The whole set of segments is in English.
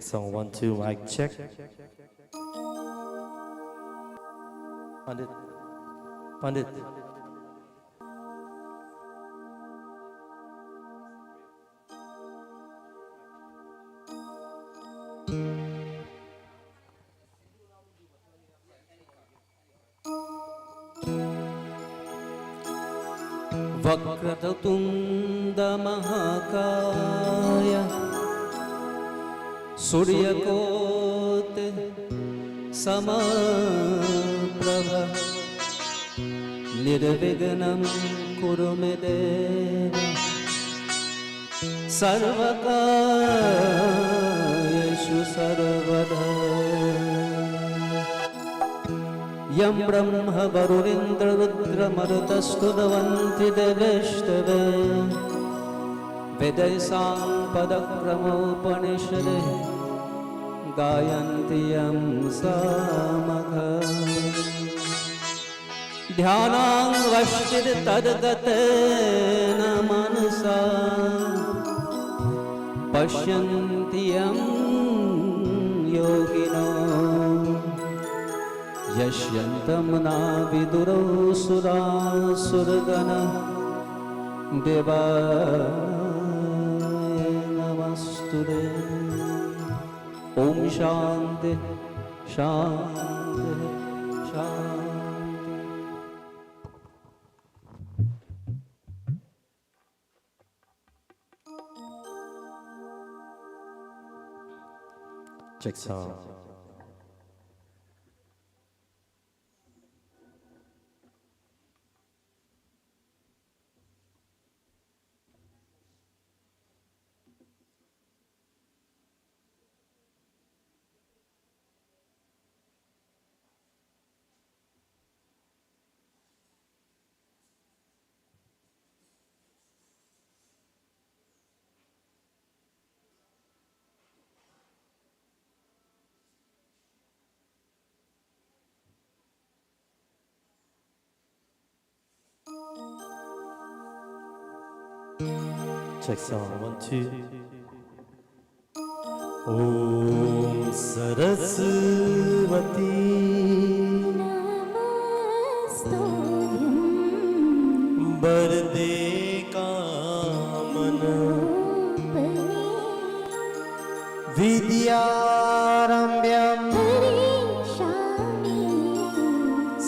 Check sound 1 2 mic check. Pandit. Pandit. Vakratunda महाकाय सूर्यकोटि समप्रभ निर्विघ्नं कुरु मे देव सर्वकार्येषु सर्वदा यं ब्रह्म वरुणेन्द्र रुद्रमरुतस्तुवन्ति देवेष्टवे वेदैः साङ्गपदक्रमोपनिषदे गायन्ति यं सामगाः ध्यानाङ्गश्चित्तद्गतेन मनसा पश्यन्ति यं योगिनो यश्यन्तं नाविदुरो सुरासुरगणा देवाय नमस्तुते। ओम शांति शांति शांति। Check sound. Check sound 1 2. Om Saraswati Barde Kamana Vidyarambhyam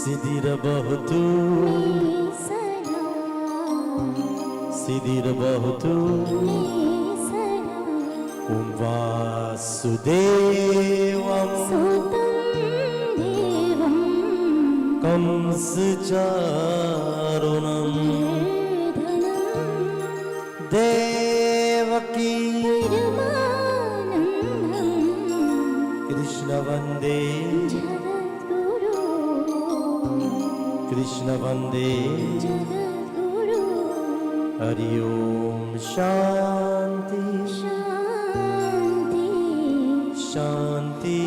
Siddhirabhavatu Siddhirabhavatu Om Vasudevam Kamsacharunam Devaki Krishna Vande Krishna Vande Hari Om Shanti Shanti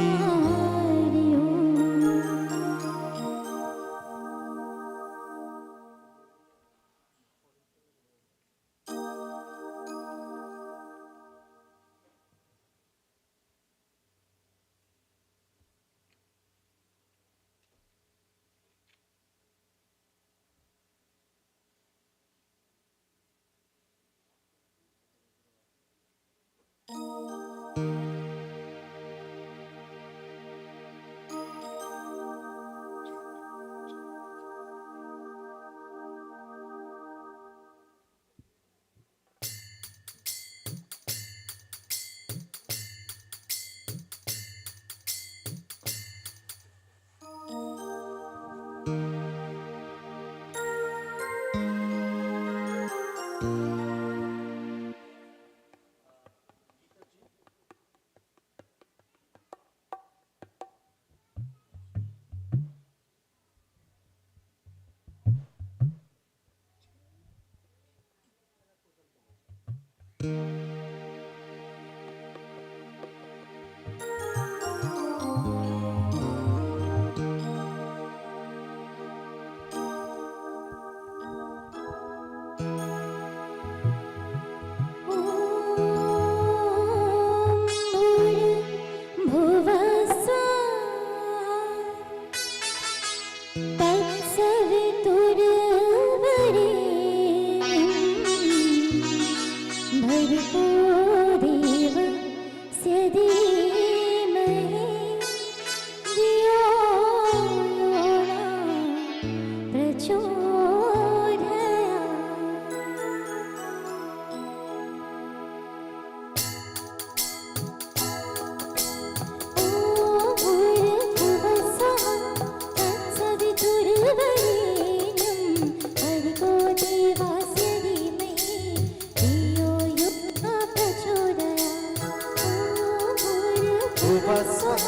भुवस्वः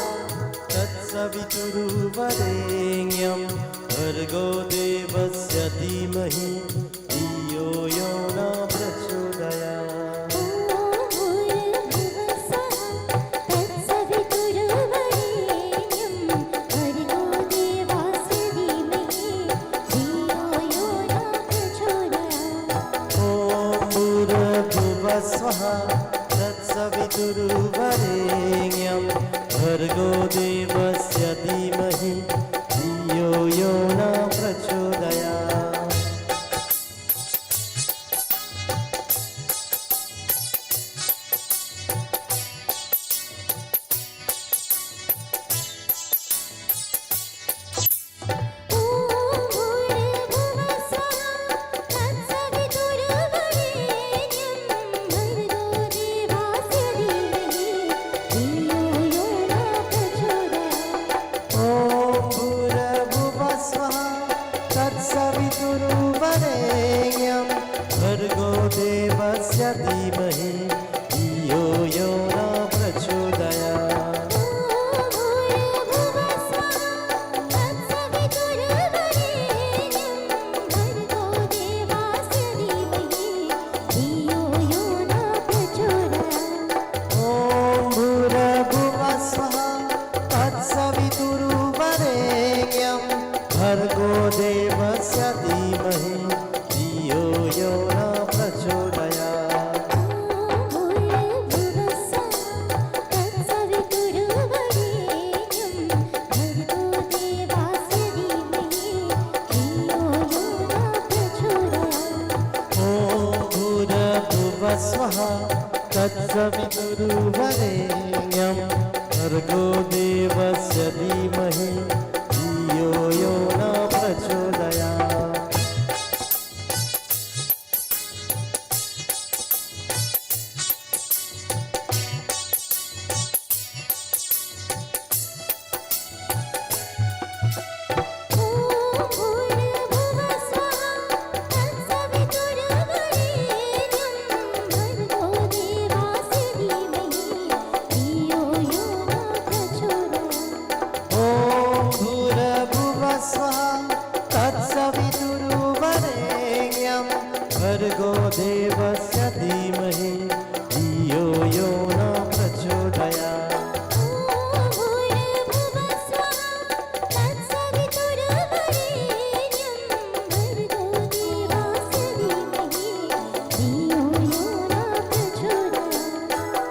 तत्सवितुर्वरेण्यं भर्गो देवस्य धीमहि धियो यो न प्रचोदयात्। स्वः तत्सवितुर्वरेण्यं भर्गो देवस्य धीमहि धियो यो न प्रचोदयात्। सवितुर्वरेण्यं भर्गो देवस्य धीमहि धियो यो न प्रचोदयात्। ॐ भूर्भुवः स्वः तत्सवितुर्वरेण्यं भर्गो देवस्य धीमहि धियो यो न प्रचोदयात्। ॐ भूर्भुवः स्वः तत्सवितुर्वरेण्यं भर्गो देवस्य धीमहि धियो यो न प्रचोदयात्। तत्सवितुर्वरेण्यं भर्गो देवस्य धीमहि धियो यो न प्रचोदयात्।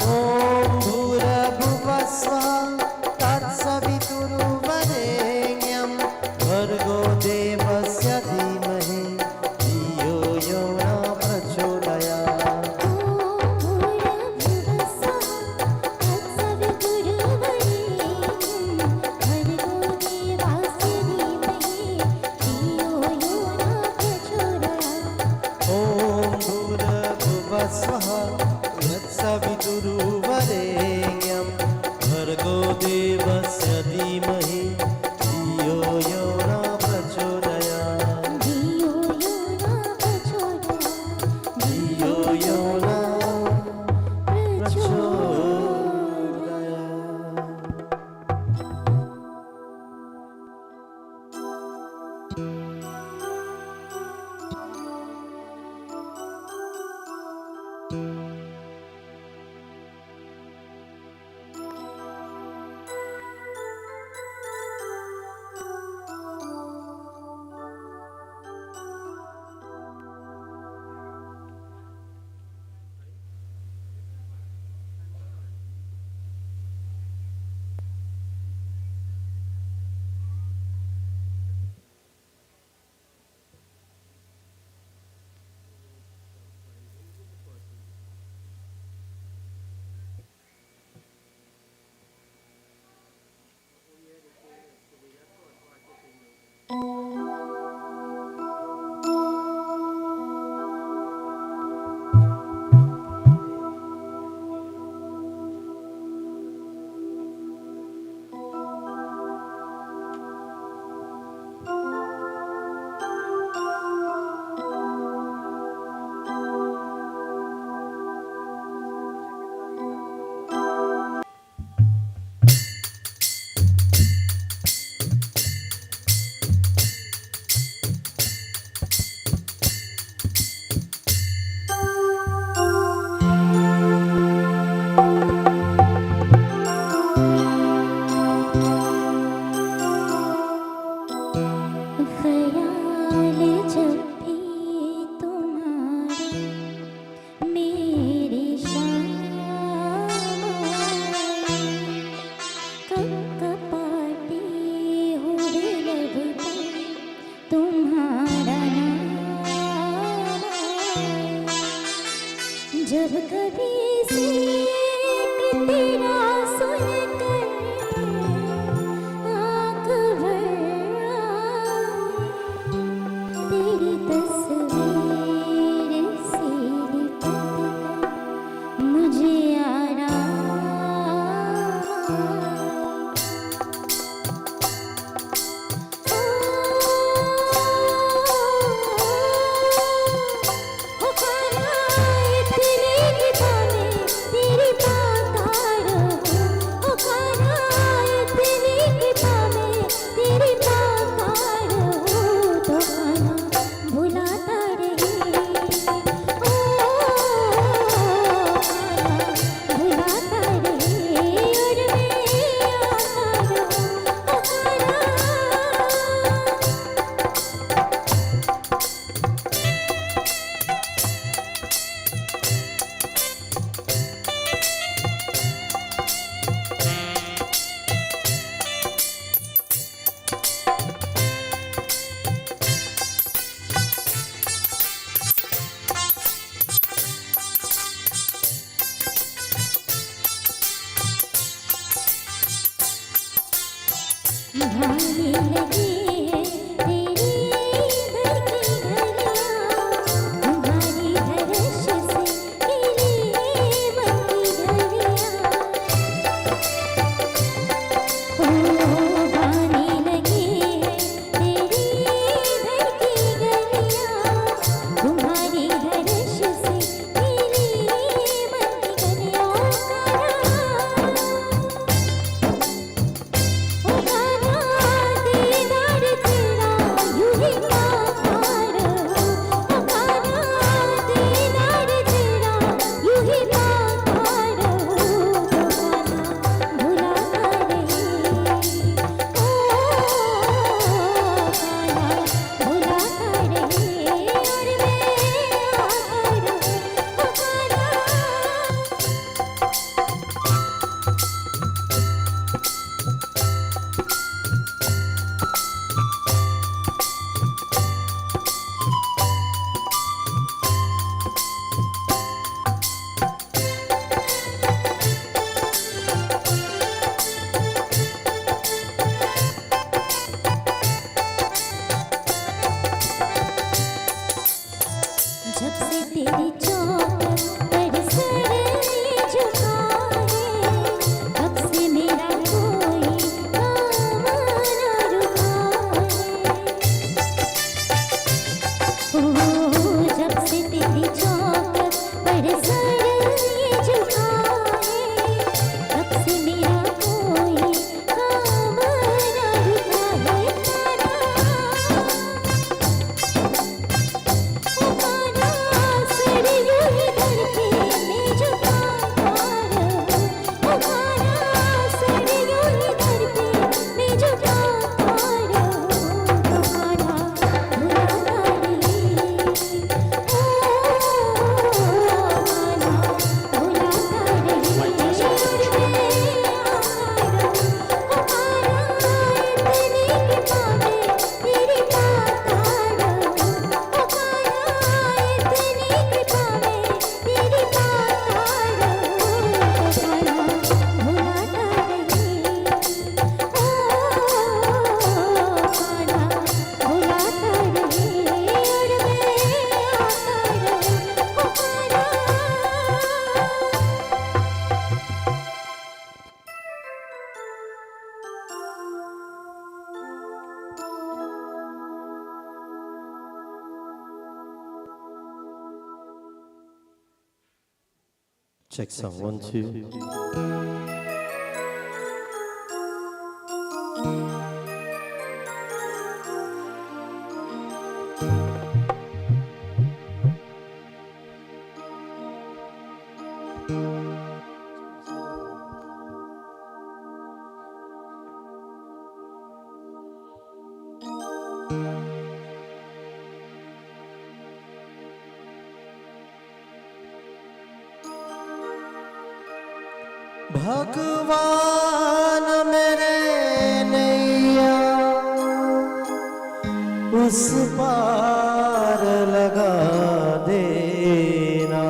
ॐ भूर्भुवः स्वः तत्सवितुर्वरेण्यं भर्गो देवस्य धीमहि धियो यो न प्रचोदयात्। ॐ भूर्भुवः स्वः तत्सवितुर्वरेण्यं भर्गो देवस्य धीमहि धियो यो न प्रचोदयात्। धियो यो न प्रचोदयात्। भाने लगी है तेरी धड़की घड़ियां, तुम्हारी धड़श से हिले मन की घड़ियां। ओ भाने लगी है तेरी धड़की घड़ियां, तुम्हारी धड़श से हिले मन की घड़ियां। ओ गाना दीदार तेरा यूं ही पातार, ओ गाना दीदार तेरा यूं ही पातार, ओ गाना भुलाता रहे, ओ गाना भुलाता रहे और मैं आता जब से तेरी चौखट पर सर ये झुका है, तब से मेरा कोई काम ना रुका है। ओ जब से तेरी चौखट पर सर ये झुका है, तब से मेरा कोई काम ना रुका है। ओ गाना सर यूं ही धड़के में झुका तार, ओ गाना सर यूं ही धड़के में झुका तार, ओ गाना भुलाता रहे, ओ गाना भुलाता रहे और मैं आता रहूं। ओ गाना इतनी कृपा में तेरी पातार, ओ गाना इतनी कृपा में तेरी पातार, ओ गाना भुलाता रहे, ओ गाना भुलाता रहे और मैं आता रहूं। ओ गाना Check sound 1 2. भगवान मेरे नैया उस पार लगा देना,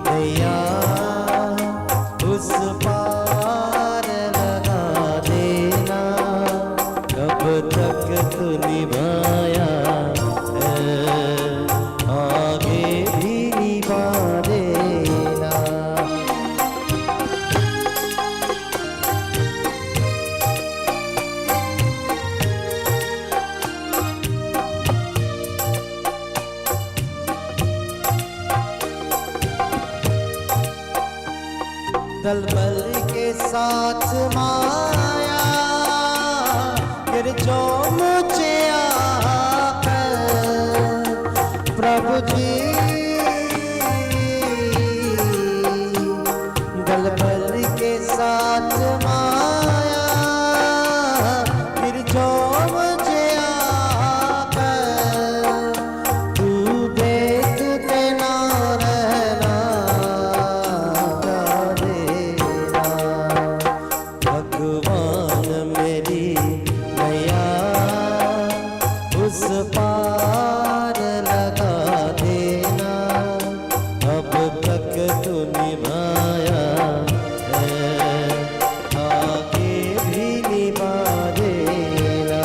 नैया उस पार लगा देना, कब तक तू निभाया है आगे भी निभा देना। दलबल के साथ माया फिर जो मुझे आकर प्रभु जी, दलबल के साथ माया फिर जो मुझे आकर तू देखते ना रहना देना। भगवान मेरी नैया पार लगा देना, अब तक तू निभाया है, आगे भी निभा देना।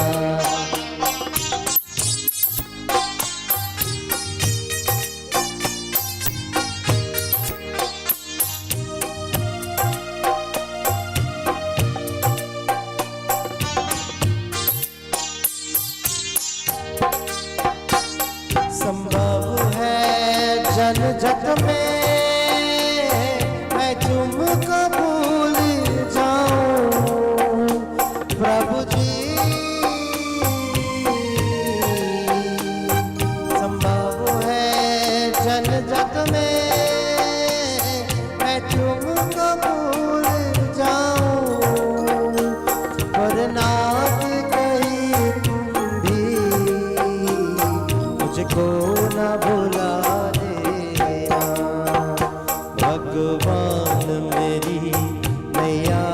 संभव है जन जग में मैं तुमको भूल जाऊं प्रभु जी, संभव है जन जग में मैं तुमको भूल जाऊं, वरना कहीं तुम भी मुझको न भुला देना। भगवान मेरी नैया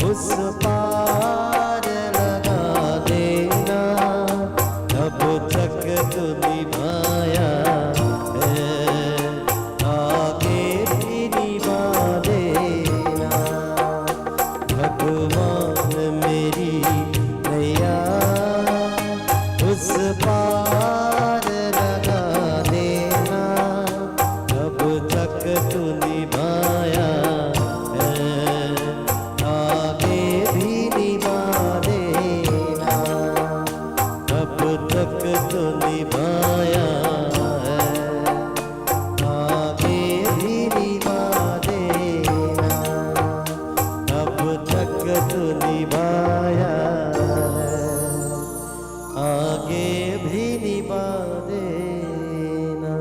उस पार लगा देना, अब तक तू निभाया है, आगे भी निभा देना। भगवान मेरी नैया उस पार लगा देना, अब तक तू निभाया है, आगे भी निभा देना, अब तक तू निभाया है, आगे भी निभा देना, अब तक तू निभाया है, आगे भी निभा देना।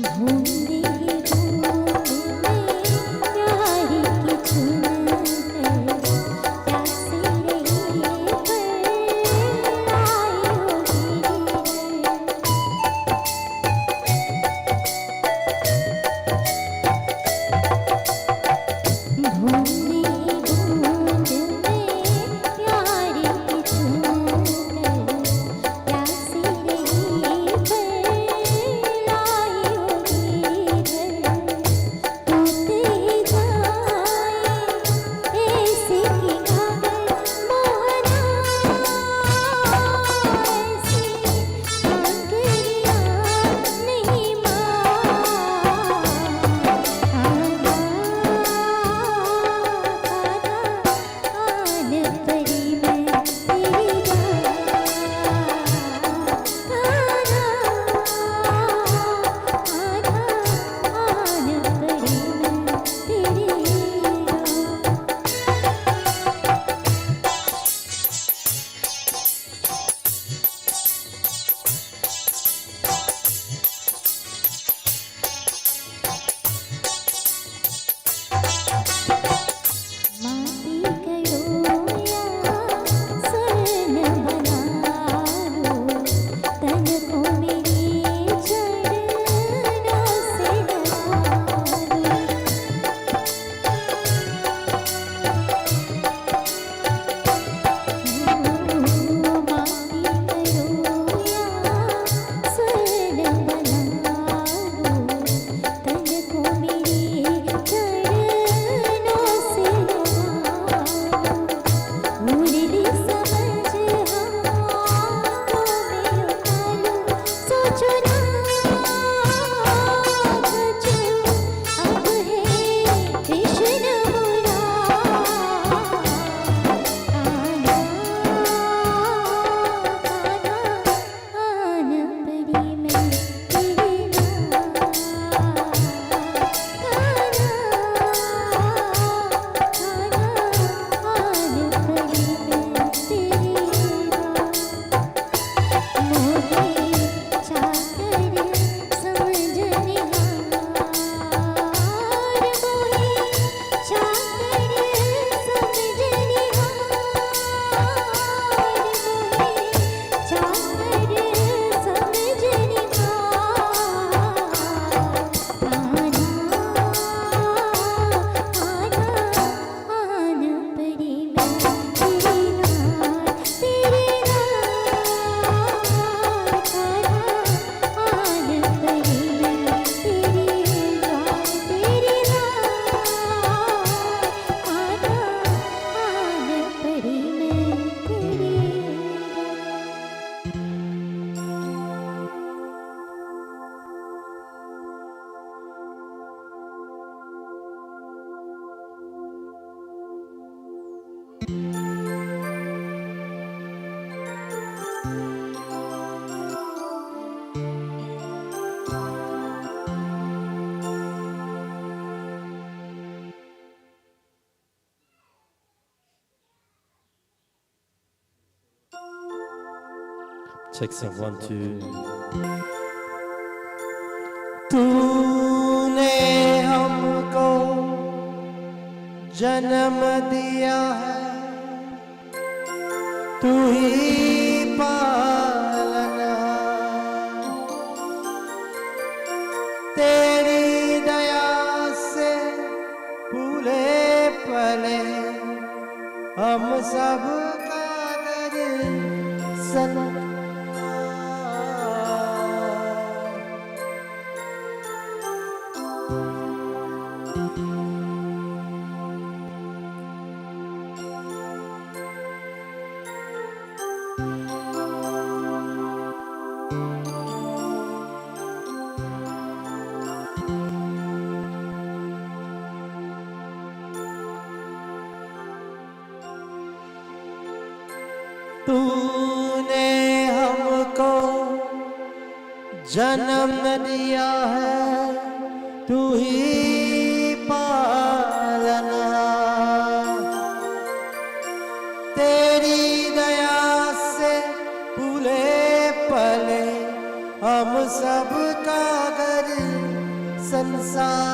ढूंढे ढूंढे प्यार की चुनकर प्यासे रही पर आए हो ढूंढे ढूंढे प्यार की चुनकर प्यासे रही पर आए हो टूटे जाए ऐसे की घाघर मोहना ऐसी घाघरिया नहीं माटी करो या स्वर्ण बना लो तन को मेरे चरणों से लगा लो माटी करो या स्वर्ण बना लो तन को मेरे चरणों से लगा लो मुरली समझ हाथों में उठा लो सोचो ना बचो अब है कृष्ण मुराद आना परी मैं तेरे Check some 1 2 तूने हमको जन्म दिया है तू ही पालनहार तेरी दया से फूले पले हम सब सन तूने हमको जन्म दिया है तू ही पालनहार तेरी दया से फूले पले हम सब का घर संसार।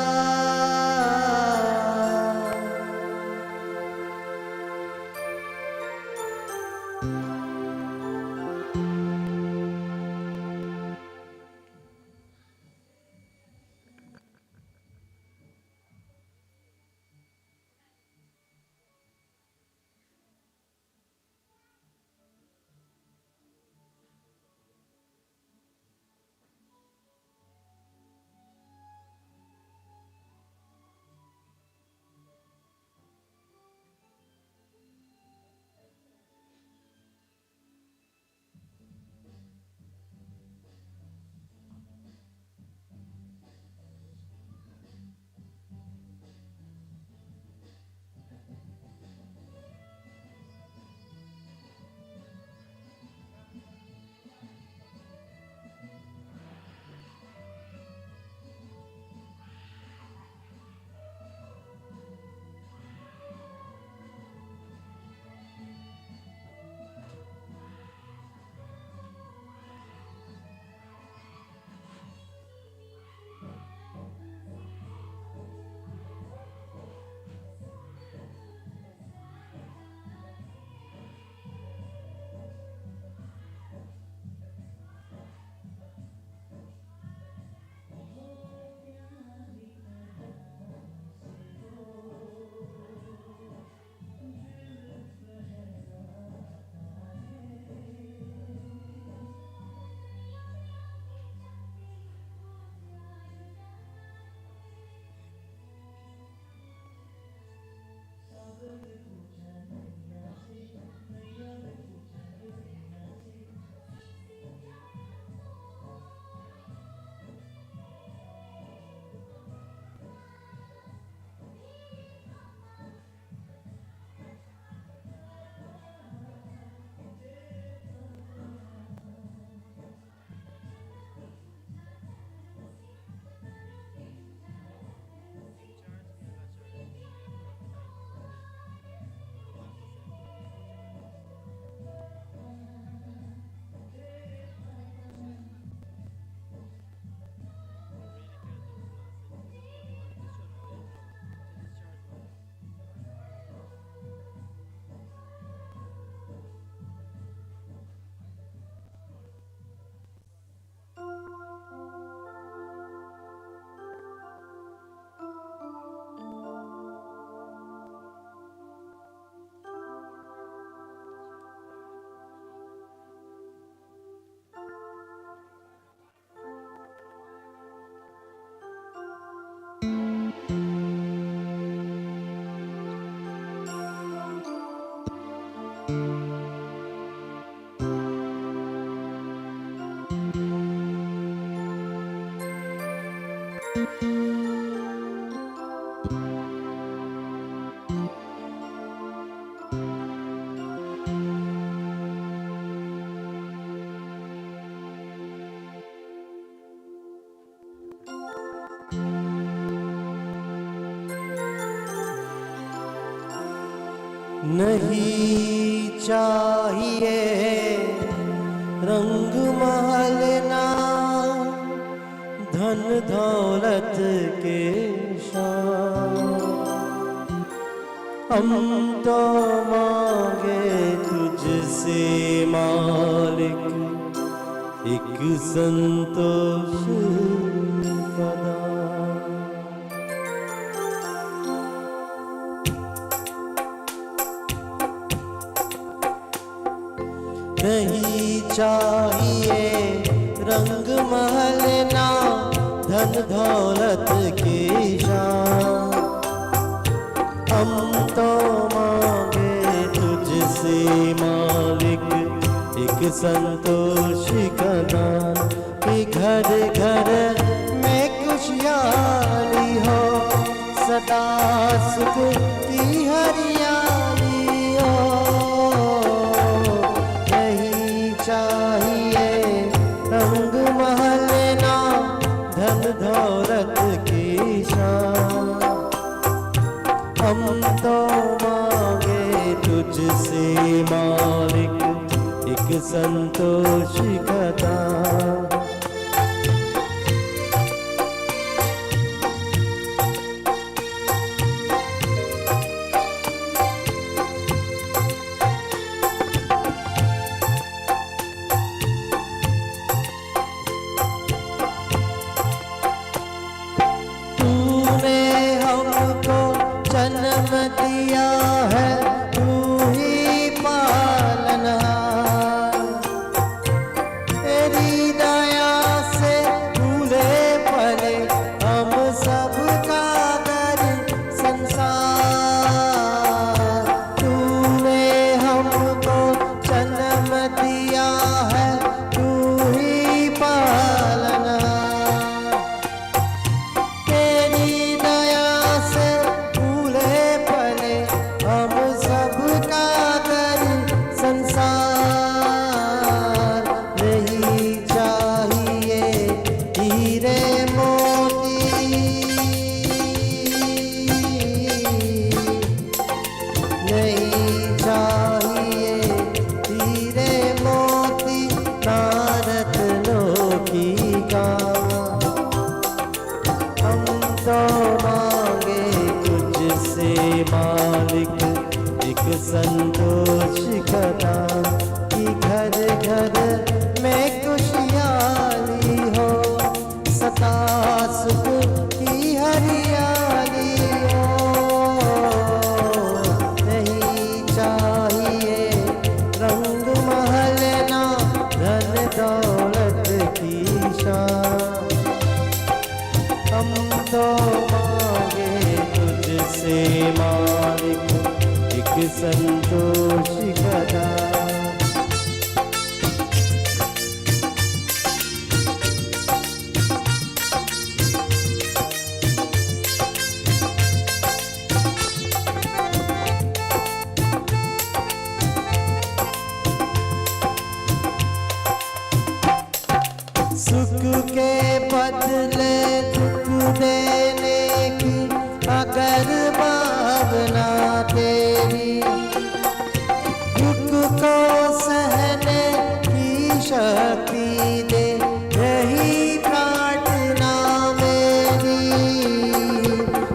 नहीं चाहिए रंग महल ना धन दौलत के शान, हम तो मांगे तुझसे मालिक एक संतोष का दान। नहीं चाहिए रंग महल ना धन दौलत की शान, हम तो मांगे तुझसे मालिक एक संतोष का दान। कि घर घर में खुशहाली हो, सदा सुख की हरियाली हो। चाहिए रंग महल ना धन दौलत की शान, हम तो मांगे तुझसे मालिक एक संतोष का दान। संतोष का दान कि घर घर में खुशहाली हो, सदा सुख की हरियाली हो। नहीं चाहिए रंग महल ना धन दौलत की शान, हम तो मांगे तुझसे मालिक एक संतोष का दान। सुख के बदले दुख देने की अगर भावना तेरी, दुख को सहने की शक्ति दे यही प्रार्थना मेरी।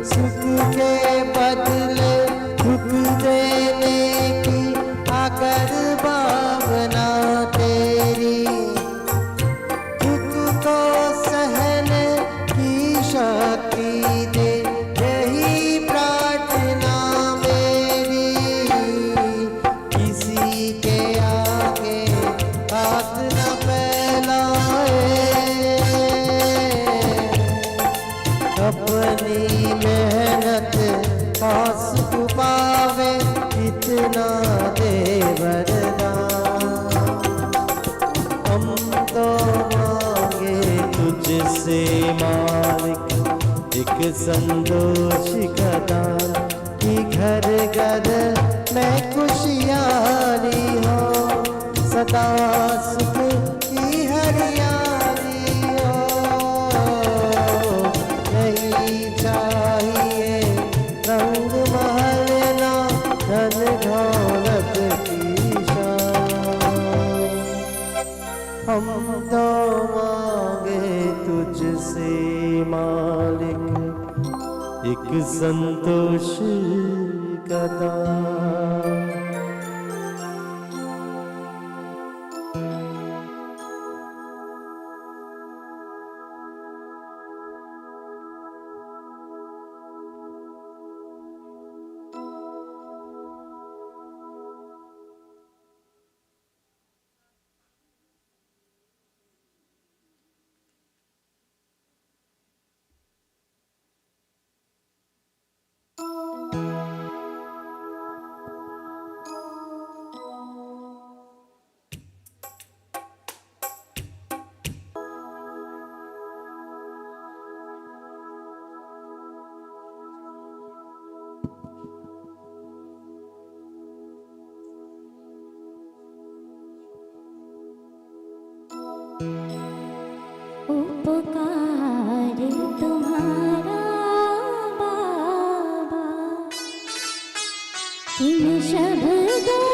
सुख के बदले दुख देने की अगर भावना तेरी, को सहने की शक्ति दे यही प्रार्थना मेरी। किसी के आगे हाथ न फैलाए, अपनी मेहनत पास पावे इतना दे वरदान। हम तो तुझसे मालिक एक संतोष का दान कि घर घर में खुशहाली हो, सदा सुख की हरियाली हो। नहीं चाहिए रंग महल ना धन दौलत की शान, हम तो मांगे तुझसे मालिक एक संतोष का दान। उपकार तुम्हारा बाबा, किन शब्दों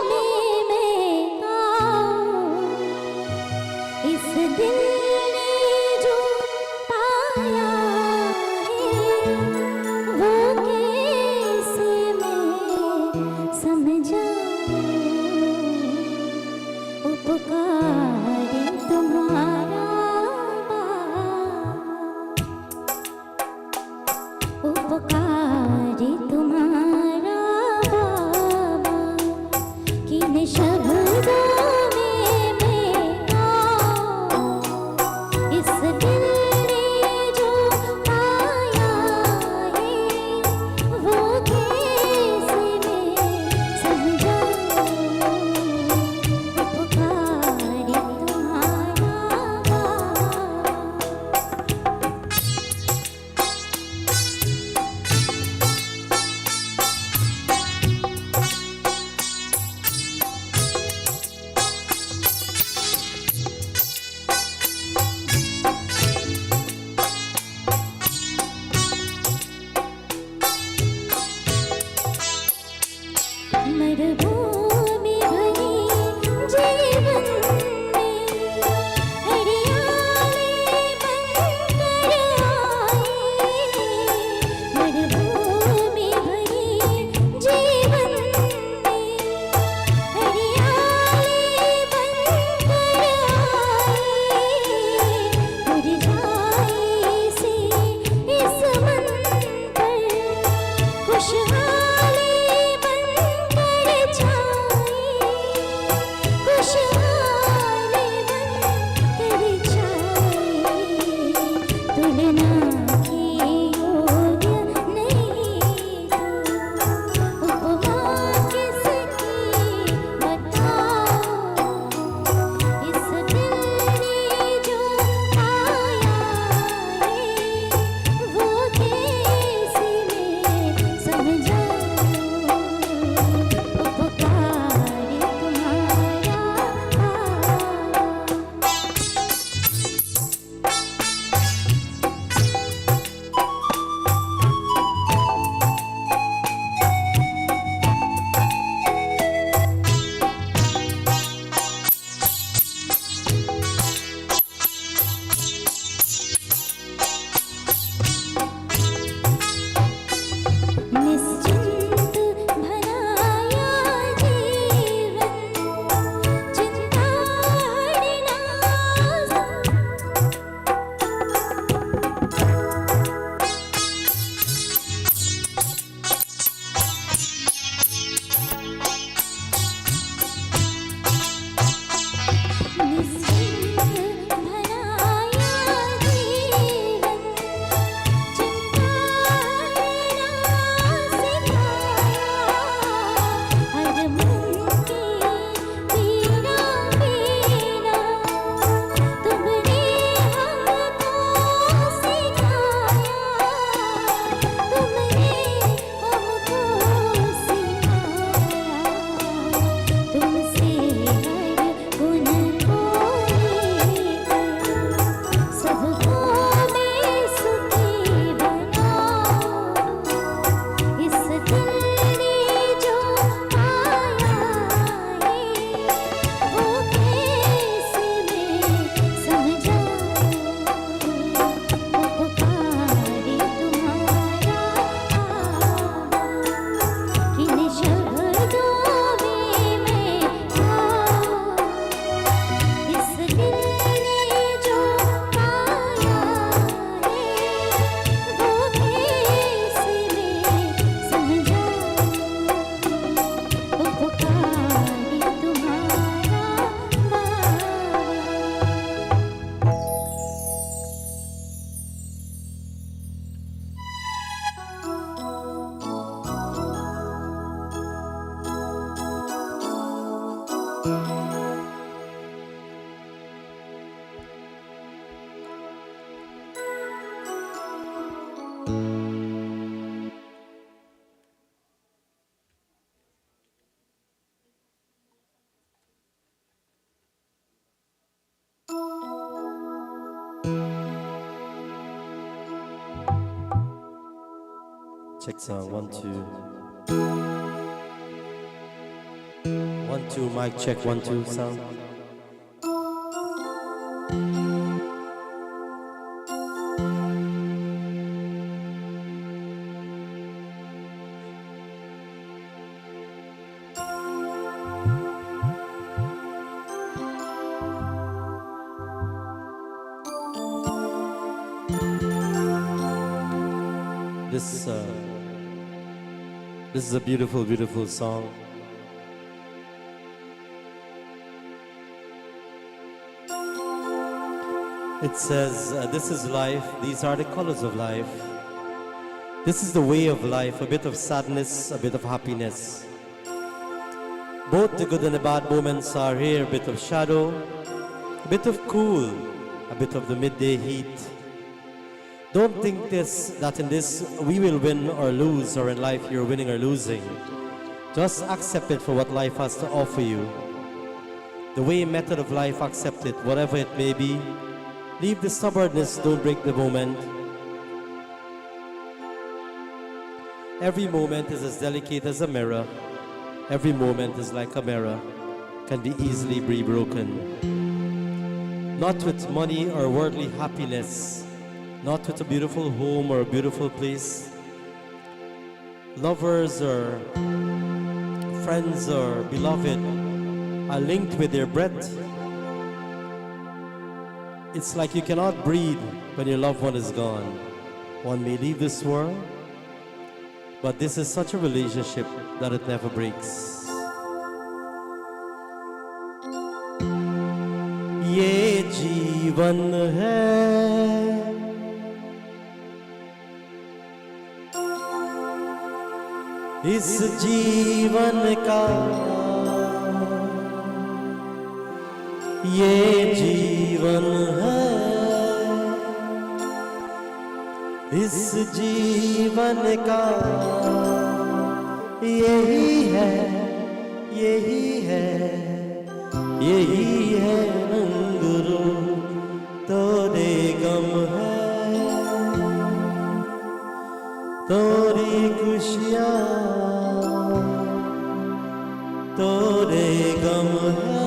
में मैं गाऊं। इस दिल ने जो पाया है वो कैसे मैं समझाऊं। उपकार तुम्हारा उपकारी तुम्हारा बाबा, किन शब्दों में मैं गाऊं। इस दिल ने जो पाया है वो कैसे मैं समझाऊं। उपकारी तुम्हारा मरुभूमि भरी जीवन में हरियाली बनकर आए। मरुभूमि भरी जीवन Check sound, 1 2. 1 2, mic check, 1 2 sound. This is a beautiful, beautiful song. It says, this is life, these are the colors of life. This is the way of life, a bit of sadness, a bit of happiness. Both the good and the bad moments are here, a bit of shadow, a bit of cool, a bit of the midday heat. Don't think that in this we will win or lose, or in life you're winning or losing. Just accept it for what life has to offer you. The way method of life, accept it, whatever it may be. Leave the stubbornness, don't break the moment. Every moment is as delicate as a mirror. Every moment is like a mirror, can be easily be broken. Not with money or worldly happiness, not with a beautiful home or a beautiful place. Lovers or friends or beloved are linked with their breath. It's like you cannot breathe when your loved one is gone. One may leave this world, but this is such a relationship that it never breaks. ये जीवन है, इस जीवन का ये जीवन है, इस जीवन का यही है, यही है, यही है रंग रूप तोरे गम है, तोरी खुशियाँ तोरे गम है,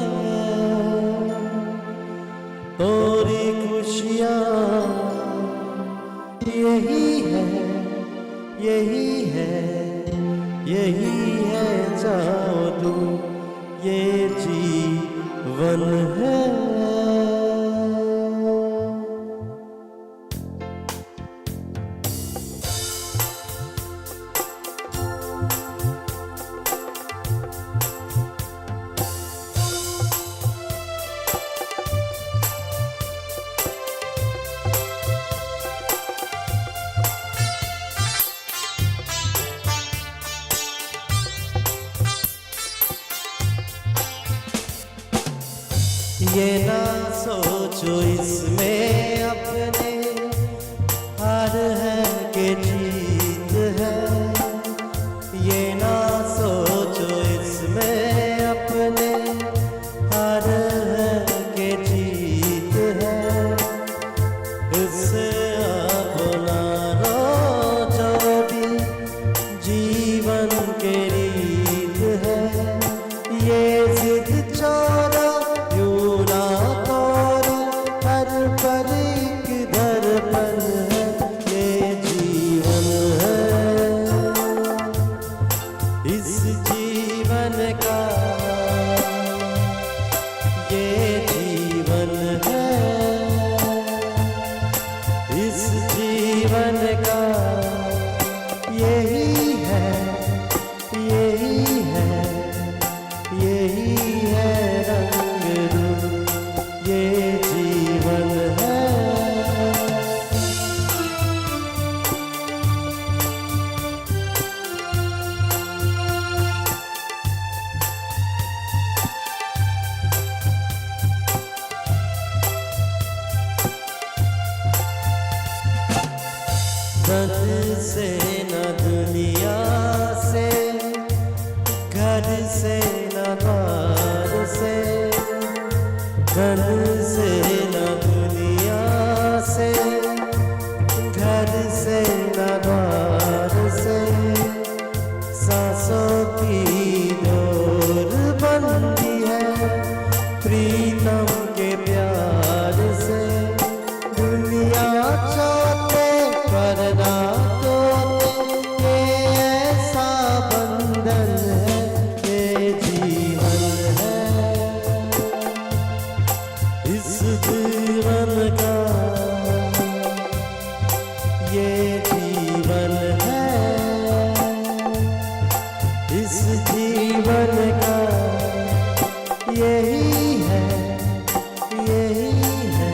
तोरी खुशियाँ यही है, यही है, यही है जादू ये जीवन है। ये ना सोचो इसमें अपने हार है कि जीत है, ये ना सोचो इसमें अपने हार है कि जीत है, इससे अपना रो जो भी जीवन के रीत है, ये जिद छोड़ो यूं ना तोड़ो हर पल एक घर से न द्वार से, धन से न दुनिया से, घर से न द्वार से, सांसों की डोर बंधी है प्रीतम के प्यार से। दुनिया चाहते पर ना तोते, ये ऐसा बंधन है, ये जीवन है इस जीवन का, ये जीवन है इस जीवन का, यही है यही है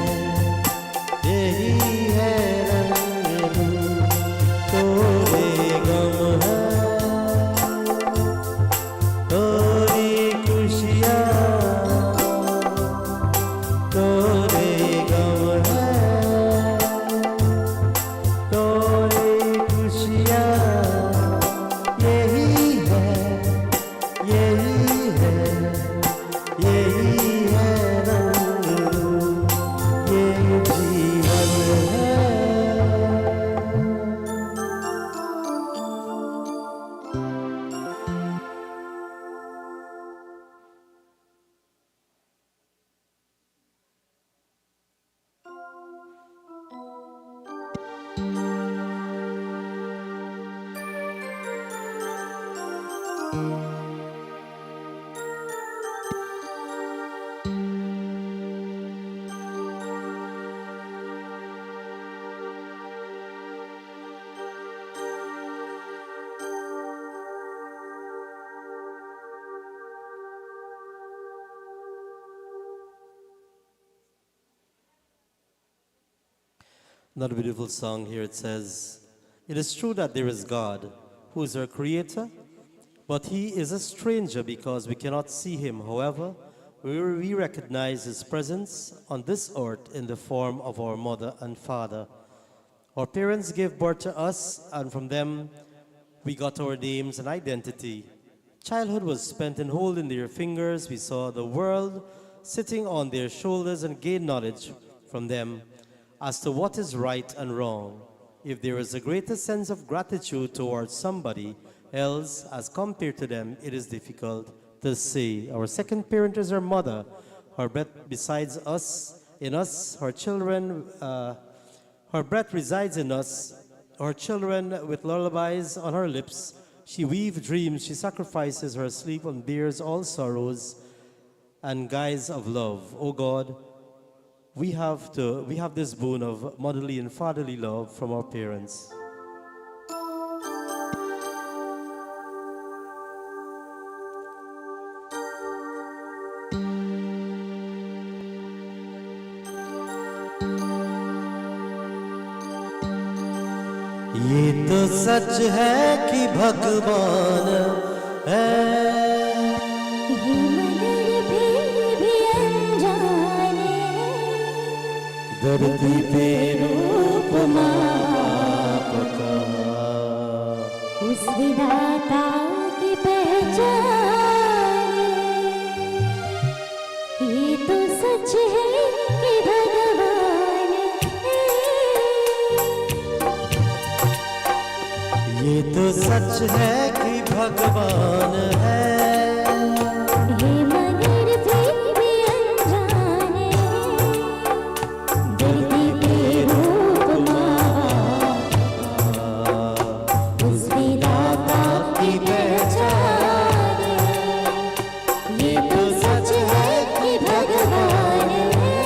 यही है रंग रूप, तोरे गम है तोरी खुशियाँ, तोरे गम है तोरी खुशियाँ, यही है यही है यही है रंग रूप, ये जीवन है। Another beautiful song here, it says, "It is true that there is God, who is our creator, but he is a stranger because we cannot see him. However, we recognize his presence on this earth in the form of our mother and father. Our parents gave birth to us, and from them we got our names and identity. Childhood was spent in holding their fingers. We saw the world sitting on their shoulders and gained knowledge from them as to what is right and wrong. If there is a greater sense of gratitude towards somebody else as compared to them, it is difficult to say. Our second parent is our mother. Her breath besides us, in us, her children, her breath resides in us, her children with lullabies on her lips. She weaves dreams, she sacrifices her sleep and bears all sorrows and guise of love. O God, we have this boon of motherly and fatherly love from our parents. ये तो सच है कि भगवान है, ये मगर फिर भी अनजाने, धरती पे रूप माँ बाप का, उस विधाता की पहचाने। ये तो सच है कि भगवान है, ये तो सच है कि भगवान है, ये मगर फिर भी अनजाने, धरती पे रूप माँ बाप, उस विधाता की पहचाने। ये तो सच है कि भगवान है।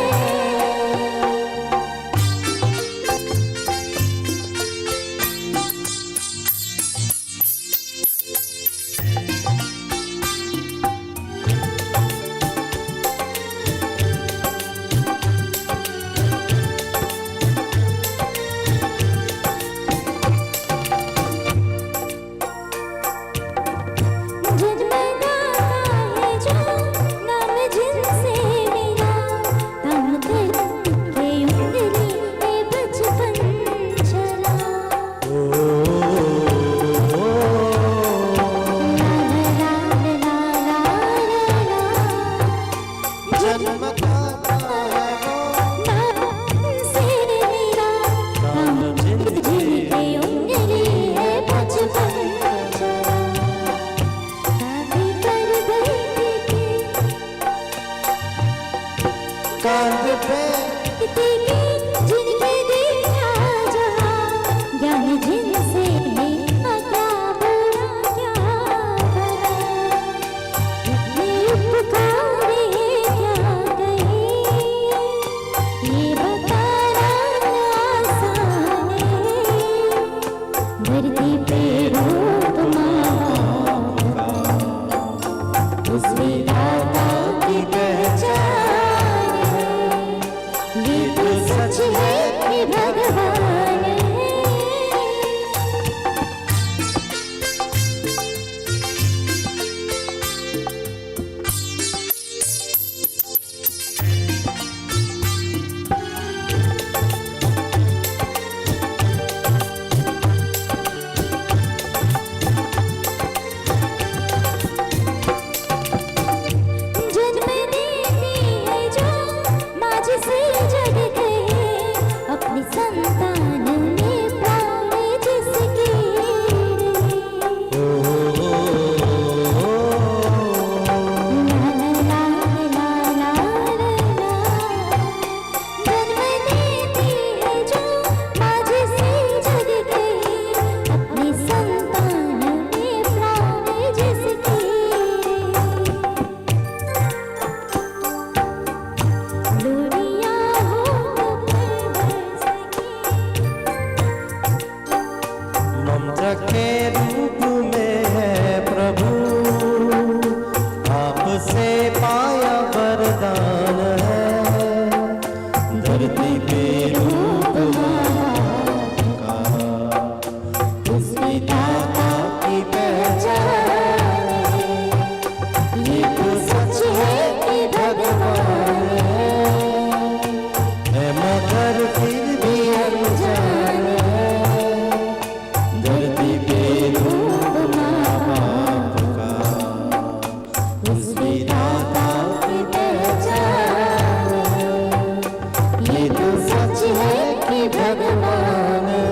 चांद पे देखे जिनके देखा जहां, ज्ञान जिनसे देखा क्या बुरा क्या भला, इतने उपकारे क्या कहे, ये बताना आसान है, धरती पे रूप माँ का, उस विधाता की पहचान है, ये तो सच है कि भगवान है। जन्म देती है जो माँ जिसे जग गए, अपनी संतान में प्राण जिसके ओ, ला ला ला ला ला ला। जन्म देती है जो माँ जिसे जग गए, अपनी संतान में प्राण जिसके, लोरिया हो पर बरसके, ममता के रूप में है प्रभु, आपसे पाया वरदान है, धरती पे रूप का, उस विधाता की पहचान है, ये तो सच है कि भगवान है मगर फिर भी अनजान है, धरती पे रूप माँ बाप का, उस विधाता की पहचान है, ये तो सच है कि भगवान है।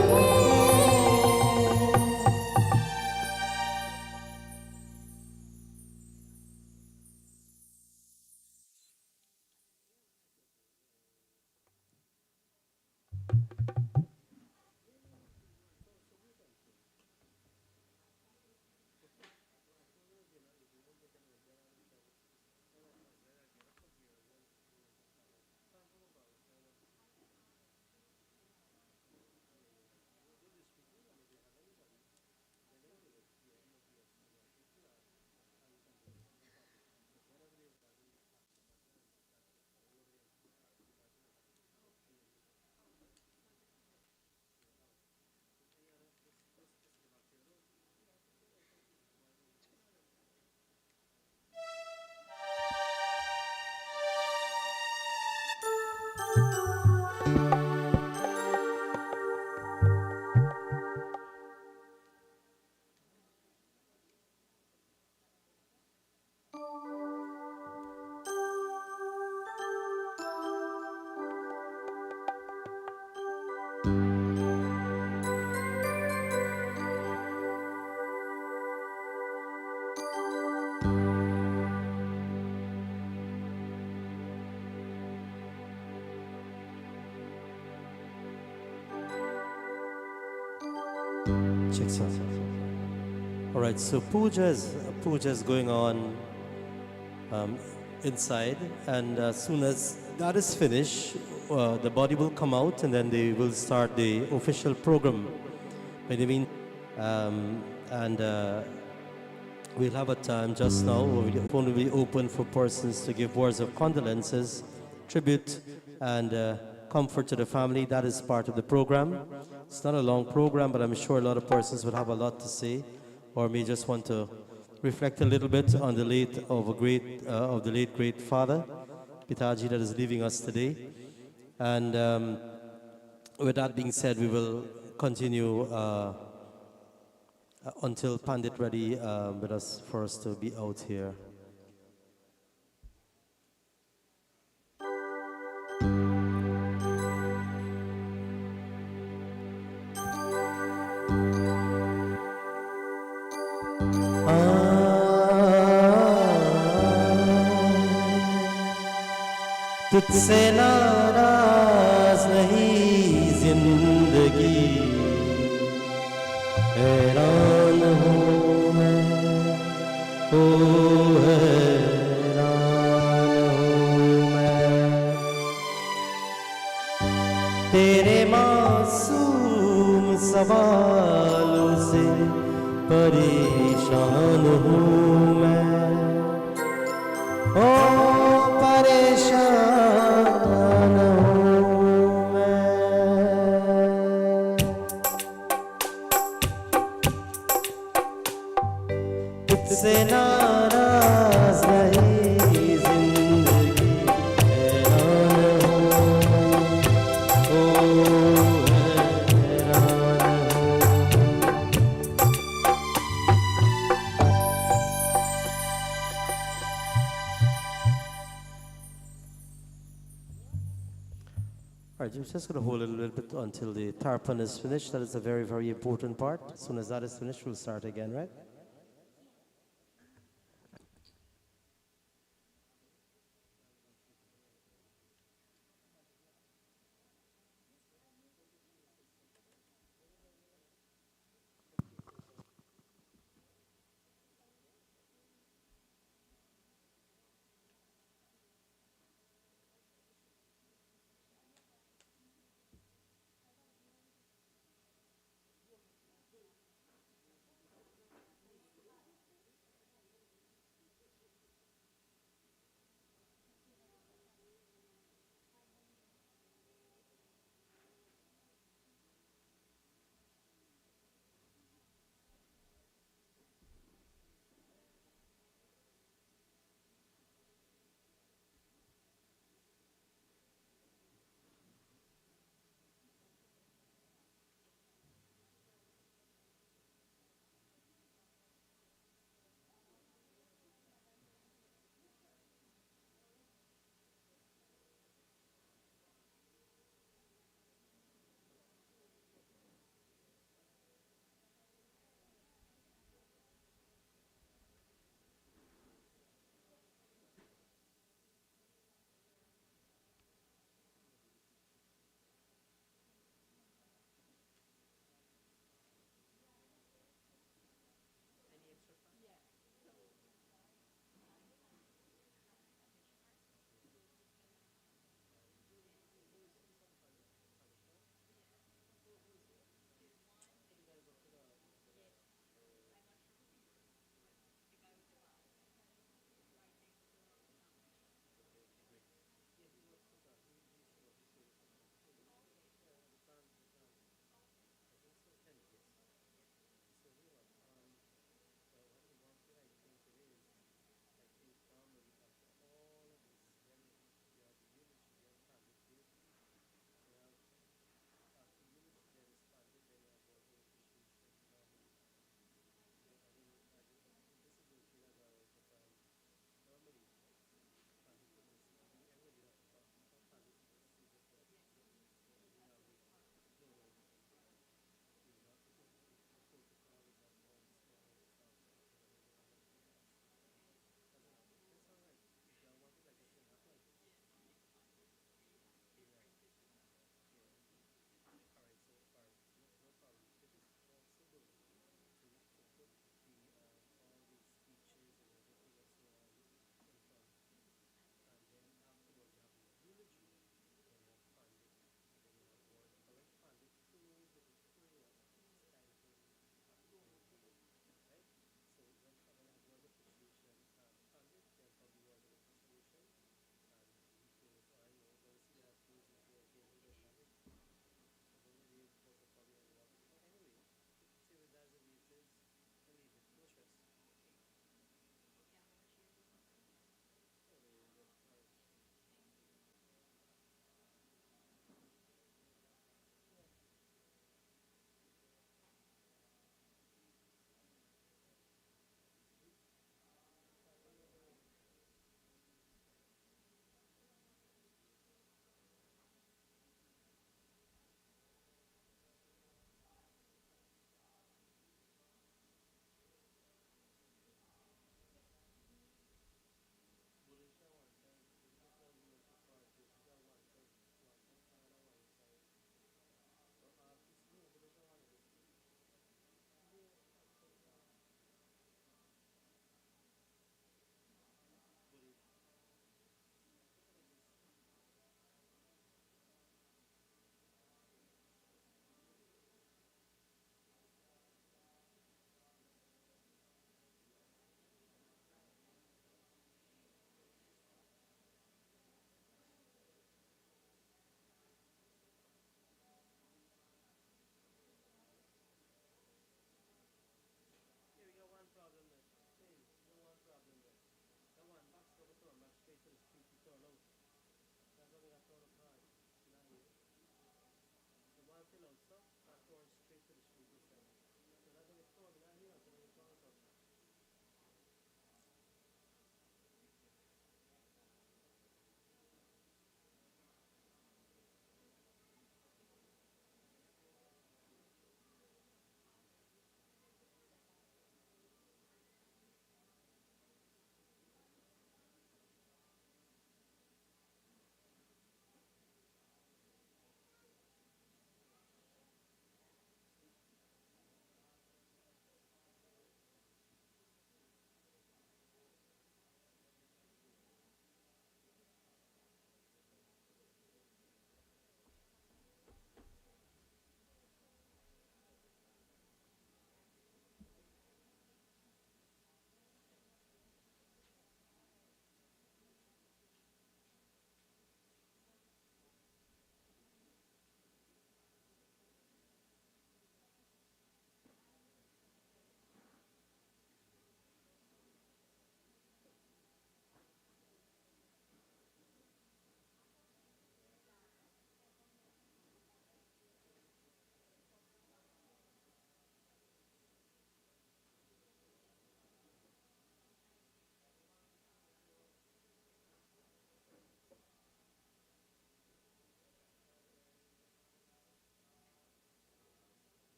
Checks out. All right, so puja is going on inside, and as soon as that is finished, the body will come out, and then they will start the official program. By the mean, and we'll have a time just now where the phone will be open for persons to give words of condolences, tribute, and comfort to the family. That is part of the program. It's not a long program, but I'm sure a lot of persons will have a lot to say, or may just want to reflect a little bit on the late great father, Pitaji, that is leaving us today. And with that being said, we will continue until Pandit ready with us for us to be out here. तुझसे नाराज नहीं जिंदगी, हैरान हूँ मैं, ओ हैरान हूँ मैं, तेरे मासूम सवालों से परेशान हूँ मैं, ओ परेशान हूँ मैं। तुझसे नाराज नहीं जिंदगी, हैरान हूँ, ओ हैरान हूँ। All right, you're just going to hold it a little bit until the tarpon is finished. That is a very, very important part. As soon as that is finished, we'll start again, right?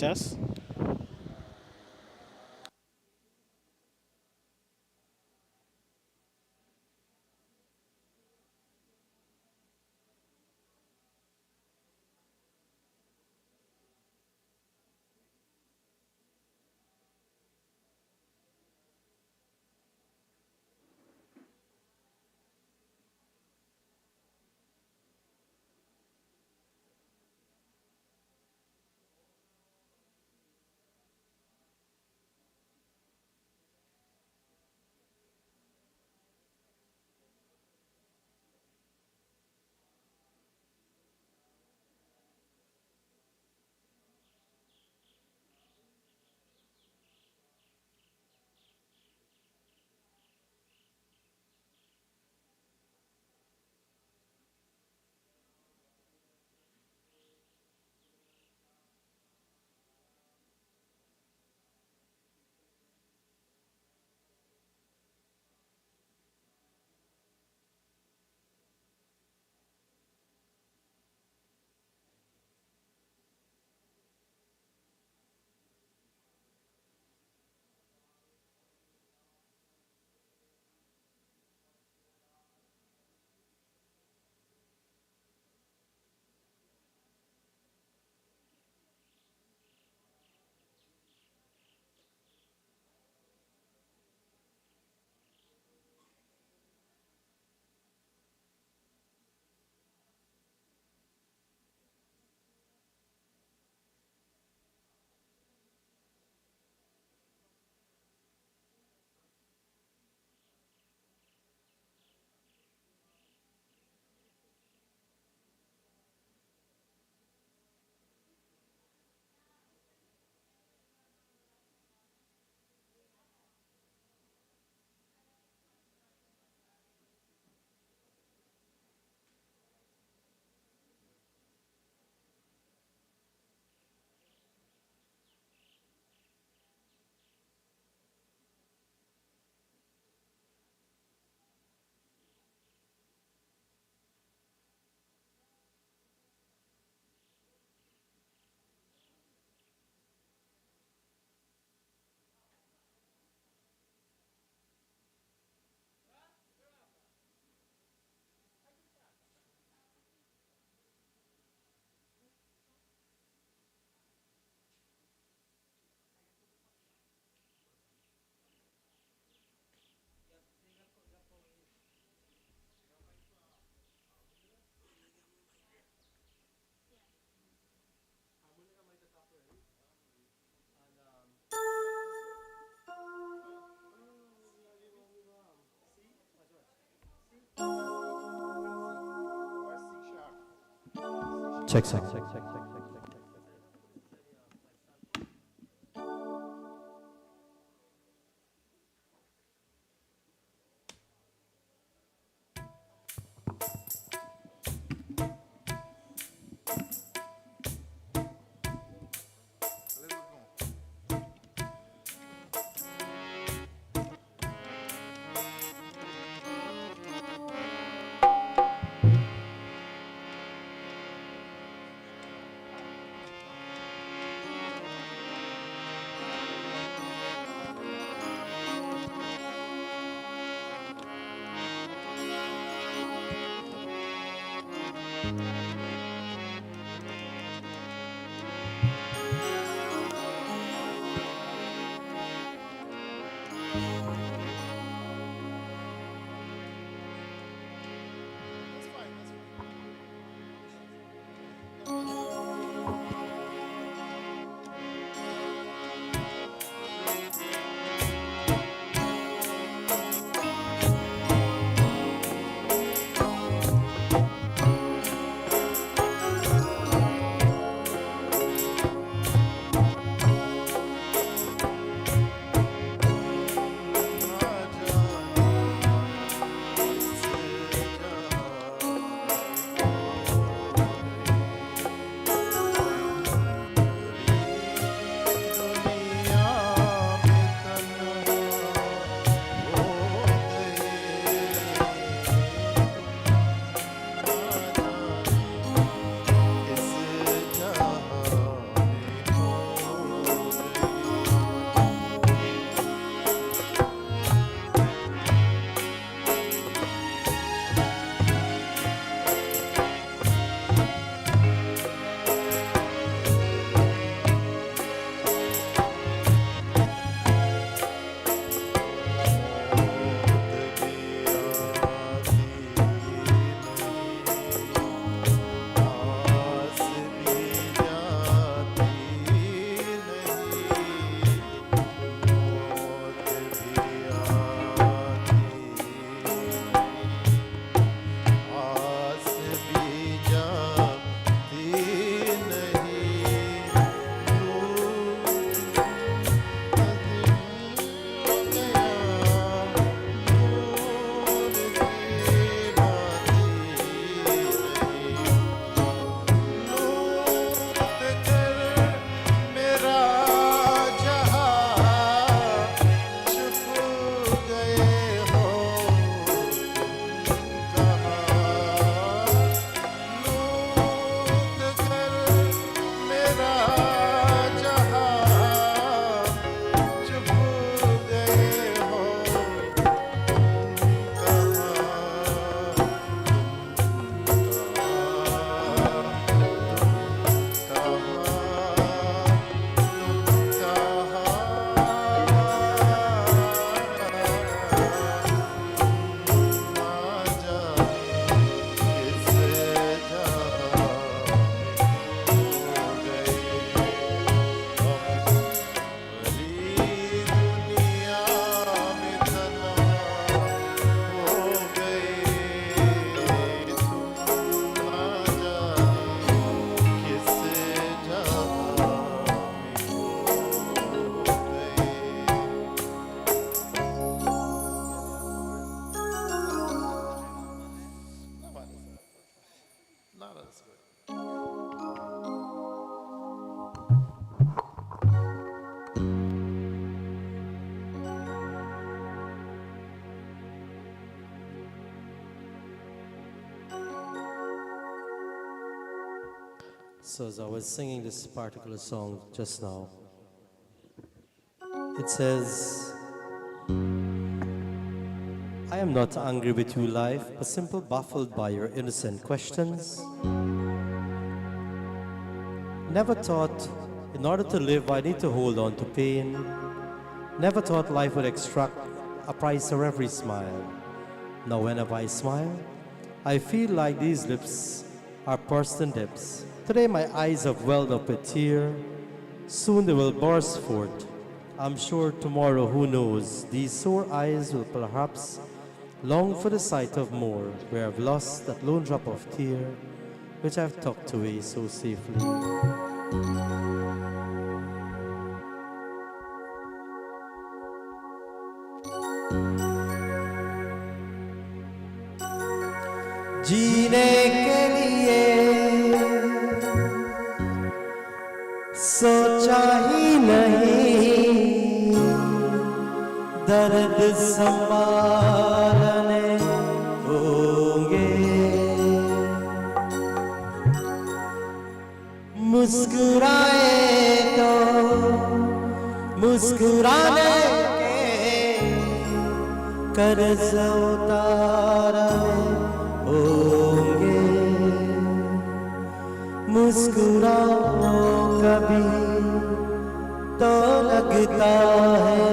test. Check, check. So as I was singing this particular song just now, it says, I am not angry with you, life, but simply baffled by your innocent questions. Never thought, in order to live, I need to hold on to pain. Never thought life would extract a price for every smile. Now whenever I smile, I feel like these lips are pursed in dips. Today my eyes have welled up with tear. Soon they will burst forth. I'm sure tomorrow, who knows, these sore eyes will perhaps long for the sight of more, where I've lost that lone drop of tear, which I've tucked away so safely. जीने के लिए सोचा ही नहीं, दर्द संभालने होंगे, मुस्कुराए तो मुस्कुराने के कर्ज उतारने होंगे, मुस्कुराओ कभी तो लगता है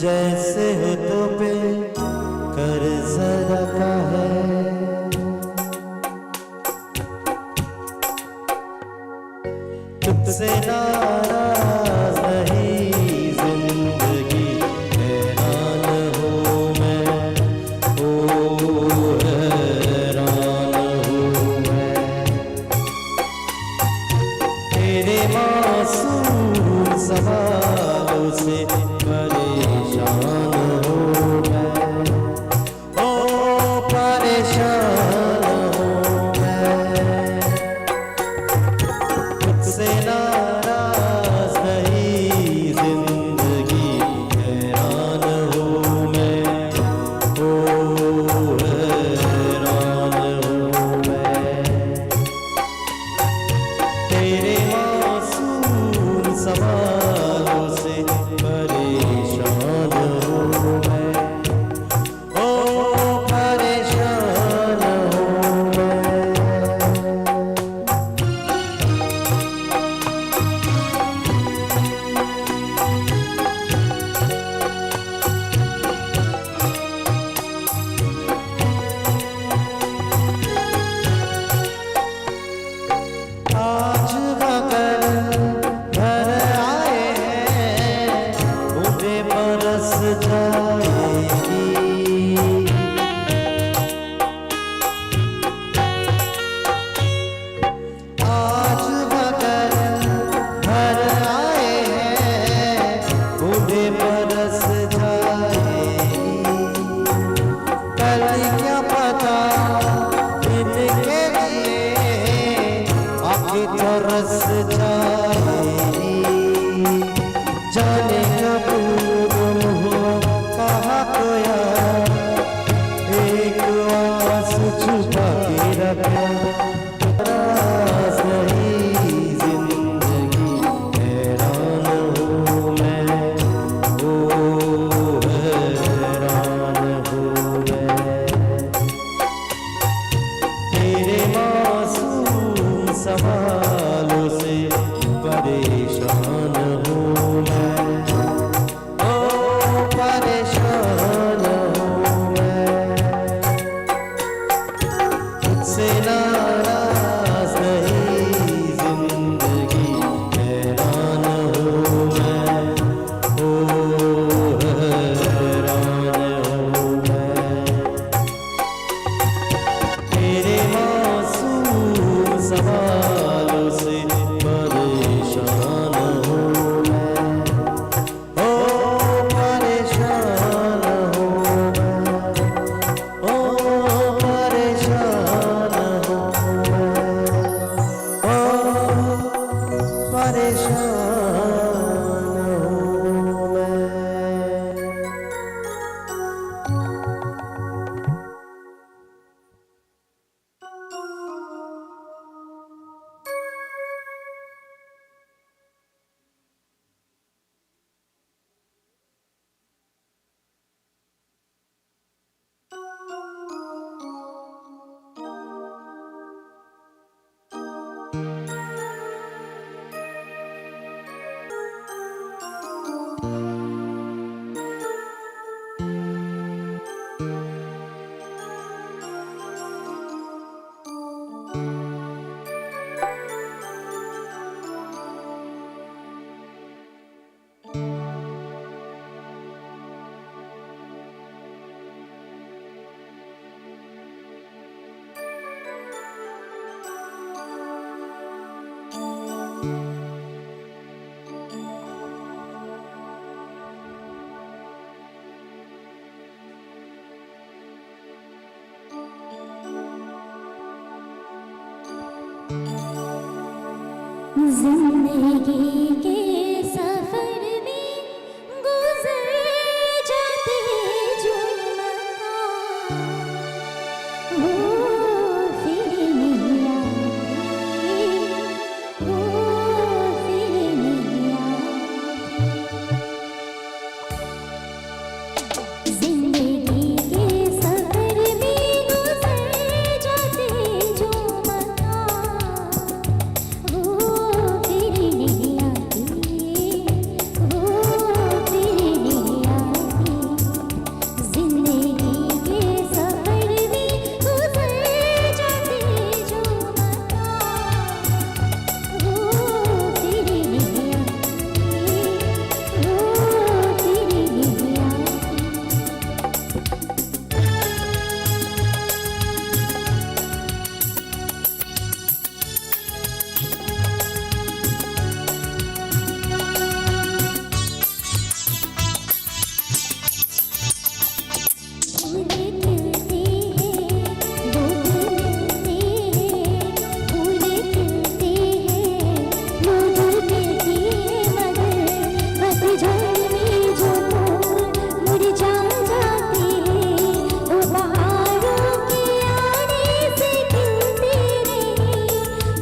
जैसे तो पे कर्ज रखा है। तुझसे नाराज नहीं जिंदगी, हैरान हूँ मैं, ओ हैरान हूँ मैं, तेरे मासूम सवालों से परेशान हूँ मैं, ओ परेशान हूँ मैं, तुझसे नाराज नहीं जिंदगी, हैरान हूँ मैं, ओ हैरान हूँ मैं, तेरे मासूम सवालों से परेशान हूँ मैं, ओ परेशान हूँ मैं। आज मगर घर आए हैं, मुझे बरस जाएगी, आज मगर घर आए हैं, मुझे बरस जाएगी, कल क्या पता इनके लिए आगे तरस जाएगी, जाने कब गुम हुआ कहाँ खोया, एक आंसू छुपा के रखा, नाराज नहीं जिंदगी, हैरान हूँ मैं, ओ हैरान हूँ मैं, तेरे मासूम सवालों से परेशान हूँ मैं, ओ परेशान हूँ मैं, तुझसे नाराज नहीं जिंदगी, हैरान हूँ मैं, ओ हैरान हूँ मैं, तेरे मासूम सवालों से परेशान हूँ मैं, ओ परेशान हूँ मैं, ओ परेशान हूँ मैं। जिंदगी के सफर में गुजर जाते जो मकाम, वो फिर नहीं आते, वो फिर नहीं आते। जिंदगी के सफर में गुजर जाते जो मकाम, वो फिर नहीं आती, वो फिर नहीं आती। जिंदगी के सफर में गुजर जाते जो मकाम, वो फिर नहीं आती, वो फिर नहीं आती। फूल खिलते हैं, लोग मिलते हैं, फूल खिलते हैं, लोग मिलते हैं, मगर पतझड़ में जो फूल मुरझा जाते हैं, वो बहारों के आने से खिलते नहीं।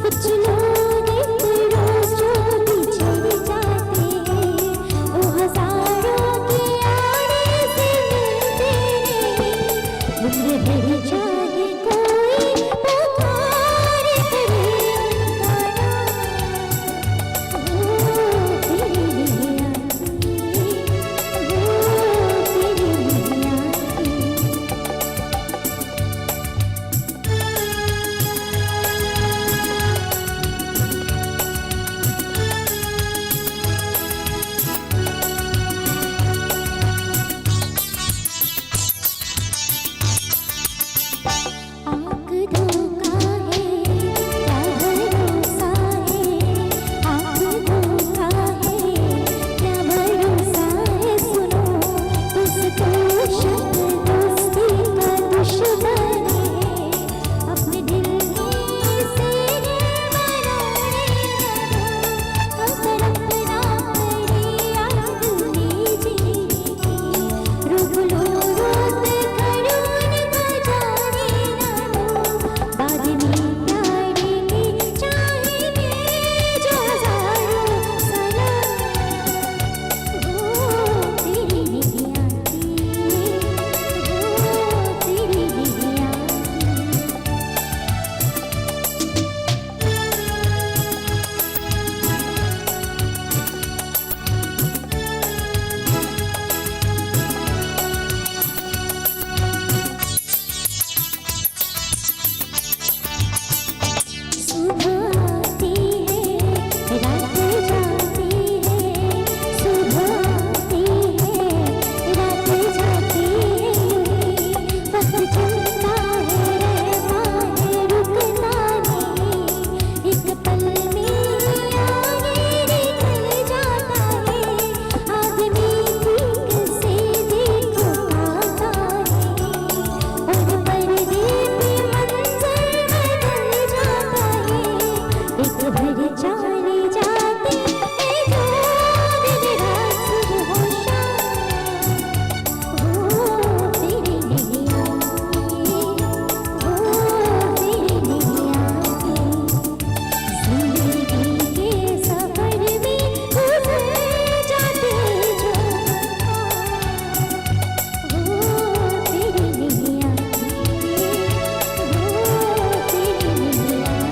कुछ लोग एक रोज जो बिछड़ जाते हैं, वो हजारों के आने से मिलते नहीं। उम्र भर चाहे कोई पुकार करे उनका नाम, वो फिर नहीं आती, वो फिर नहीं आती। आँख धोखा है, क्या भरोसा है, आँख धोखा है, क्या भरोसा है। सुनो, तुझको शक दोस्ती का दुश्मन है, अपने दिल में से बनाने लगा। अगर अपना करे आदमी जीने की, रोक लो रोक कर उनका जाने ना दो। बाद में प्यार के चाहेंगे जो हजारों सलाम, वो फिर नहीं आती, वो फिर नहीं आती। सुबह आती है, रात जाती है, सुबह आती है, रात जाती है। वक्त चलता है, रहता है, रुकता नहीं। एक पल में आगे निकल जाता है, आदमी ठीक से देखो पाता है, और पर्दे पे मंजर बदल जाता है। एक भर चले जाते हैं जो दिन रात सुबह शाम, वो फिर नहीं आती, वो फिर नहीं आती। जिंदगी के सफर में गुजर जाते जो मकाम, वो फिर नहीं आती, वो फिर नहीं आती।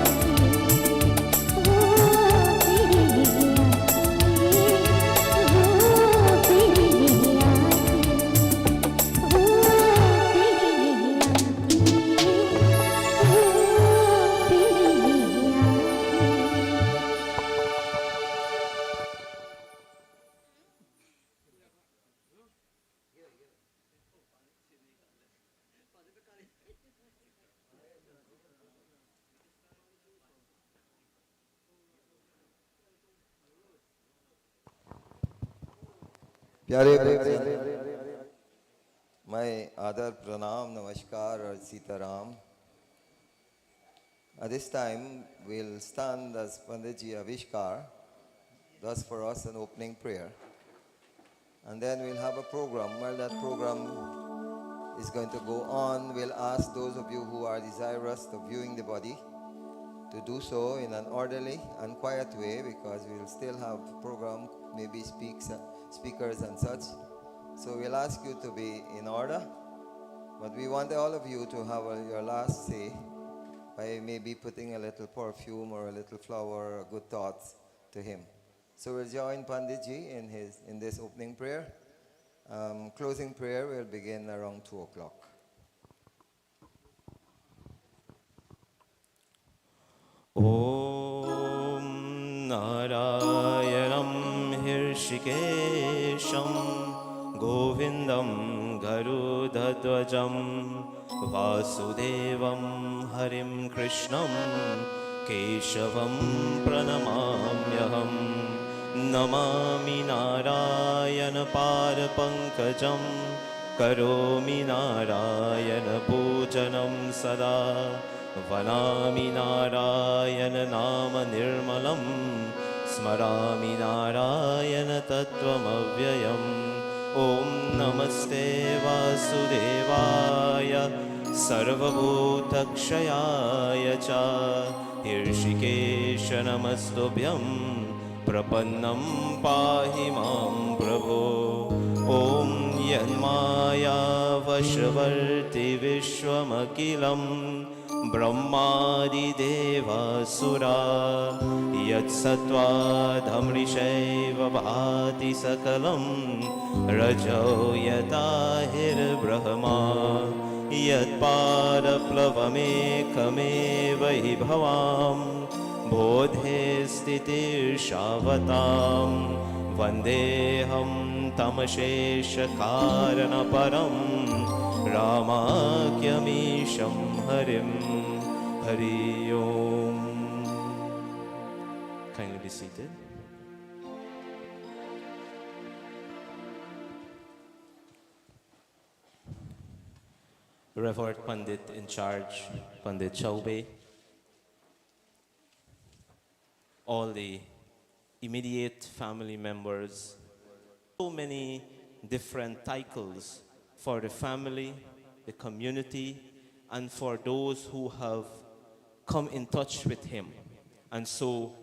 प्यारे मैं आदर प्रणाम नमस्कार और Sitaram. At this time, we'll stand as Panditji Avishkar does for us an opening prayer. And then we'll have a program. While that program is going to go on, we'll ask those of you who are desirous of viewing the body to do so in an orderly and quiet way, because we'll still have program, maybe speakers and such. So we'll ask you to be in order, but we want all of you to have your last say by maybe putting a little perfume or a little flower or good thoughts to him. So we'll join Panditji in this opening prayer. Closing prayer will begin around 2 o'clock. ॐ नारायणं हृषिकेशं गोविन्दं गरुडध्वजं वासुदेवं हरिं कृष्णं केशवं प्रणमाम्यहं नमामि नारायणपादपङ्कजं करोमि नारायणपूजनं सदा वनामि नारायण नाम निर्मलं स्मरामि नारायण तत्त्वमव्ययम् ॐ नमस्ते वासुदेवाय सर्वभूतक्षयाय च हृषिकेश नमस्तुभ्यं प्रपन्नं पाहि मां प्रभो ॐ यन्मायावशवर्ति विश्वमखिलं ब्रह्मादिदेवासुरा यत्सत्त्वाधमृषैव भाति सकलं रजो यथा हिर्ब्रह्मा यत्पादप्लवमेकमेव हि भवां बोधे स्थितिर्षावतां वन्देऽहं तमशेषकारणपरं रामाख्यमीशं हरिं हरि ओम. Kindly be seated. Revered Pandit in charge, Pandit Chaube, all the immediate family members, so many different titles for the family, the community, and for those who have come in touch with him. And so,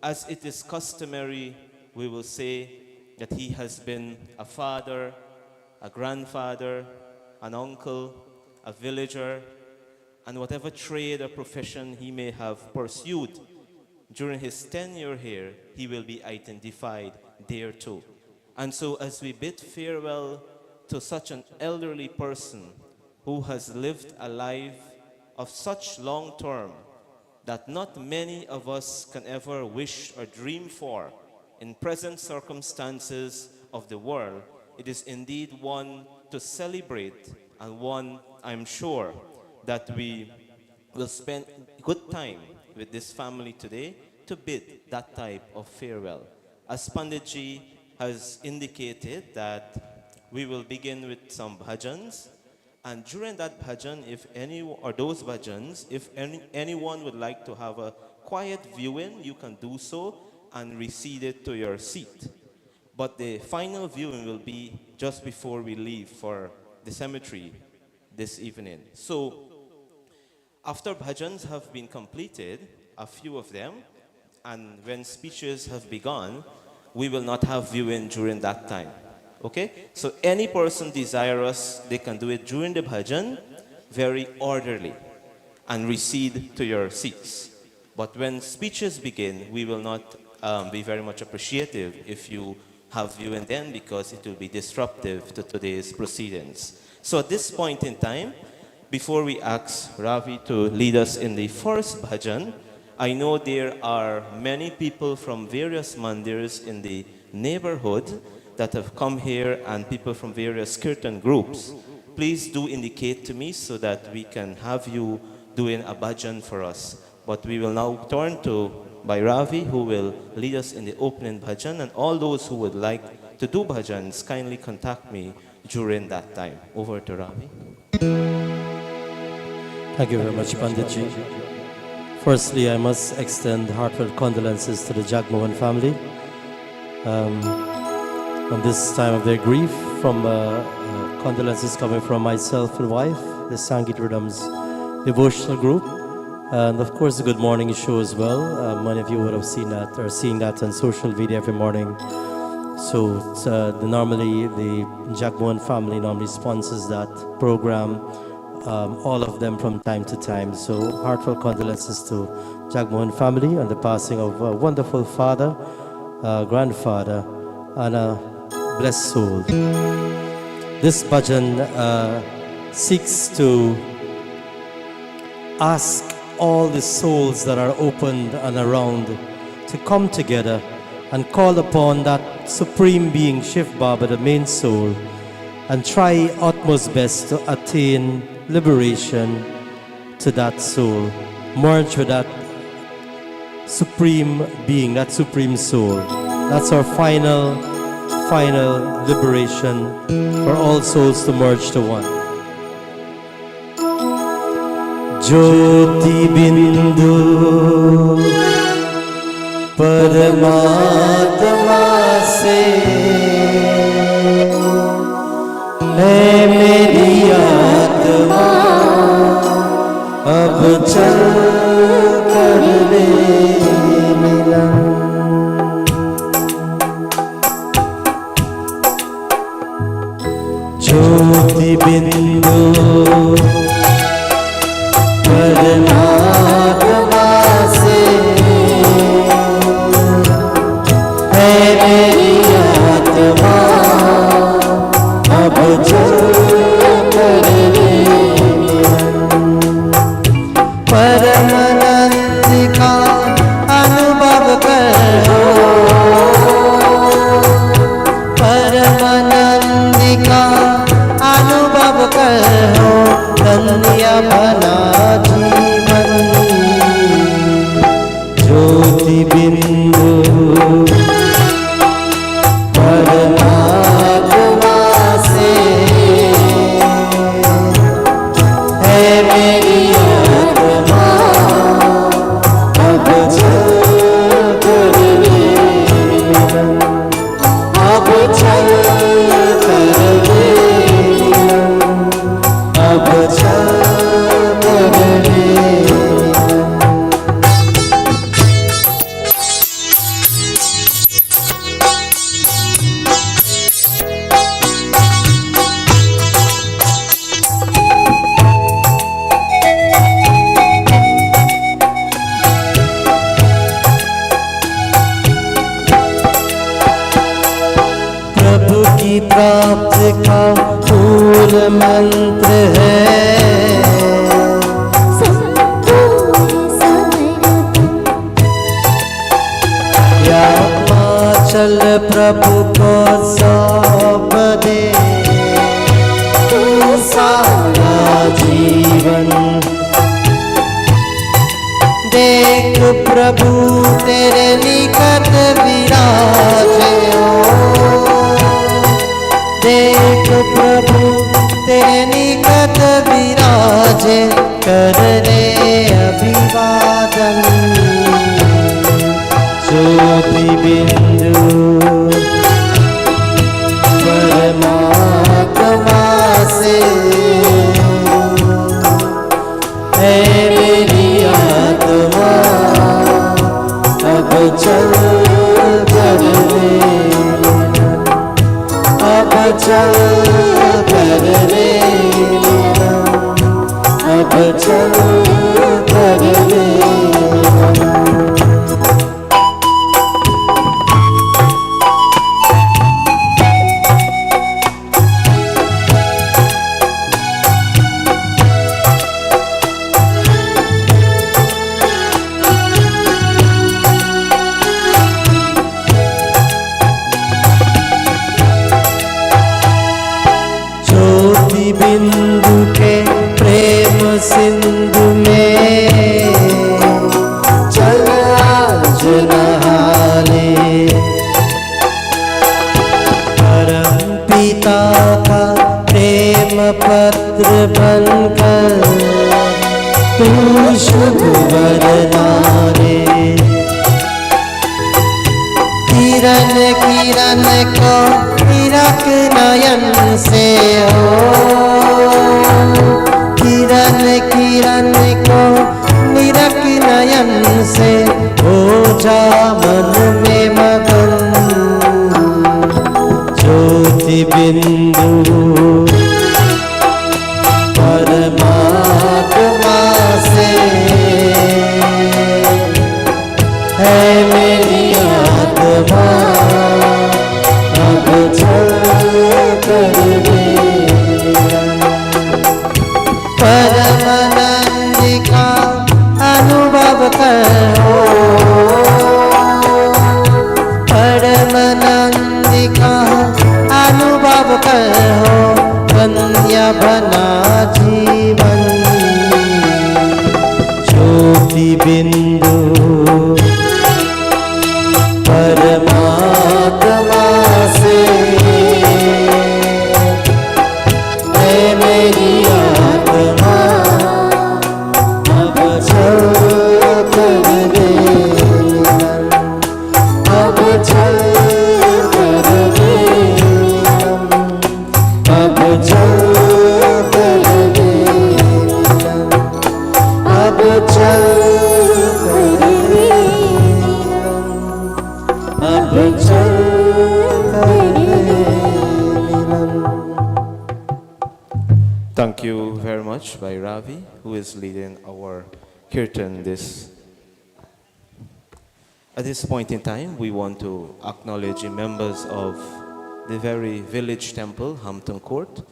as it is customary, we will say that he has been a father, a grandfather, an uncle, a villager, and whatever trade or profession he may have pursued during his tenure here, he will be identified there too. And so as we bid farewell to such an elderly person who has lived a life of such long term that not many of us can ever wish or dream for in present circumstances of the world, it is indeed one to celebrate, and one I'm sure that we will spend good time with this family today to bid that type of farewell. As Panditji has indicated that we will begin with some bhajans, and during that bhajan, if anyone would like to have a quiet viewing, you can do so and recede it to your seat. But the final viewing will be just before we leave for the cemetery this evening. So after bhajans have been completed, a few of them, and when speeches have begun, we will not have viewing during that time. Okay? So any person desirous, they can do it during the bhajan, very orderly, and recede to your seats. But when speeches begin, we will not be very much appreciative if you have viewing then, because it will be disruptive to today's proceedings. So at this point in time, before we ask Ravi to lead us in the first bhajan, I know there are many people from various mandirs in the neighborhood that have come here, and people from various kirtan groups. Please do indicate to me so that we can have you doing a bhajan for us. But we will now turn to Ravi, who will lead us in the opening bhajan, and all those who would like to do bhajans, kindly contact me during that time. Over to Ravi. Thank you very much, Panditji, Firstly, I must extend heartfelt condolences to the Jagmohan family on this time of their grief. From condolences coming from myself and wife, the Sangit Rhythms Devotional group, and of course the Good Morning show as well. Many of you would have seen that or seeing that on social media every morning. So normally the Jagmohan family normally sponsors that program. All of them from time to time. So heartfelt condolences to Jagmohan family on the passing of a wonderful father, grandfather, and a blessed soul. This bhajan seeks to ask all the souls that are opened and around to come together and call upon that supreme being, Shiv Baba, the main soul, and try utmost best to attain liberation to that soul, merge with that supreme being, that supreme soul. That's our final liberation, for all souls to merge to one. Jyoti Bindu Paramatma se है मेरी आत्मा अब चल कर ले मिलन। ज्योति बिंदु परमात्मा से है मेरी आत्मा अब चल कर ले परमानंद का अनुभव करो, परमानंद का अनुभव करो, धन्य बना जीवन। ज्योति बिंदु परमात्मा से है मेरी आत्मा अब चल कर ले मिलन, अब चल कर ले मिलन, अब चल कर ले प्रभु की प्राप्ति का मूल मंत्र है, चल प्रभु को सौंप दे तू सारा जीवन। देख प्रभु तेरे निकट विराजे हो, देख प्रभु तेरे निकट विराजे, कर रे अभिवादन। ज्योति बिंदु परमात्मा से है मेरी आत्मा अब चल कर ले मिलन, अब चल कर ले मिलन, अब चल कर ले मिलन। बिंदु के प्रेम सिंधु में चल आज नहा ले, परम पिता का प्रेम पत्र बनकर तू शुभ करना रे। किरण किरण को निरख नयन से हो, किरण किरण को निरख नयन से हो जा मन में मगन। ज्योति बिंदु परमात्मा से है मेरी आत्मा अब चल कर मेरा। परमानंद का अनुभव करो, परमानंद का अनुभव करो, धन्य बना जीवन। ज्योति बिंदु परमात्मा से है मेरी आत्मा अब चल कर मेरा, अब चल कर मेरा, अब चल कर मेरा, अब चल कर मेरा, अब चल कर मेरा। Thank you very much by Ravi, who is leading our kirtan this. At this point in time, we want to acknowledge the members of the very village temple, Hampton Court,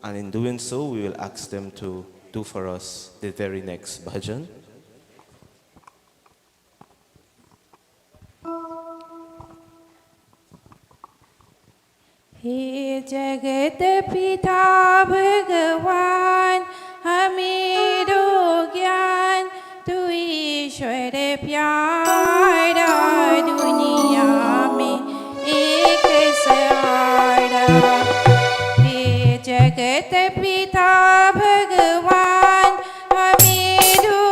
and in doing so, we will ask them to do for us the very next bhajan. हे जगत पिता भगवान, हमें दो ज्ञान, तू ईश्वर प्यारा, दुनिया में एक सहारा। हे जगत पिता भगवान, हमें दो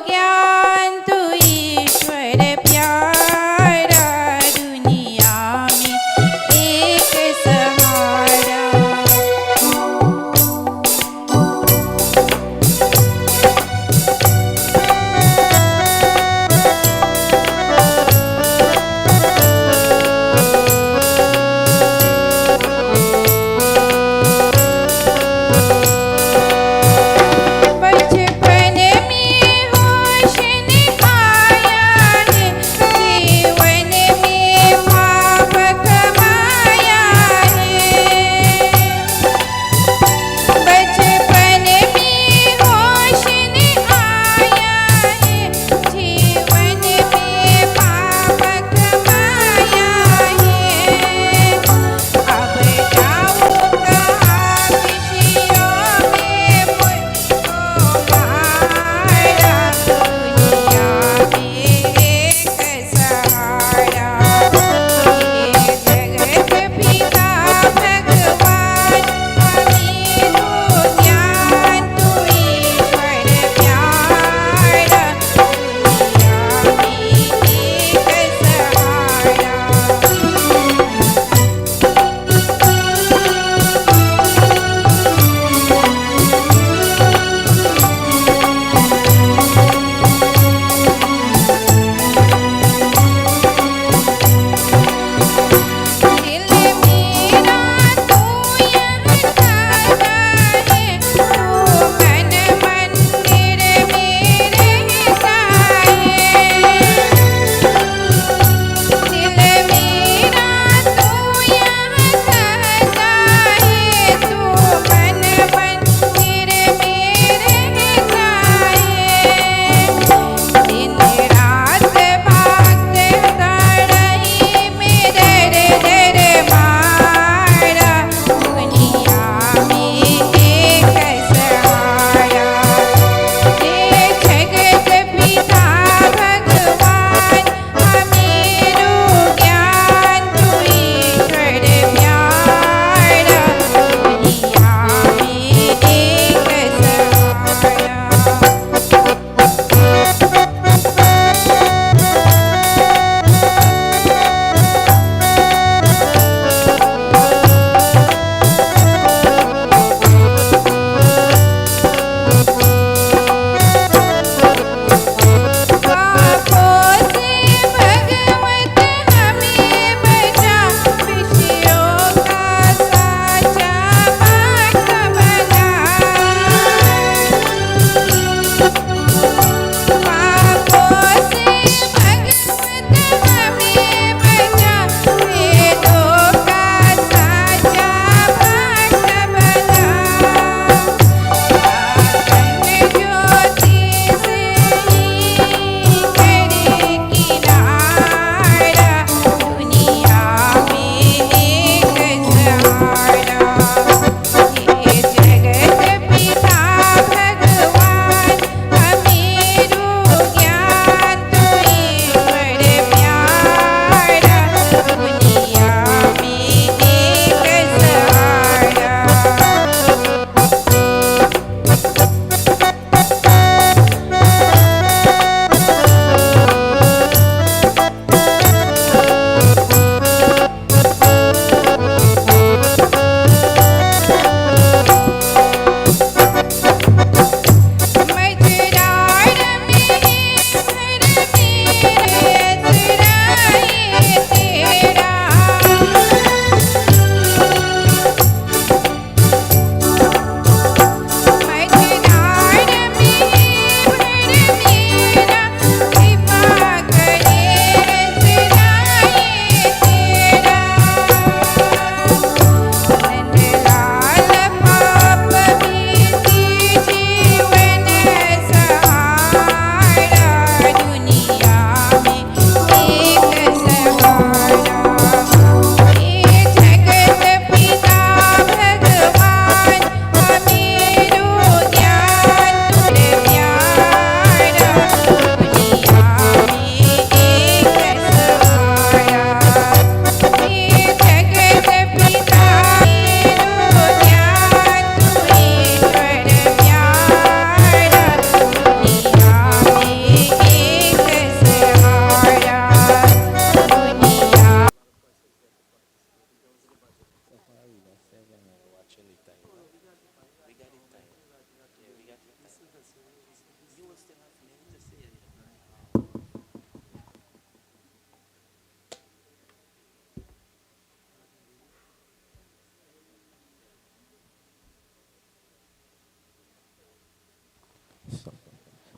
ज्ञान, तू ईश्वर प्यारा, दुनिया में एक सहारा।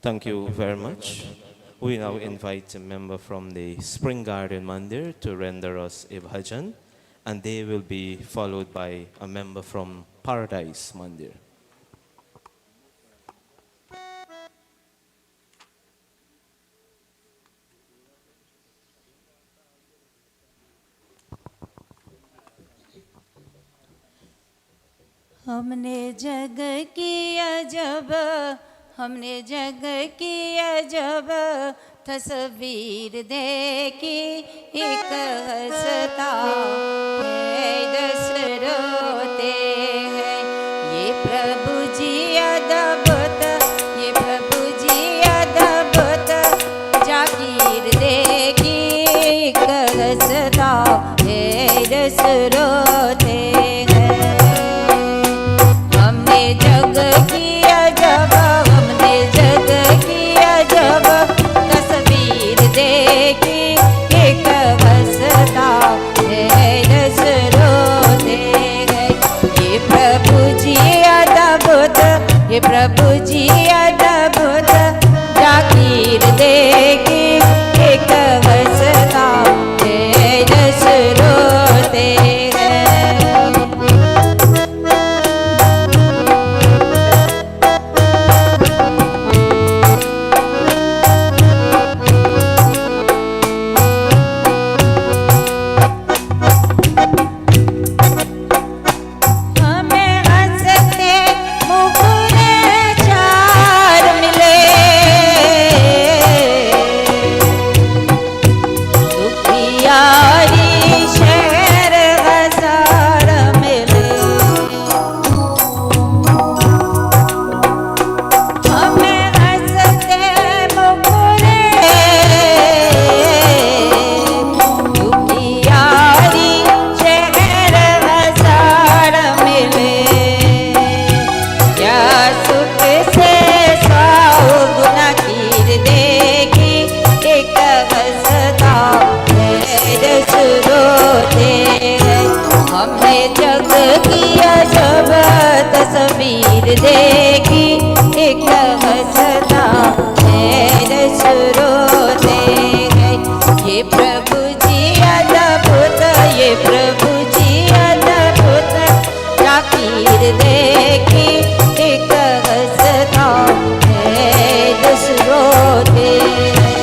Thank you very much. We now invite a member from the Spring Garden Mandir to render us a bhajan, and they will be followed by a member from Paradise Mandir. हमने जग किया जब हमने जग किया जब तस्वीर देखी एक हंसता है दस रोते हैं ये प्रभु जी अद्भुत ये प्रभु जी अद्भुत जागीर देखी एक हंसता है दस रोते हैं हमने जग किया जब हमने जग किया जब तस्वीर देखी एक हंसता है दस रोते हैं ये प्रभु जी अद्भुत ये प्रभु जी अद्भुत जागीर देखी एक हंसता है दस रोते हैं हमें हंसते मुखरे चार मिले दुखियारी शहर हजार मिले हमें हंसते मुखरे दुखियारी शहर हजार मिले क्या सुख से सौ गुना खीर देखी एक हंसता है दस रोते हैं हमने जग किया जब तस्वीर देखी एक हंसता है दस रोते हैं ये प्रभु जी अद्भुत ये प्रभु जी अद्भुत जागीर देखी एक हंसता है दस रोते हैं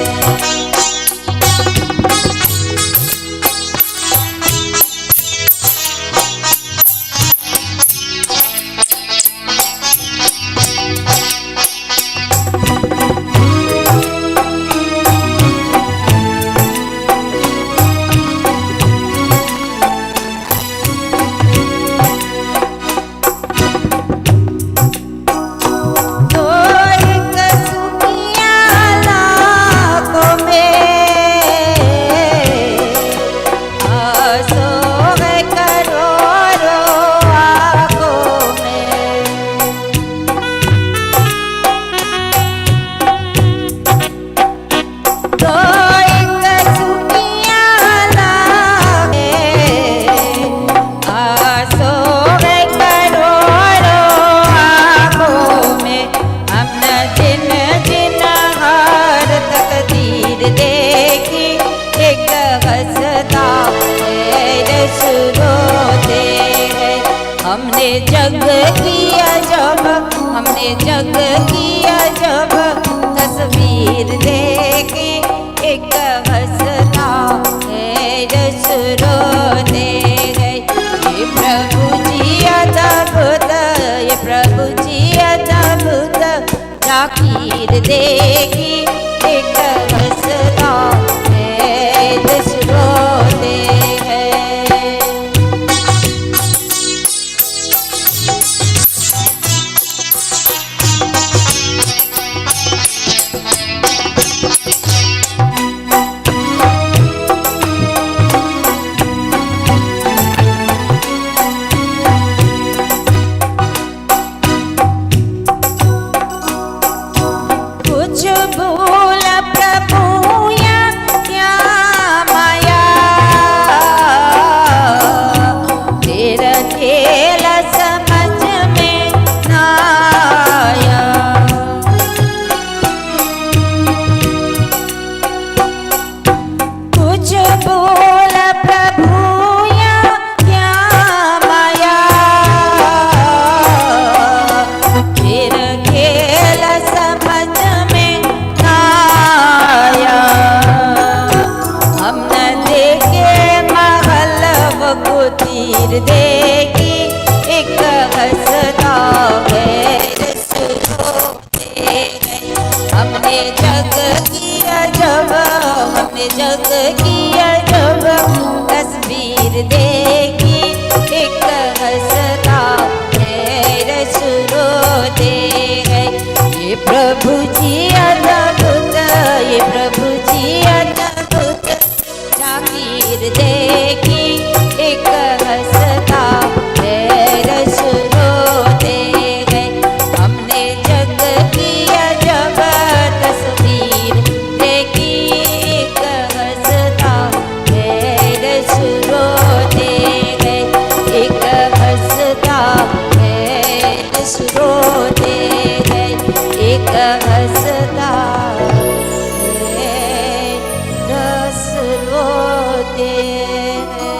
तो एक सुखिया लाखों में आंसू है करोड़ों आँखों में तो एक सुखिया लाखों में आंसू है करोड़ों आँखों में हमने जिन जिन हार तकदीर देखी एक हंसता है दस रोते हैं हमने जग किया जब हमने जग किया जब तस्वीर देखी एक हंसता है दस रोते हैं ये प्रभु जी अद्भुत ये प्रभु जी अद्भुत जागीर देखी एक हंसता है दस रोते हैं कुछ भूल प्रभु जग की अजब तस्वीर देखी, एक हंसता रस रोते हैं। ये प्रभु जी अद्भुत, ये प्रभु जी अद्भुत जागीर देखी, एक हंसता रस रोते हैं। हमने जग की अजब तस्वीर देखी, एक हंसता रस रोते हैं, एक हंसता रस रोते हैं, एक हंसता रस रोते हैं।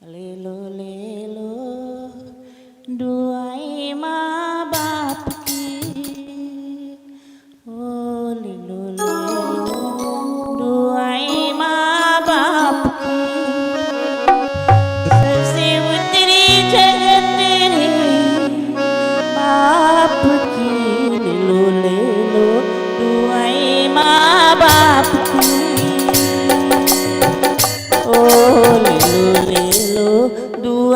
लेलो लेलो दुआई माँ बाप की, ओ लेलो लेलो दुआई माँ बाप की, सबसे उतरी जगत रे बाप की। लेलो लेलो दुआई माँ बाप की, ओ लेलो लेलो दुआई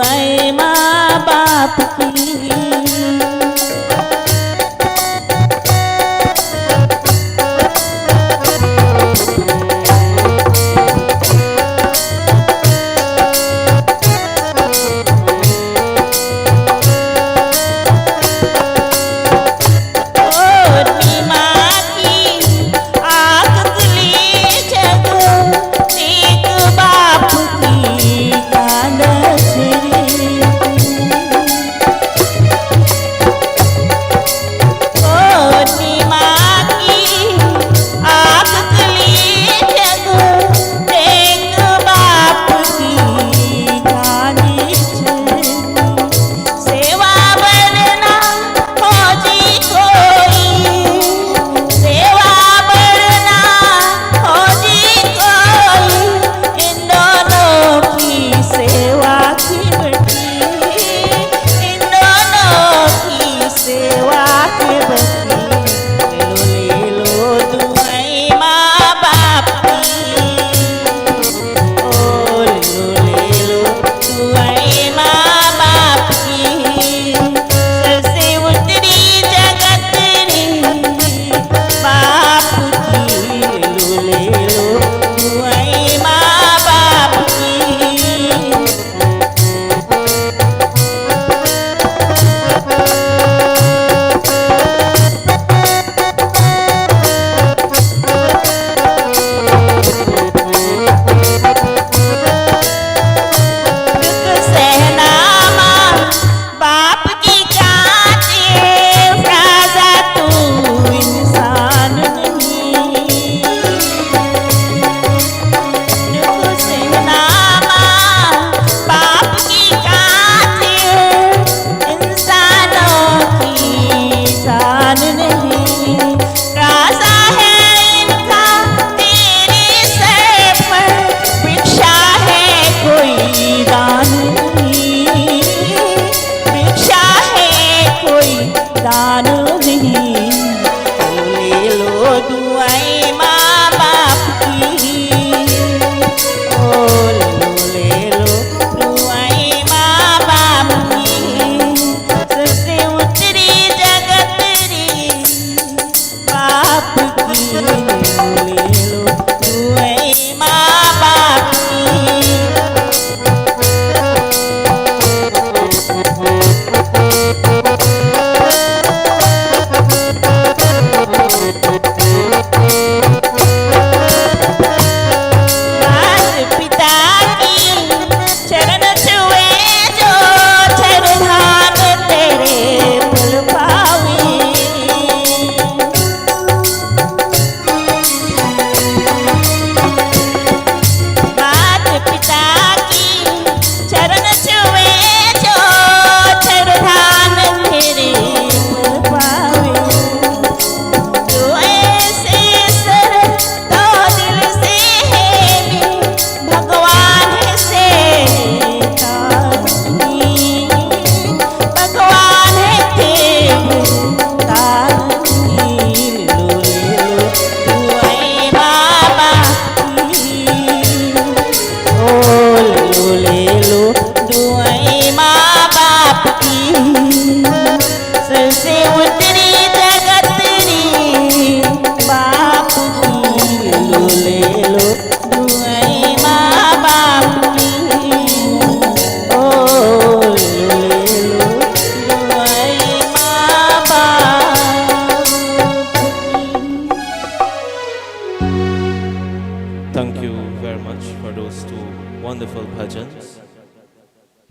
for those two wonderful bhajans.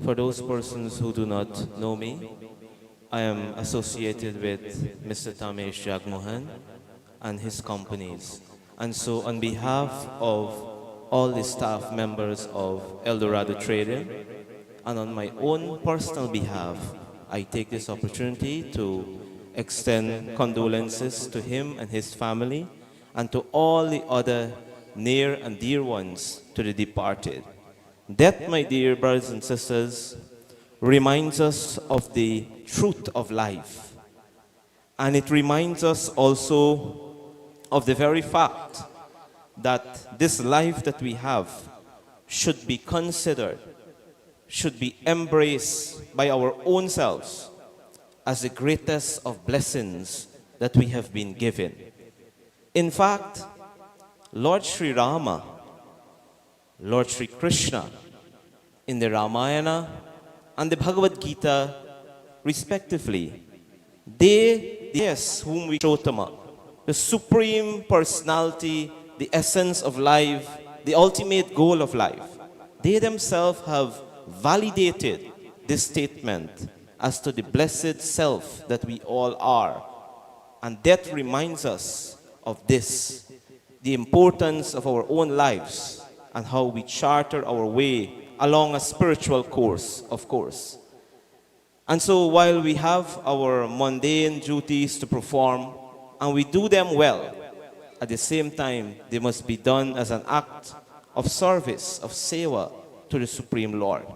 For those persons who do not know me, I am associated with Mr. Tamesh Jagmohan and his companies. And so on behalf of all the staff members of Eldorado Trading, and on my own personal behalf, I take this opportunity to extend condolences to him and his family, and to all the other near and dear ones to the departed. Death, my dear brothers and sisters, reminds us of the truth of life. And it reminds us also of the very fact that this life that we have should be considered, should be embraced by our own selves as the greatest of blessings that we have been given. In fact, Lord Sri Rama, Lord Sri Krishna, in the Ramayana and the Bhagavad Gita, respectively, they, yes, whom we Shotama, the supreme personality, the essence of life, the ultimate goal of life, they themselves have validated this statement as to the blessed self that we all are. And that reminds us of this, the importance of our own lives and how we charter our way along a spiritual course, of course. And so while we have our mundane duties to perform, and we do them well, at the same time, they must be done as an act of service, of seva to the Supreme Lord.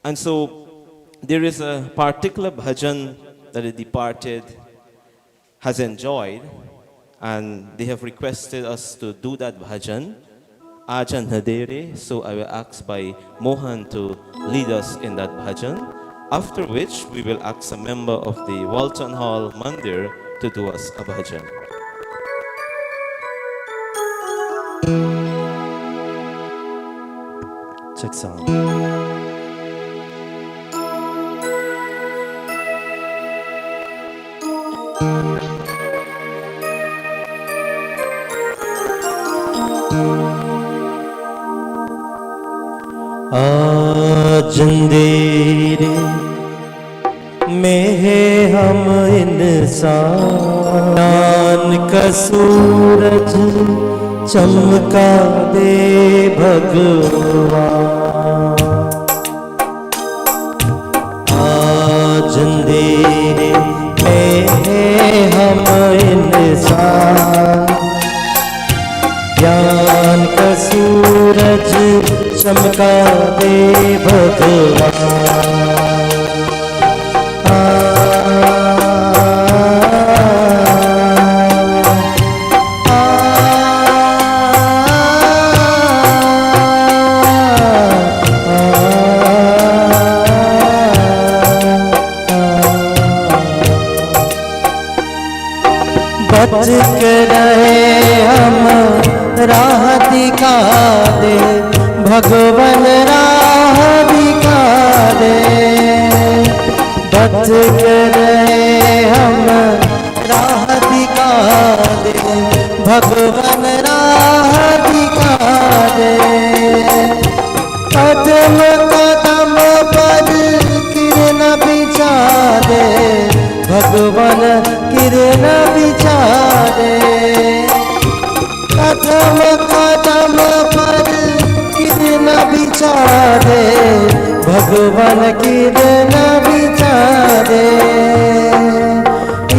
And so there is a particular bhajan that the departed has enjoyed, and they have requested us to do that bhajan, Ajan Hadere. So I will ask by Mohan to lead us in that bhajan, after which we will ask a member of the Walton Hall Mandir to do us a bhajan. Check sound. आज अंधेरे में है हम इंसान, ज्ञान का सूरज चमका दे भगवान। आज अंधेरे में है हम इंसान, ज्ञान का सूरज चमका दे भगवान। बच के रहे हम राह दिखा दे भगवान, राह दिखा दे। बच के रहे हम राह दिखा दे भगवान, राह दिखा दे। कदम कदम पर किरण बिछा दे भगवान, किरण बिछा दे। कदम कदम पर किरण बिछा दे भगवान, किरण बिछा दे।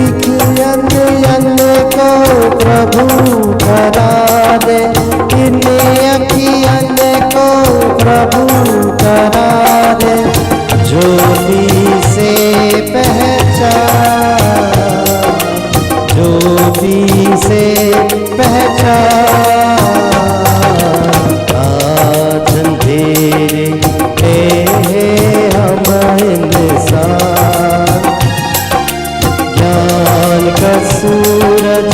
एक यन यन को प्रभु करा दे, इन अखियन को प्रभु करा दे। ज्योति से पहचान, ज्योति से पहचान। आज अंधेरे में हम इंसान, ज्ञान का सूरज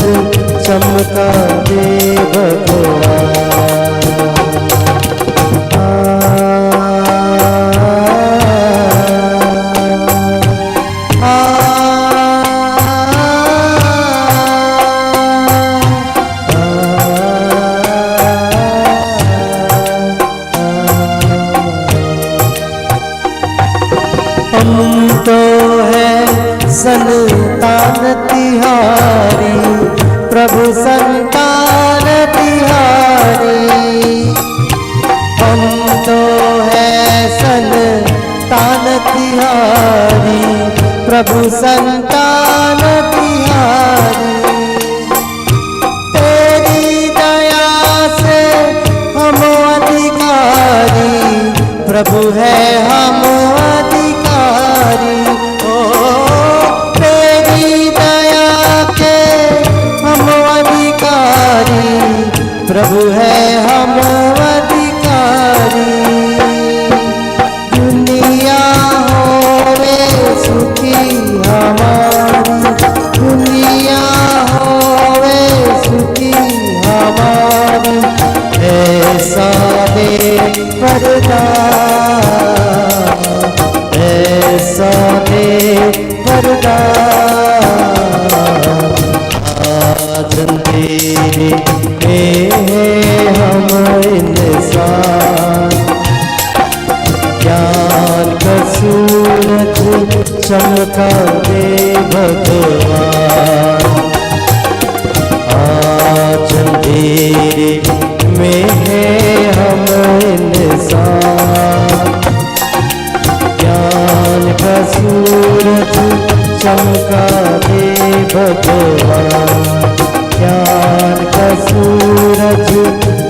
चमका दे भगवान। संतान तिहारी, प्रभु संतान तिहारी। हम तो है संतान तिहारी, प्रभु संतान तिहारी। तेरी दया से हम अधिकारी, प्रभु है हम अधिकारी। ओ तेरी दया के हम अधिकारी, प्रभु है हम अधिकारी। दुनिया होवे सुखी हमारी, दुनिया होवे सुखी हमारी। ऐसा दे वरदान, ऐसा दे वरदान। आज अंधेरे में हम इंसान, ज्ञान का सूरज चमका दे भगवान। आज अंधेरे में हम इंसान, ज्ञान का सूरज चमका दे भगवान। ज्ञान का सूरज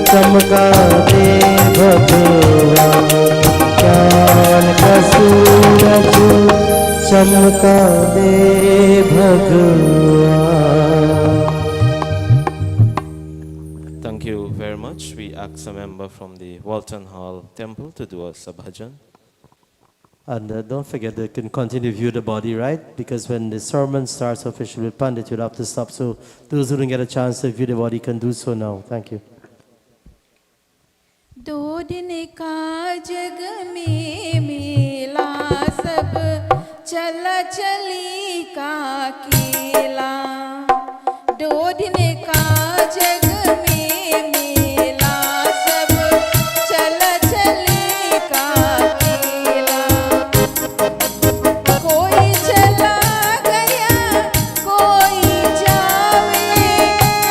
चमका दे भगवान। ज्ञान का सूरज चमका दे भगवान। Thank you very much. We ask a member from the Walton Hall Temple to do us a bhajan. And don't forget, they can continue to view the body, right? Because when the sermon starts officially with Pandit, you'll have to stop. So those who didn't get a chance to view the body can do so now. Thank you. दो दिन का जग में मेला, सब चला चली का केला। दो दिन का जग में मेला, सब चला चली का केला। कोई चला गया कोई जावे,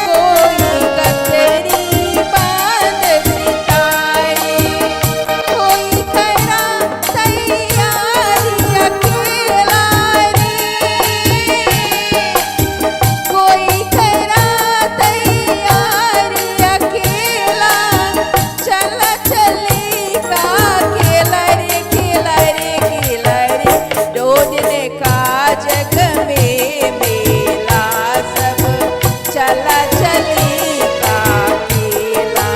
कोई कतरी बांध सितारे। कोई करा तैयारी अकेला रे, कोई करा तैयारी अकेला। चला चली का खेला रे, खेला रे, खेला रे। दो दिन का जग में मेला, सब चला चली का खेला।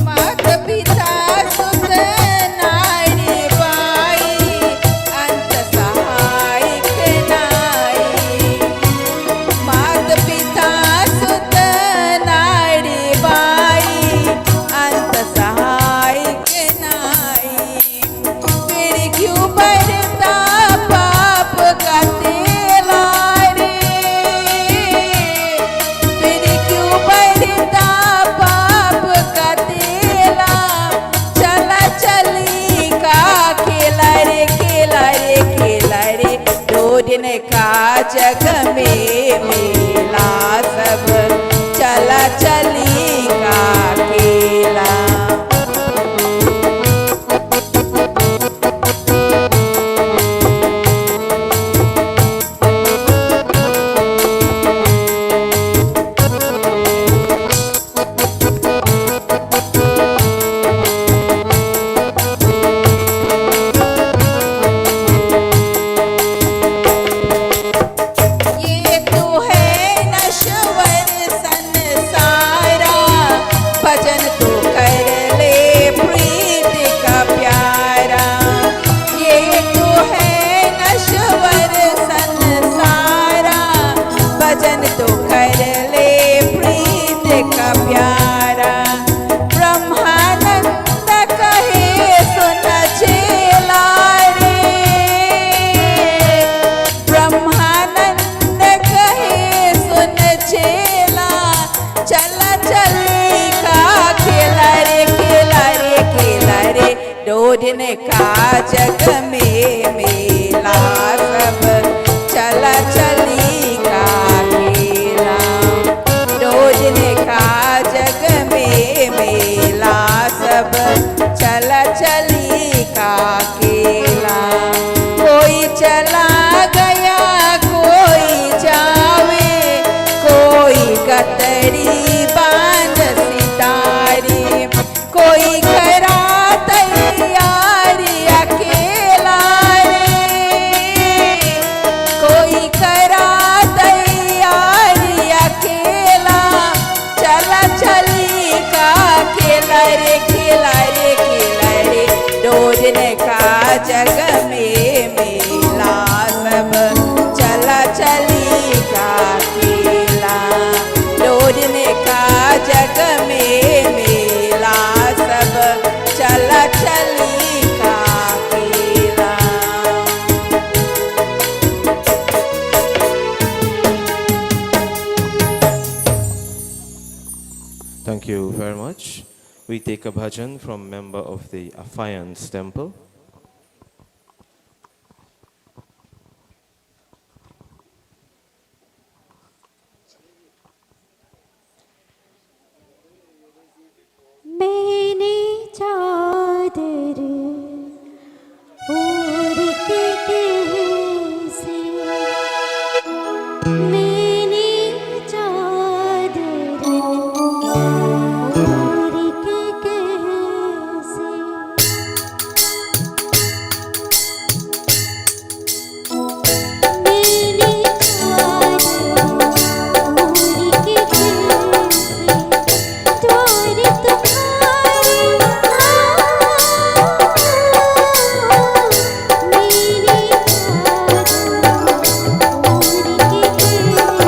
मात पिता सुत नारी बाई, अंत सहायक नाई। मात पिता सुत नारी बाई, अंत सहायक नाई। फिर क्यों बढ़ता पाप का तेला रे, फिर क्यों बढ़ता पाप का तेला। चला चली का खेला रे, खेला रे, खेला रे। दो दिन का जग में मेला, सब चला चली का खेला। ये तो है नश्वर संसारा, ने का जग में मेला सब चला चली का खेला रोज ने का जग में मेला सब चला चली का खेला कोई चला गया कोई जावे कोई कतरी बांध सितारी कोई करा तैयारी अकेला रे कोई करा तैयारी अकेला चला चली का खेला रे खेला रे खेला रे डोजने का जग में मेला सब चला चली का खेला डोजने का जग में मेला सब चला चली का खेला Thank you very much. We take a bhajan from member of the Affiance Temple. मैंने चादर ओढ़ के कैसे मैंने चादर ओढ़ के कैसे मैंने चादर ओढ़ के कैसे द्वार तुम्हारे मेरी चादर ओढ़ के कैसे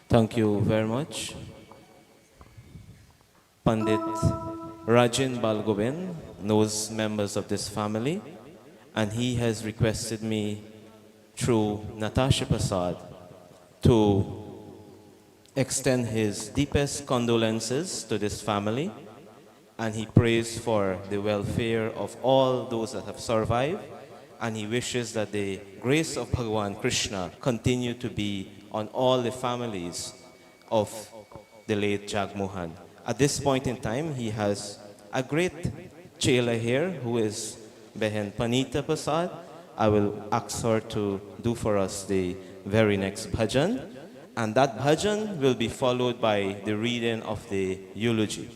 Thank you very much. Pandit Rajin Balgobin knows members of this family, and he has requested me through Natasha Prasad to extend his deepest condolences to this family, and he prays for the welfare of all those that have survived, and he wishes that the grace of Bhagavan Krishna continue to be on all the families of the late Jagmohan. At this point in time, he has a great chela here who is Behen Panita Prasad. I will ask her to do for us the very next bhajan, and that bhajan will be followed by the reading of the eulogy.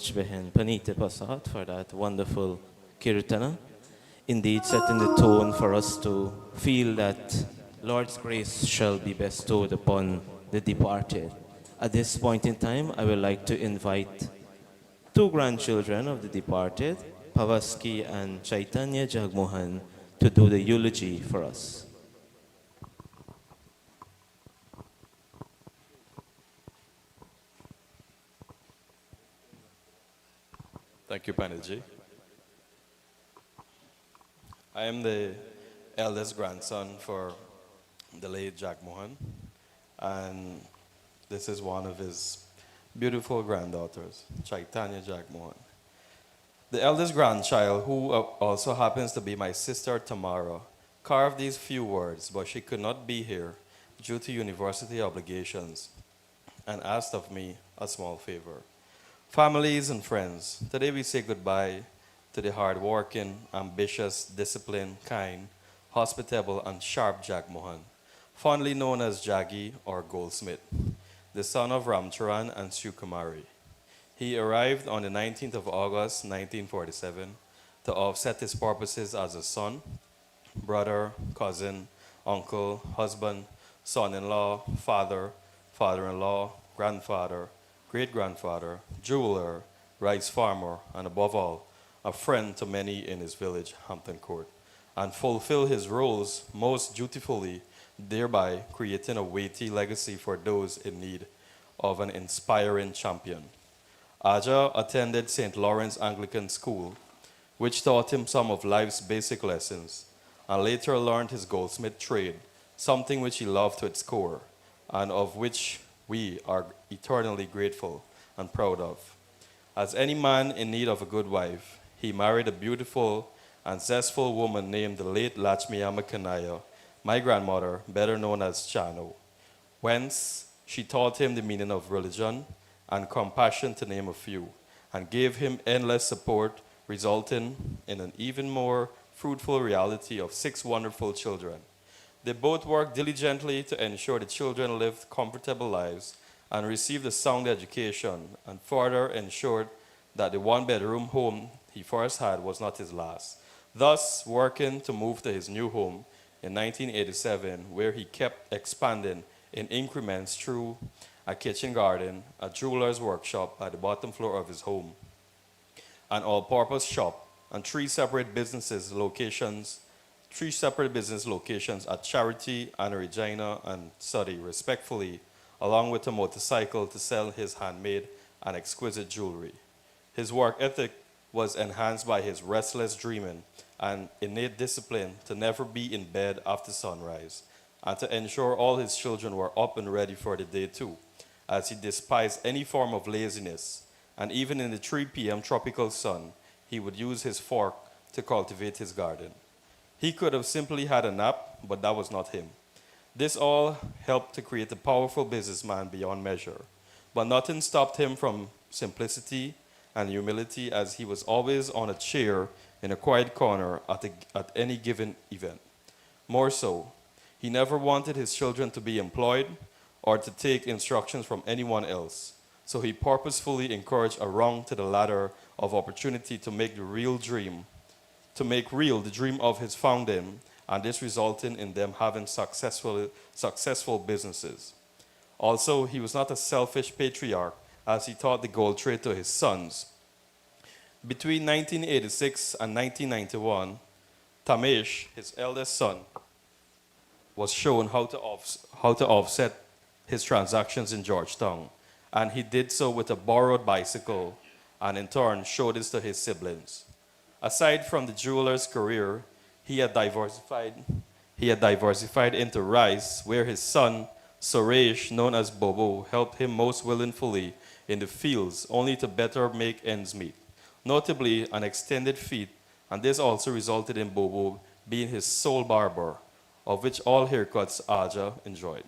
much, Behin Panite Pasat, for that wonderful kirtana. Indeed, setting the tone for us to feel that Lord's grace shall be bestowed upon the departed. At this point in time, I would like to invite two grandchildren of the departed, Pavaski and Chaitanya Jagmohan, to do the eulogy for us. Thank you, Paniji. I am the eldest grandson for the late Jagmohan, and this is one of his beautiful granddaughters, Chaitanya Jagmohan. The eldest grandchild, who also happens to be my sister Tamara, carved these few words, but she could not be here due to university obligations and asked of me a small favor. Families and friends, today we say goodbye to the hard-working, ambitious, disciplined, kind, hospitable, and sharp Jagmohan, fondly known as Jaggie or Goldsmith, the son of Ramcharan and Sukumari. He arrived on the 19th of August, 1947, to offset his purposes as a son, brother, cousin, uncle, husband, son-in-law, father, father-in-law, grandfather, great-grandfather, jeweler, rice farmer, and above all, a friend to many in his village, Hampton Court, and fulfill his roles most dutifully, thereby creating a weighty legacy for those in need of an inspiring champion. Aja attended St. Lawrence Anglican School, which taught him some of life's basic lessons, and later learned his goldsmith trade, something which he loved to its core, and of which we are eternally grateful and proud of. As any man in need of a good wife, he married a beautiful and zestful woman named the late Lakshmi Amakanaya, my grandmother, better known as Chano, whence she taught him the meaning of religion and compassion, to name a few, and gave him endless support, resulting in an even more fruitful reality of 6 wonderful children. They both worked diligently to ensure the children lived comfortable lives and received a sound education, and further ensured that the one-bedroom home he first had was not his last, thus working to move to his new home in 1987, where he kept expanding in increments through a kitchen garden, a jeweler's workshop at the bottom floor of his home, an all-purpose shop, and 3 separate business locations at Charity and Regina and Surrey, respectively, along with a motorcycle to sell his handmade and exquisite jewelry. His work ethic was enhanced by his restless dreaming and innate discipline to never be in bed after sunrise, and to ensure all his children were up and ready for the day too, as he despised any form of laziness, and even in the 3 p.m. tropical sun, he would use his fork to cultivate his garden. He could have simply had a nap, but that was not him. This all helped to create a powerful businessman beyond measure, but nothing stopped him from simplicity and humility, as he was always on a chair in a quiet corner at any given event. More so, he never wanted his children to be employed or to take instructions from anyone else, so he purposefully encouraged a rung to the ladder of opportunity to make real the dream of his founding, and this resulting in them having successful businesses. Also, he was not a selfish patriarch, as he taught the gold trade to his sons. Between 1986 and 1991, Tamesh, his eldest son, was shown how to offset his transactions in Georgetown, and he did so with a borrowed bicycle, and in turn showed this to his siblings. Aside from the jeweler's career, he had diversified into rice, where his son, Suresh, known as Bobo, helped him most willingly in the fields, only to better make ends meet. Notably, an extended feet, and this also resulted in Bobo being his sole barber, of which all haircuts Aja enjoyed.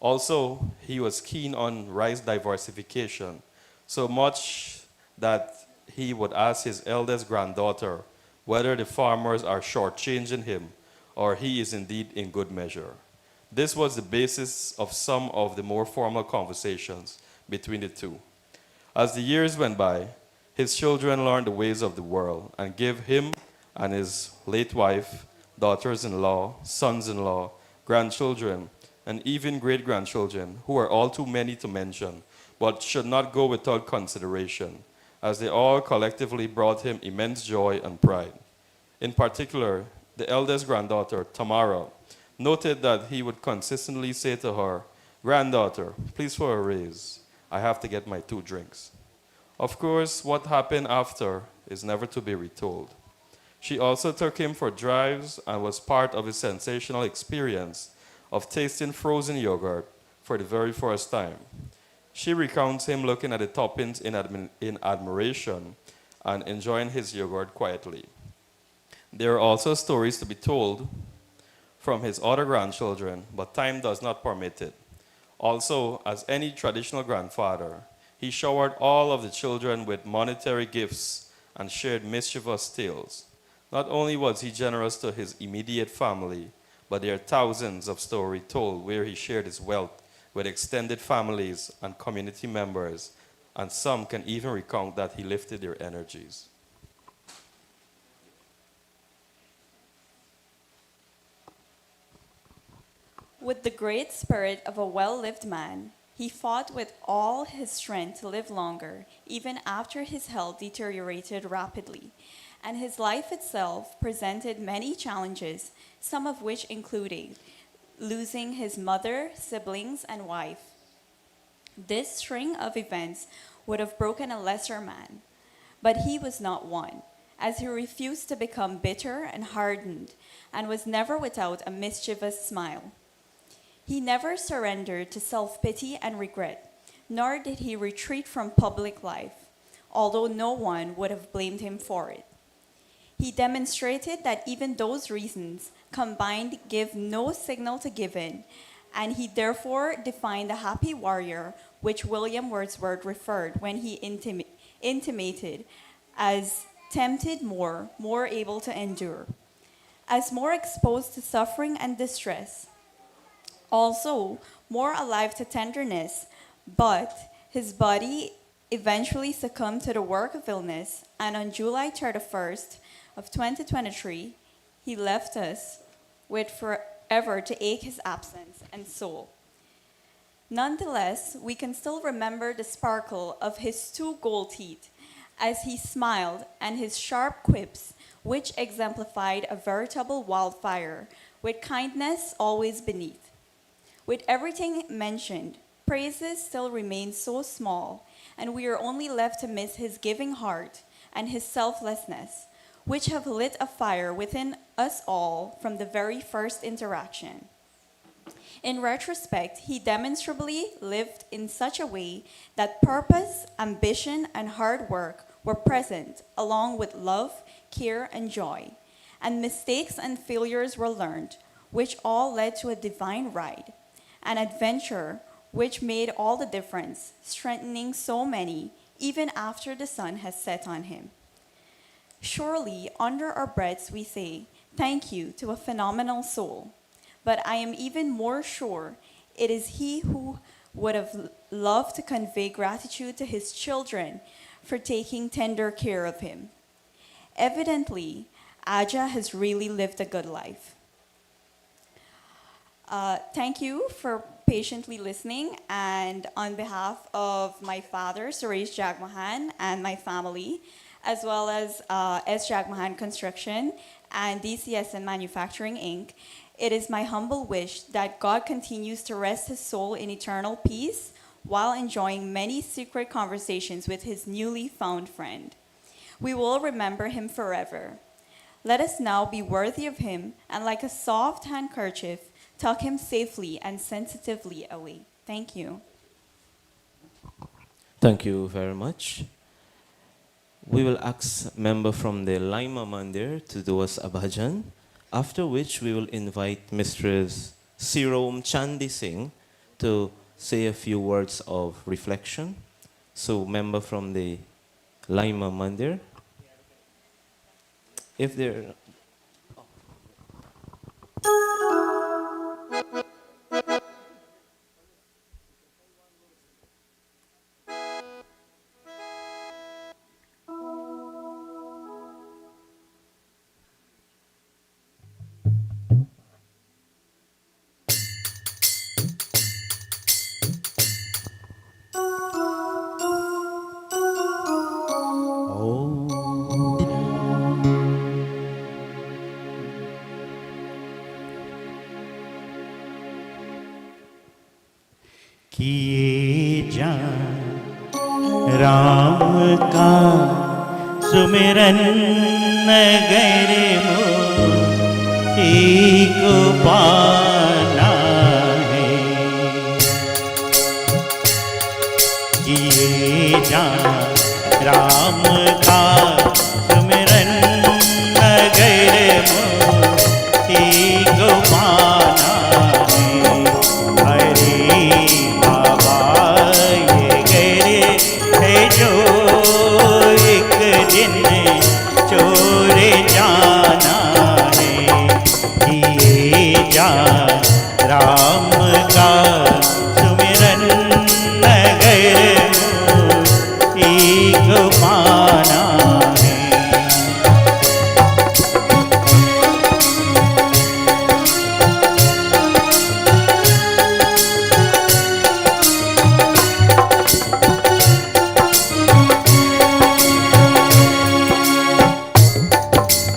Also, he was keen on rice diversification, so much that he would ask his eldest granddaughter whether the farmers are shortchanging him or he is indeed in good measure. This was the basis of some of the more formal conversations between the two. As the years went by, His children learned the ways of the world and gave him and his late wife, daughters-in-law, sons-in-law, grandchildren, and even great-grandchildren, who are all too many to mention, but should not go without consideration, as they all collectively brought him immense joy and pride. In particular, the eldest granddaughter, Tamara, noted that he would consistently say to her, "Granddaughter, please for a raise. I have to get my 2 drinks." Of course, what happened after is never to be retold. She also took him for drives and was part of his sensational experience of tasting frozen yogurt for the very first time. She recounts him looking at the toppings in admiration and enjoying his yogurt quietly. There are also stories to be told from his other grandchildren, but time does not permit it. Also, as any traditional grandfather, he showered all of the children with monetary gifts and shared mischievous tales. Not only was he generous to his immediate family, but there are thousands of stories told where he shared his wealth with extended families and community members, and some can even recount that he lifted their energies. With the great spirit of a well-lived man, he fought with all his strength to live longer, even after his health deteriorated rapidly, and his life itself presented many challenges, some of which included losing his mother, siblings, and wife. This string of events would have broken a lesser man, but he was not one, as he refused to become bitter and hardened, and was never without a mischievous smile. He never surrendered to self-pity and regret, nor did he retreat from public life, although no one would have blamed him for it. He demonstrated that even those reasons combined give no signal to give in, and he therefore defined the happy warrior which William Wordsworth referred when he intimated as tempted more able to endure, as more exposed to suffering and distress, also more alive to tenderness, but his body eventually succumbed to the work of illness, and on July 31st of 2023, he left us with forever to ache his absence and soul. Nonetheless, we can still remember the sparkle of his 2 gold teeth as he smiled, and his sharp quips, which exemplified a veritable wildfire, with kindness always beneath. With everything mentioned, praises still remain so small, and we are only left to miss his giving heart and his selflessness, which have lit a fire within us all from the very first interaction. In retrospect, he demonstrably lived in such a way that purpose, ambition, and hard work were present, along with love, care, and joy. And mistakes and failures were learned, which all led to a divine ride, an adventure which made all the difference, strengthening so many, even after the sun has set on him. Surely, under our breaths, we say, thank you to a phenomenal soul. But I am even more sure it is he who would have loved to convey gratitude to his children for taking tender care of him. Evidently, Aja has really lived a good life. Thank you for patiently listening, and on behalf of my father, Suresh Jagmohan, and my family, as well as S. Jagmohan Construction and DCSN Manufacturing, Inc., it is my humble wish that God continues to rest his soul in eternal peace while enjoying many secret conversations with his newly found friend. We will remember him forever. Let us now be worthy of him, and like a soft handkerchief, tuck him safely and sensitively away. Thank you. Thank you very much. We will ask a member from the Laima Mandir to do us a bhajan, after which we will invite Mistress Sirom Chandi Singh to say a few words of reflection. So, member from the Laima Mandir, if there. किए जा राम का सुमिरन नगर मोही को पाना है। किए जा राम का सुमिरन नगर मोही को पाना है। हरे बाबा ये गरे है जो एक दिन चोरे जाना है। किए जा राम का सुमिरन नगर मोही को पाना है।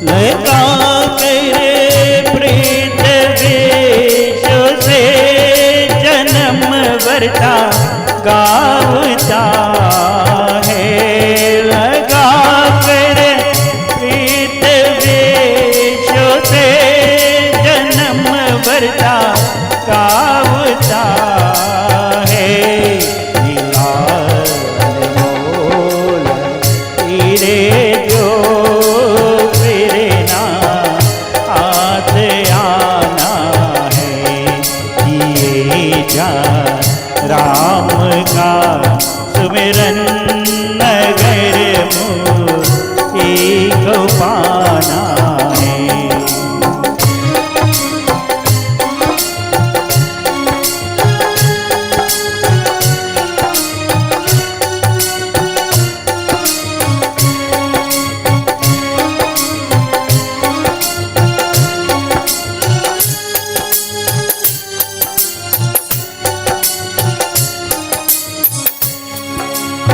लगा करे प्रीत विश्व से जन्म वरता गावता है। लगा करे प्रीत विश्व से जन्म वरता गावता है। मोल तेरे जो हाथ आना है। किए जा राम का सुमिरन नगर मोही को पाना है।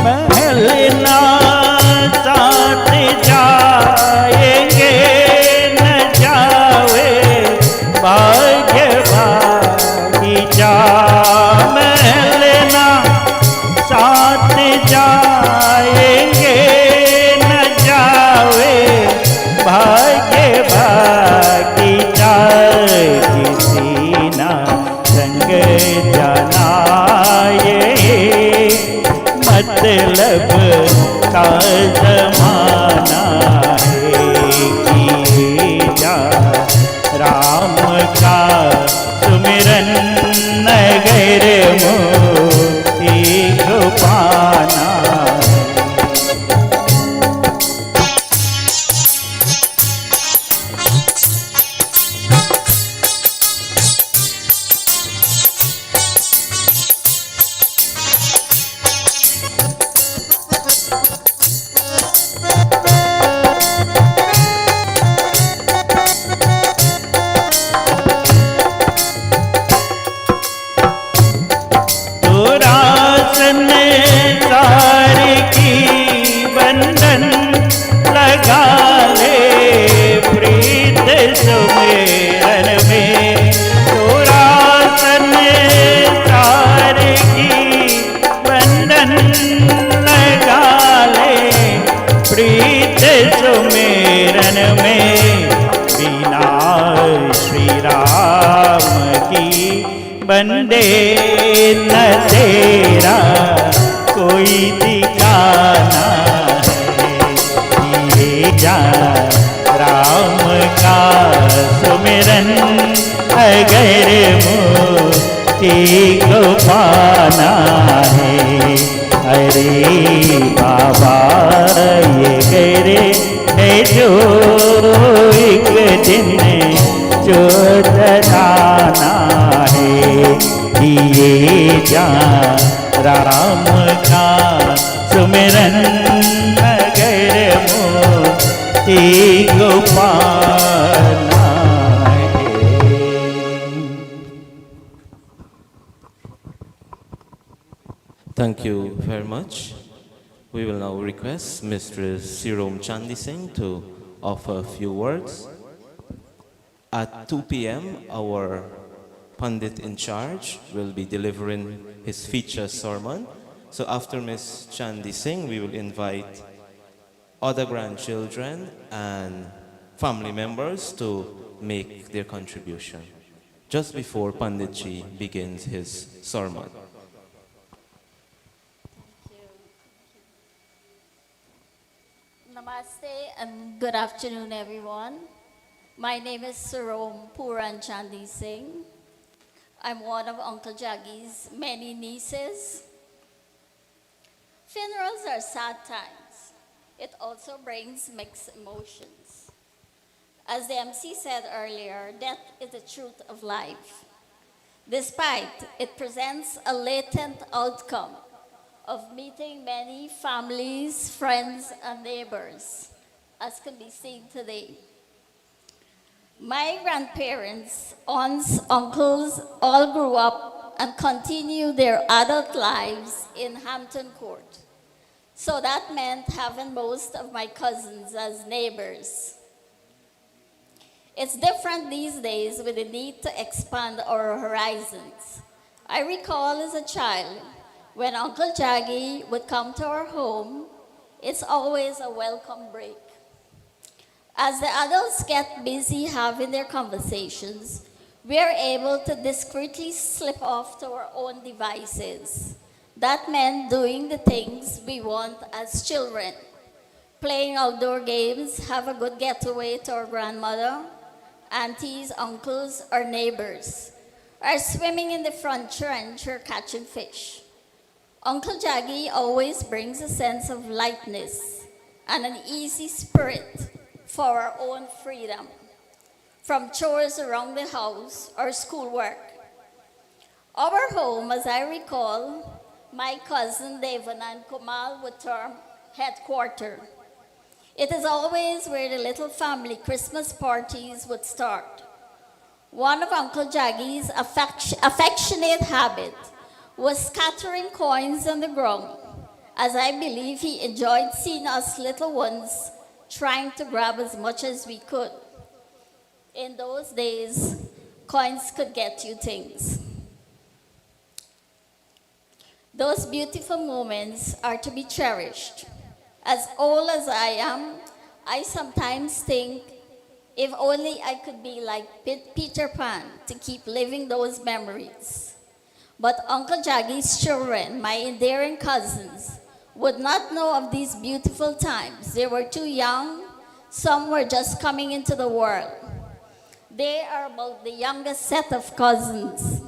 महल ना साथ जाएंगे न जावे भाग्य बागीचा। महल ना साथ जाएंगे न जावे भाग्य बागीचा। किसी ना संग जाना ये मतलब का जमाना है। किए जा राम का सुमिरन नगर मोही को पाना। प्रीत सुमेरन में बिना श्री राम की बंदे न तेरा कोई ठिकाना है। ये जा राम का सुमिरन अगर मोही को पाना है। अरे बाबा ये गरे है जो एक दिन चोराना है। ये जा राम का सुमिरन नगर मोही को पाना है। Thank you very much. We will now request Mistress Sirom Chandi Singh to offer a few words. At 2 p.m., our Pandit in charge, will be delivering his feature sermon. So after Miss Chandi Singh, we will invite other grandchildren and family members to make their contribution just before Panditji begins his sermon. Namaste and good afternoon, everyone. My name is Sarom Puran Chandi Singh. I'm one of Uncle Jaggie's many nieces. Funerals are sad times. It also brings mixed emotions. As the MC said earlier, death is the truth of life. Despite it presents a latent outcome of meeting many families, friends, and neighbors, as can be seen today. My grandparents, aunts, uncles all grew up and continue their adult lives in Hampton Court. So that meant having most of my cousins as neighbors. It's different these days with the need to expand our horizons. I recall as a child, when Uncle Jaggie would come to our home, it's always a welcome break. As the adults get busy having their conversations, we are able to discreetly slip off to our own devices. That meant doing the things we want as children. Playing outdoor games, have a good getaway to our grandmother, aunties, uncles, or neighbors, or swimming in the front trench or catching fish. Uncle Jaggie always brings a sense of lightness and an easy spirit for our own freedom, from chores around the house or schoolwork. Our home, as I recall, my cousin Devon and Kumal would term headquarters. It is always where the little family Christmas parties would start. One of Uncle Jaggie's affectionate habits was scattering coins on the ground, as I believe he enjoyed seeing us little ones trying to grab as much as we could. In those days, coins could get you things. Those beautiful moments are to be cherished. As old as I am, I sometimes think if only I could be like Peter Pan to keep living those memories. But Uncle Jaggie's children, my endearing cousins, would not know of these beautiful times. They were too young. Some were just coming into the world. They are about the youngest set of cousins.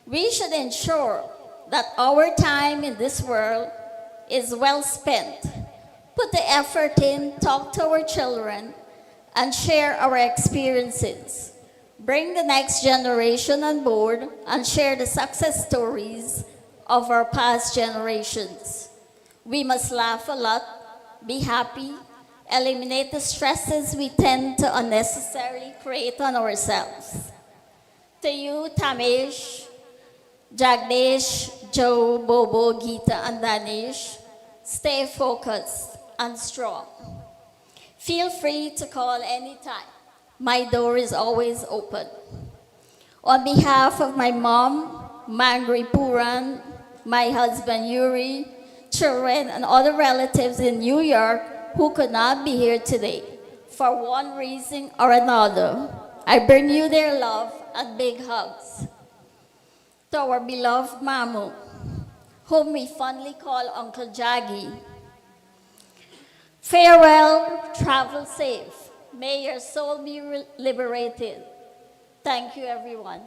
We should ensure that our time in this world is well spent. Put the effort in, talk to our children, and share our experiences. Bring the next generation on board and share the success stories of our past generations. We must laugh a lot, be happy, eliminate the stresses we tend to unnecessarily create on ourselves. To you, Tamesh, Jagdish, Joe, Bobo, Geeta, and Danish, stay focused and strong. Feel free to call anytime. My door is always open. On behalf of my mom, Mangri Puran, my husband Yuri, children, and other relatives in New York who could not be here today, for one reason or another, I bring you their love and big hugs. To our beloved Mamu, whom we fondly call Uncle Jaggie, farewell, travel safe. May your soul be liberated. Thank you, everyone.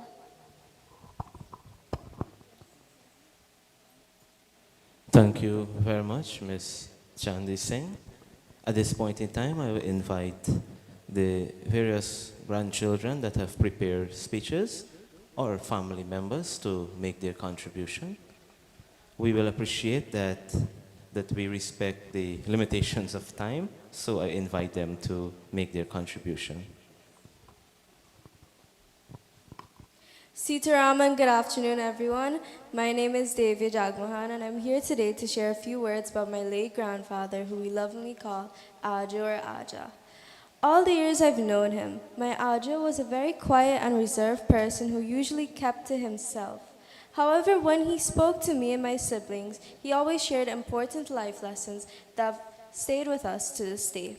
Thank you very much, Ms. Chandi Singh. At this point in time, I will invite the various grandchildren that have prepared speeches or family members to make their contribution. We will appreciate that we respect the limitations of time, so I invite them to make their contribution. Sitaraman, good afternoon, everyone. My name is Jagmohan, and I'm here today to share a few words about my late grandfather, who we lovingly call Aja or Aja. All the years I've known him, my Ajo was a very quiet and reserved person who usually kept to himself. However, when he spoke to me and my siblings, he always shared important life lessons that have stayed with us to this day.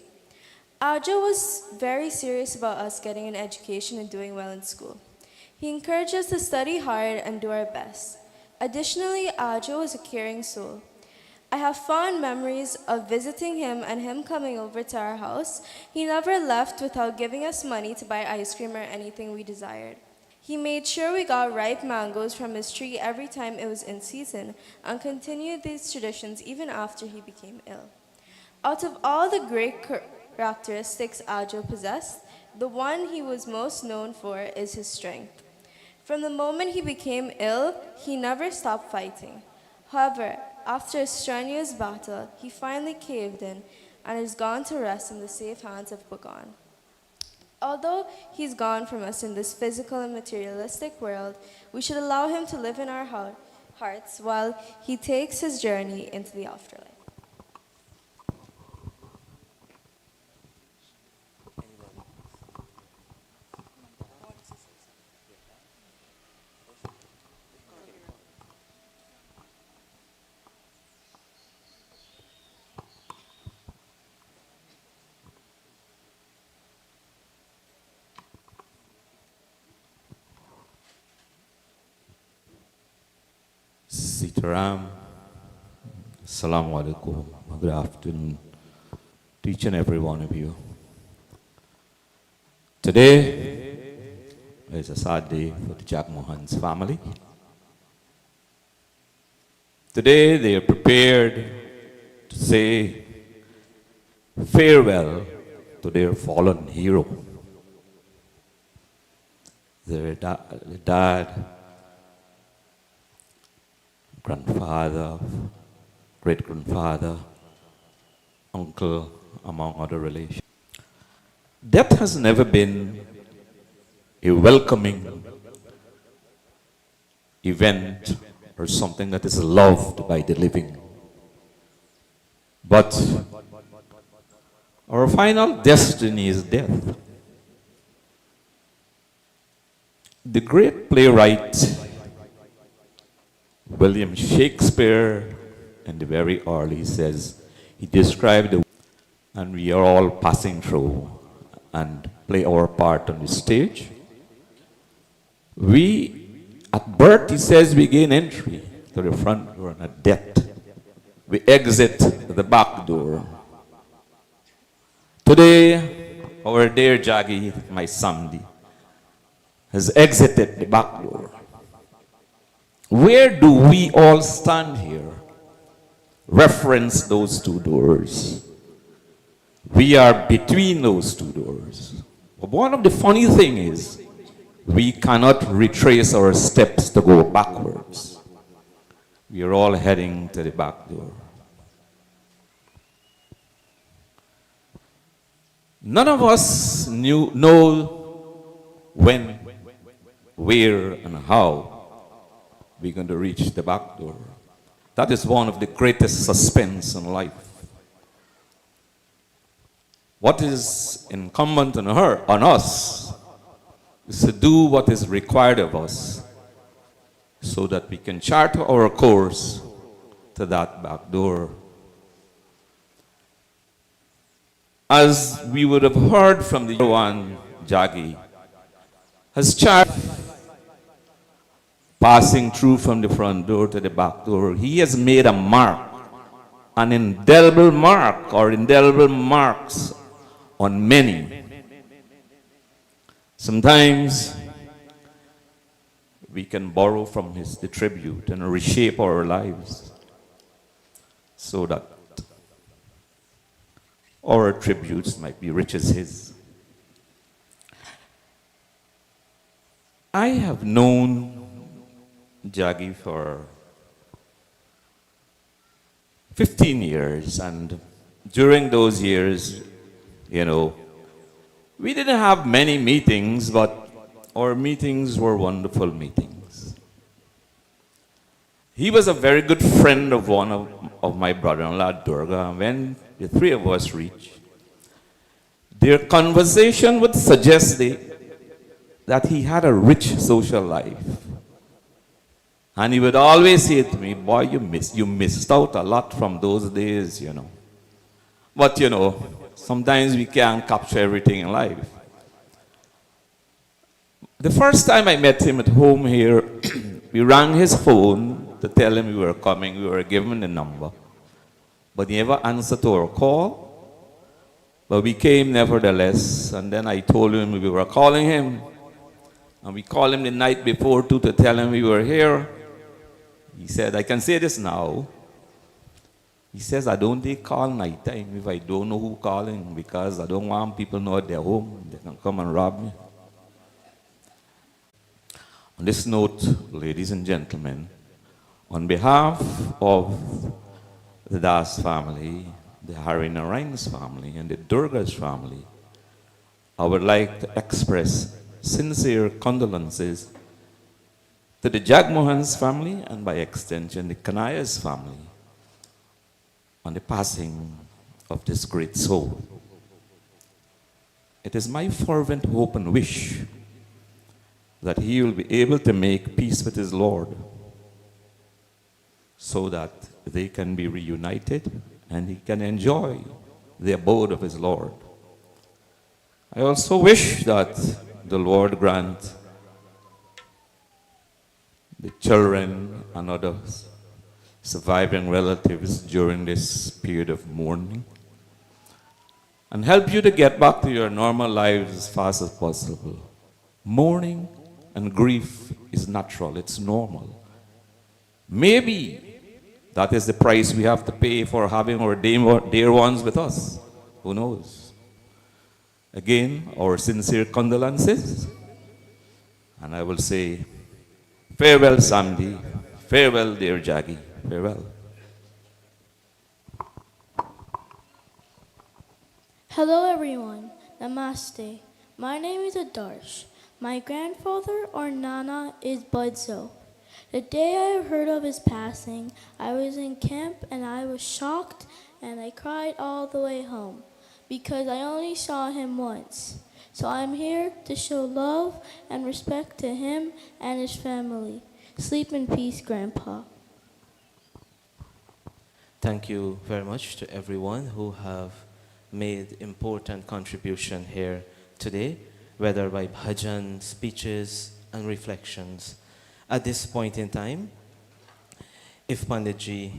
Ajo was very serious about us getting an education and doing well in school. He encouraged us to study hard and do our best. Additionally, Ajo was a caring soul. I have fond memories of visiting him and him coming over to our house. He never left without giving us money to buy ice cream or anything we desired. He made sure we got ripe mangoes from his tree every time it was in season and continued these traditions even after he became ill. Out of all the great characteristics Ajo possessed, the one he was most known for is his strength. From the moment he became ill, he never stopped fighting. However, after a strenuous battle, he finally caved in and is gone to rest in the safe hands of Bhagwan. Although he's gone from us in this physical and materialistic world, we should allow him to live in our hearts while he takes his journey into the afterlife. Sitaram, Assalamu alaikum, good afternoon to each and every one of you. Today is a sad day for the Jagmohan's family. Today they are prepared to say farewell to their fallen hero. Their dad, grandfather, great-grandfather, uncle, among other relations. Death has never been a welcoming event or something that is loved by the living. But our final destiny is death. The great playwright William Shakespeare, in the very early, says, he described the, and we are all passing through and play our part on the stage. We, at birth, he says, we gain entry to the front door, and at death, we exit the back door. Today, our dear Jaggie, my Sandy, has exited the back door. Where do we all stand here? Reference those two doors. We are between those two doors. But one of the funny things is, we cannot retrace our steps to go backwards. We are all heading to the back door. None of us know when, where, and how we're going to reach the back door. That is one of the greatest suspense in life. What is incumbent on us is to do what is required of us so that we can chart our course to that back door. As we would have heard from the one, Jaggie has charted passing through from the front door to the back door. He has made a mark, an indelible mark or indelible marks on many. Sometimes we can borrow from the tribute and reshape our lives so that our tributes might be rich as his. I have known Jaggie for 15 years, and during those years, we didn't have many meetings, but our meetings were wonderful meetings. He was a very good friend of one of my brother-in-law, Durga, and when the three of us reached their conversation would suggest that he had a rich social life. And he would always say to me, boy, you missed out a lot from those days, you know. But, you know, sometimes we can't capture everything in life. The first time I met him at home here, we rang his phone to tell him we were coming. We were given the number. But he never answered to our call. But we came nevertheless. And then I told him we were calling him. And we called him the night before too to tell him we were here. He said, I can say this now. He says, I don't take call night time if I don't know who calling, because I don't want people to know at their home. They can come and rob me. On this note, ladies and gentlemen, on behalf of the Das family, the Harry Narayan's family, and the Durga's family, I would like to express sincere condolences to the Jagmohan's family and by extension the Kanaya's family on the passing of this great soul. It is my fervent hope and wish that he will be able to make peace with his Lord so that they can be reunited and he can enjoy the abode of his Lord. I also wish that the Lord grant the children and others surviving relatives during this period of mourning and help you to get back to your normal lives as fast as possible. Mourning and grief is natural, it's normal. Maybe that is the price we have to pay for having our dear ones with us. Who knows? Again, our sincere condolences. And I will say, farewell, Sandy. Farewell, dear Jaggie. Farewell. Hello, everyone. Namaste. My name is Adarsh. My grandfather, or Nana, is Budzo. The day I heard of his passing, I was in camp and I was shocked and I cried all the way home because I only saw him once. So I'm here to show love and respect to him and his family. Sleep in peace, Grandpa. Thank you very much to everyone who have made important contribution here today, whether by bhajan, speeches, and reflections. At this point in time, if Panditji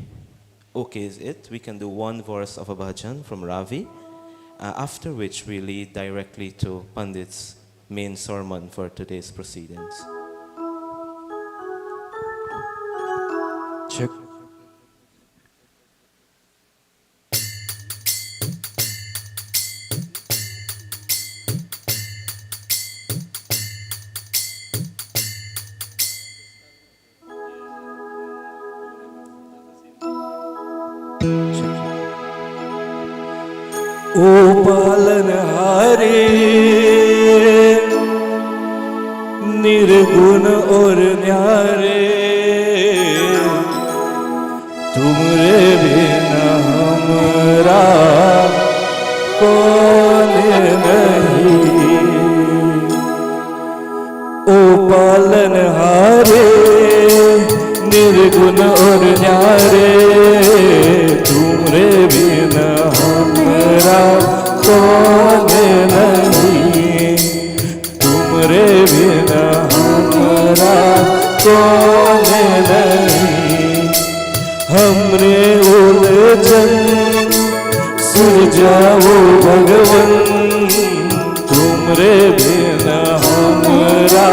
okays it, we can do one verse of a bhajan from Ravi, after which we lead directly to Pandit's main sermon for today's proceedings. Check. ओ पालनहारे निर्गुण और न्यारे तुमरे बिना हमरा कौन नहीं। ओ पालनहारे निर्गुण और न्यारे तुमरे बिना हमरा कौन नहीं। तुमरे बिना हमरा कौन नहीं। हमरे उलझन सुलझाओ भगवन तुमरे बिना हमरा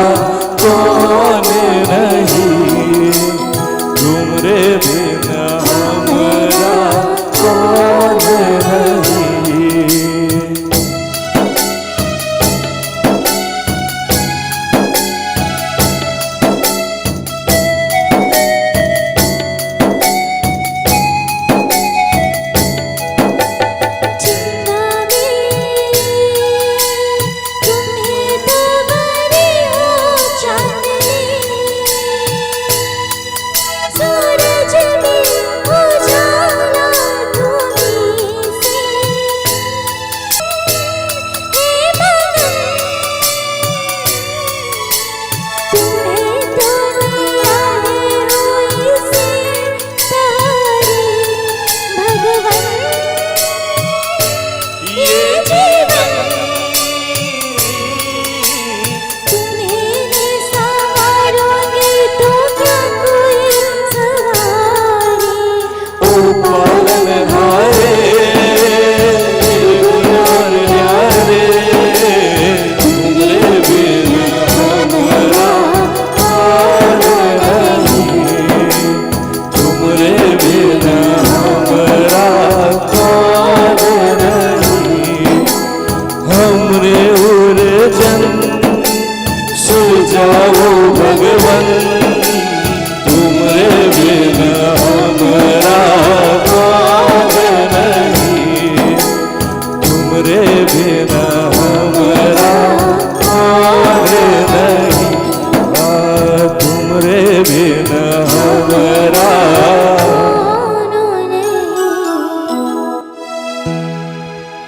कौन नहीं। तुमरे बिना हमरा कौन नहीं। तुम्हें तो बड़ी हो जाओ भगवन तुमरे बिन हमरा कौन नहीं, तुमरे बिन हमरा कौन नहीं, तुमरे बिन हमरा।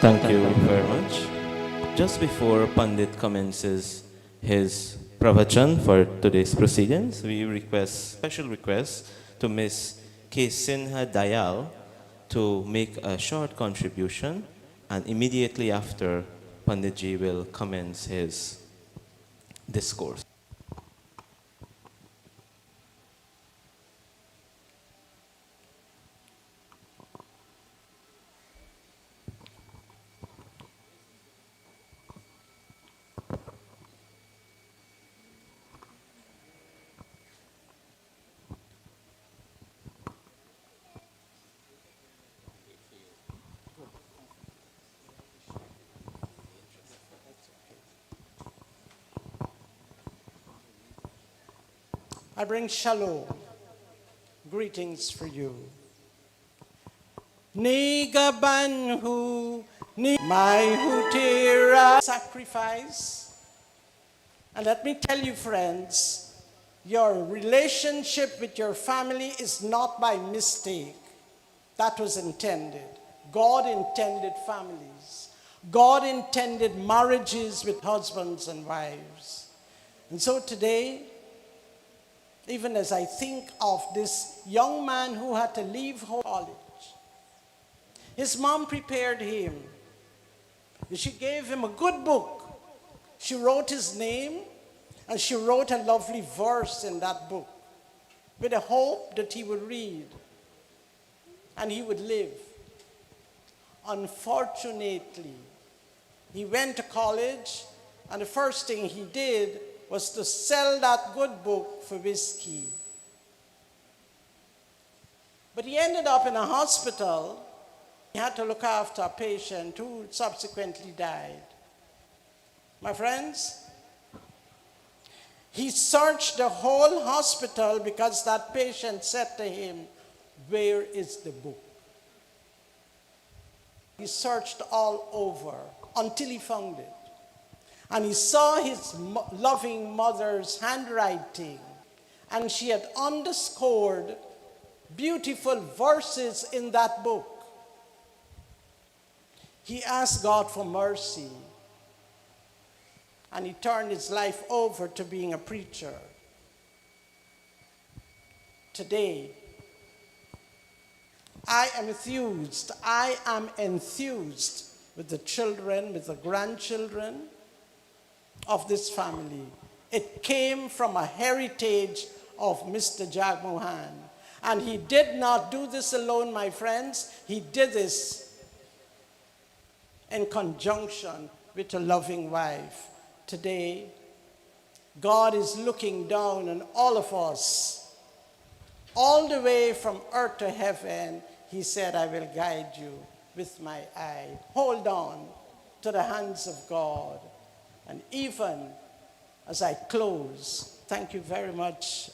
Thank you very much. Just before Pandit commences his pravachan for today's proceedings, we special request to Miss K. Sinha Dayal to make a short contribution, and immediately after, Panditji will commence his discourse. I bring shalom, greetings for you. Nigabanhu, my hutira sacrifice. And let me tell you, friends, your relationship with your family is not by mistake. That was intended. God intended families. God intended marriages with husbands and wives. And so today, even as I think of this young man who had to leave college, his mom prepared him. She gave him a good book. She wrote his name, and she wrote a lovely verse in that book with a hope that he would read and he would live. Unfortunately, he went to college, and the first thing he did was to sell that good book for whiskey. But he ended up in a hospital. He had to look after a patient who subsequently died. My friends, he searched the whole hospital because that patient said to him, "Where is the book?" He searched all over until he found it. And he saw his loving mother's handwriting, and she had underscored beautiful verses in that book. He asked God for mercy, and he turned his life over to being a preacher. Today, I am enthused with the children, with the grandchildren of this family. It came from a heritage of Mr. Jagmohan. And he did not do this alone, my friends. He did this in conjunction with a loving wife. Today, God is looking down on all of us. All the way from earth to heaven, he said, "I will guide you with my eye." Hold on to the hands of God. And even as I close, thank you very much,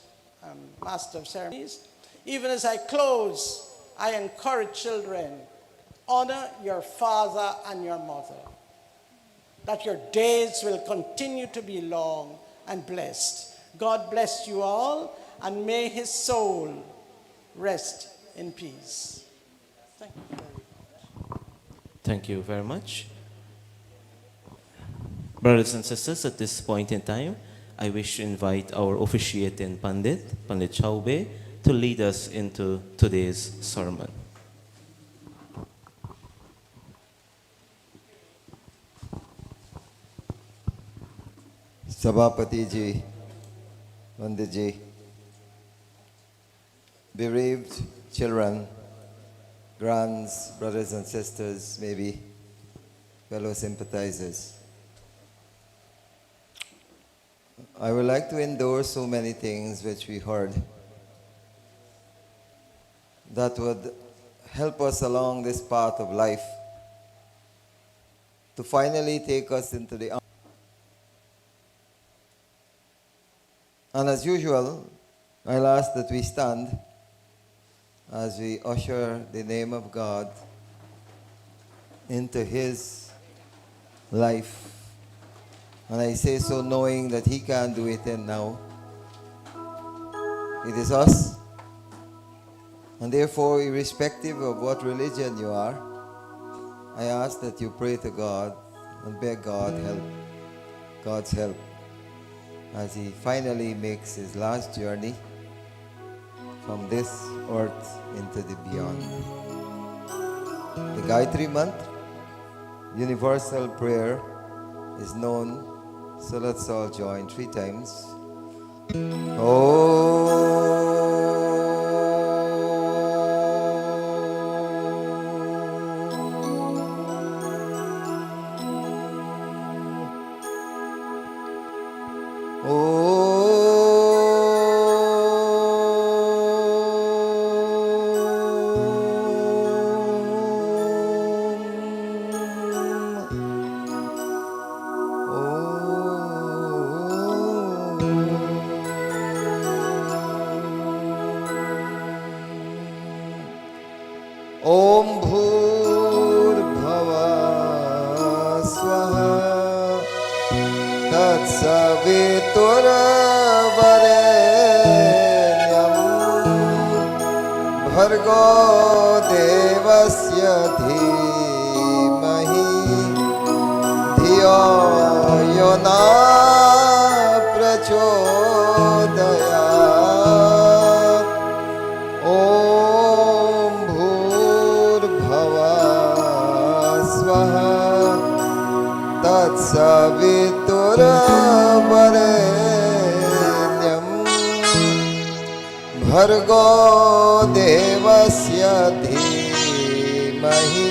Master of Ceremonies. Even as I close, I encourage children, honor your father and your mother, that your days will continue to be long and blessed. God bless you all, and may his soul rest in peace. Thank you very much. Thank you very much. Brothers and sisters, at this point in time, I wish to invite our officiating Pandit Chaube, to lead us into today's sermon. Sabapati ji, Pandit ji, bereaved children, grands, brothers and sisters, maybe fellow sympathizers. I would like to endorse so many things which we heard that would help us along this path of life to finally take us into the And as usual, I'll ask that we stand as we usher the name of God into his life. And I say so knowing that he can't do it in now. It is us. And therefore, irrespective of what religion you are, I ask that you pray to God and beg God's help, as he finally makes his last journey from this earth into the beyond. The Gayatri Mantra, universal prayer, is known, so let's all join 3 times. Om Bhurbhava Swaha Tatsaviturvarenyam Bhargo Devasya Dhimahi Dhiyo Yona Prachodayat. Om Bhurbhava Swaha Tatsaviturvarenyam Bhargo Devasya Dhimahi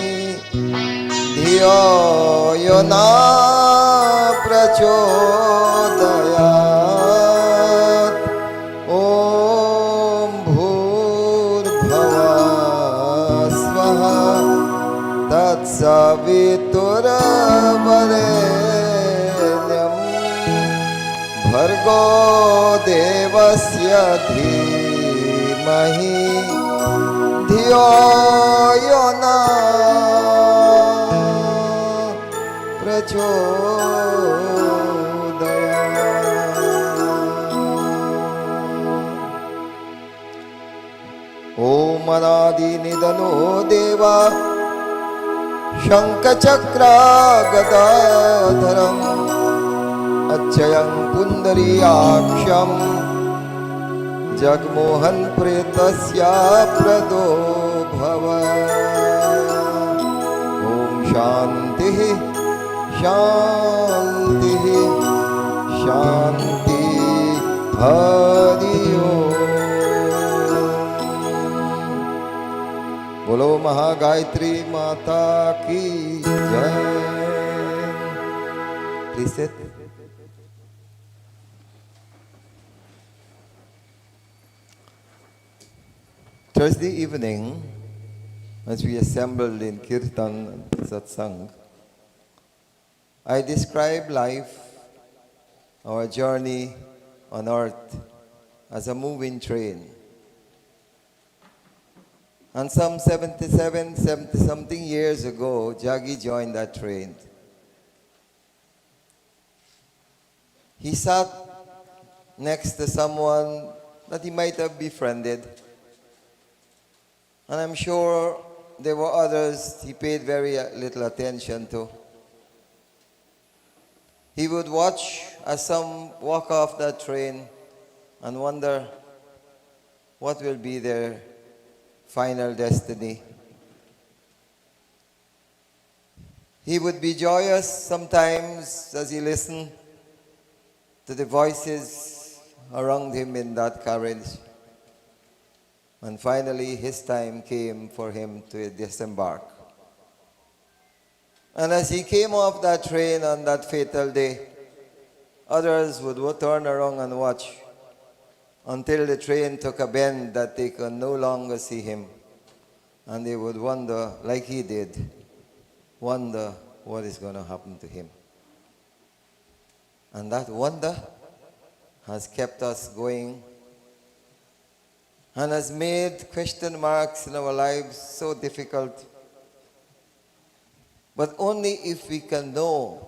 Dhiyo Yona Prachodayat. Om Bhurbhava Swaha Tatsaviturvarenyam Bhargo Devasya Dhimahi Dhiyo Yona Prachodayat. Om Anadi Nidano Deva Shankachakra Gadadharam Achyayam Pundariyaksham Jagmohan Pretasya Prado Bhava. Om Shanti Shanti Shanti Hari Om. बोलो महागायत्री माता की जय. Please sit. Thursday evening, as we assembled in Kirtan and Satsang, I described life, our journey on earth, as a moving train. And some 70-something years ago, Jaggie joined that train. He sat next to someone that he might have befriended. And I'm sure there were others he paid very little attention to. He would watch as some walk off that train and wonder what will be their final destiny. He would be joyous sometimes as he listened to the voices around him in that carriage. And finally, his time came for him to disembark. And as he came off that train on that fatal day, others would turn around and watch until the train took a bend that they could no longer see him. And they would wonder, like he did, wonder what is going to happen to him. And that wonder has kept us going and has made question marks in our lives so difficult. But only if we can know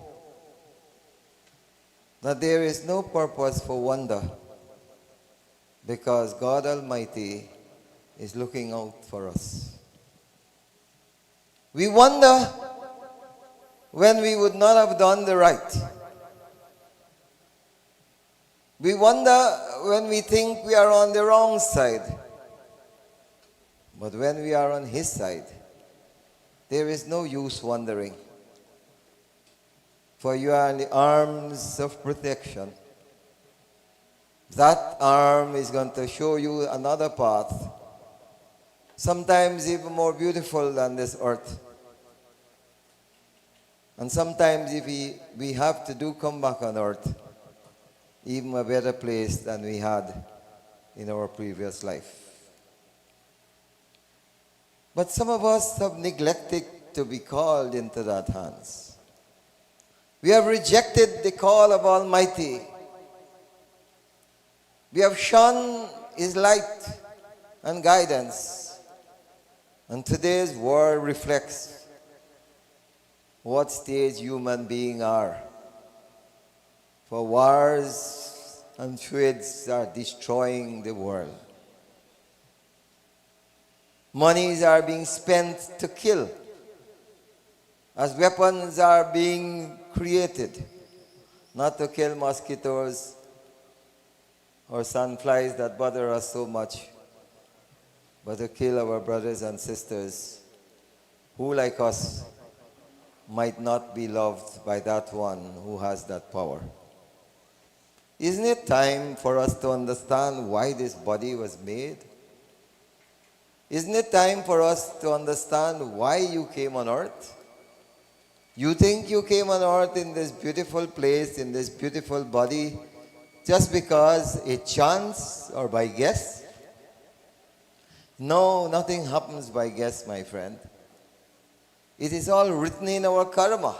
that there is no purpose for wonder, because God Almighty is looking out for us. We wonder when we would not have done the right. We wonder when we think we are on the wrong side. But when we are on His side, there is no use wondering. For you are in the arms of protection. That arm is going to show you another path, sometimes even more beautiful than this earth. And sometimes if we have to come back on earth, even a better place than we had in our previous life. But some of us have neglected to be called into that hands. We have rejected the call of Almighty. We have shunned His light and guidance. And today's world reflects what stage human beings are. For wars and trades are destroying the world. Monies are being spent to kill, as weapons are being created, not to kill mosquitoes or sandflies that bother us so much, but to kill our brothers and sisters who, like us, might not be loved by that one who has that power. Isn't it time for us to understand why this body was made? Isn't it time for us to understand why you came on earth? You think you came on earth in this beautiful place, in this beautiful body, just because a chance or by guess? No, nothing happens by guess, my friend. It is all written in our karma.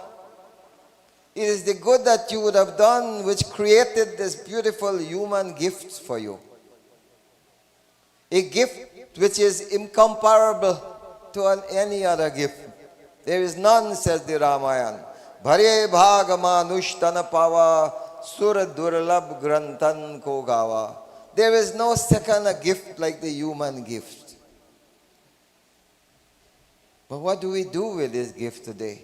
It is the good that you would have done which created this beautiful human gift for you. A gift which is incomparable to any other gift. There is none, says the Ramayana. Bhare bhagama nushtana pava sura durlab grantan ko gawa. There is no second a gift like the human gift. But what do we do with this gift today?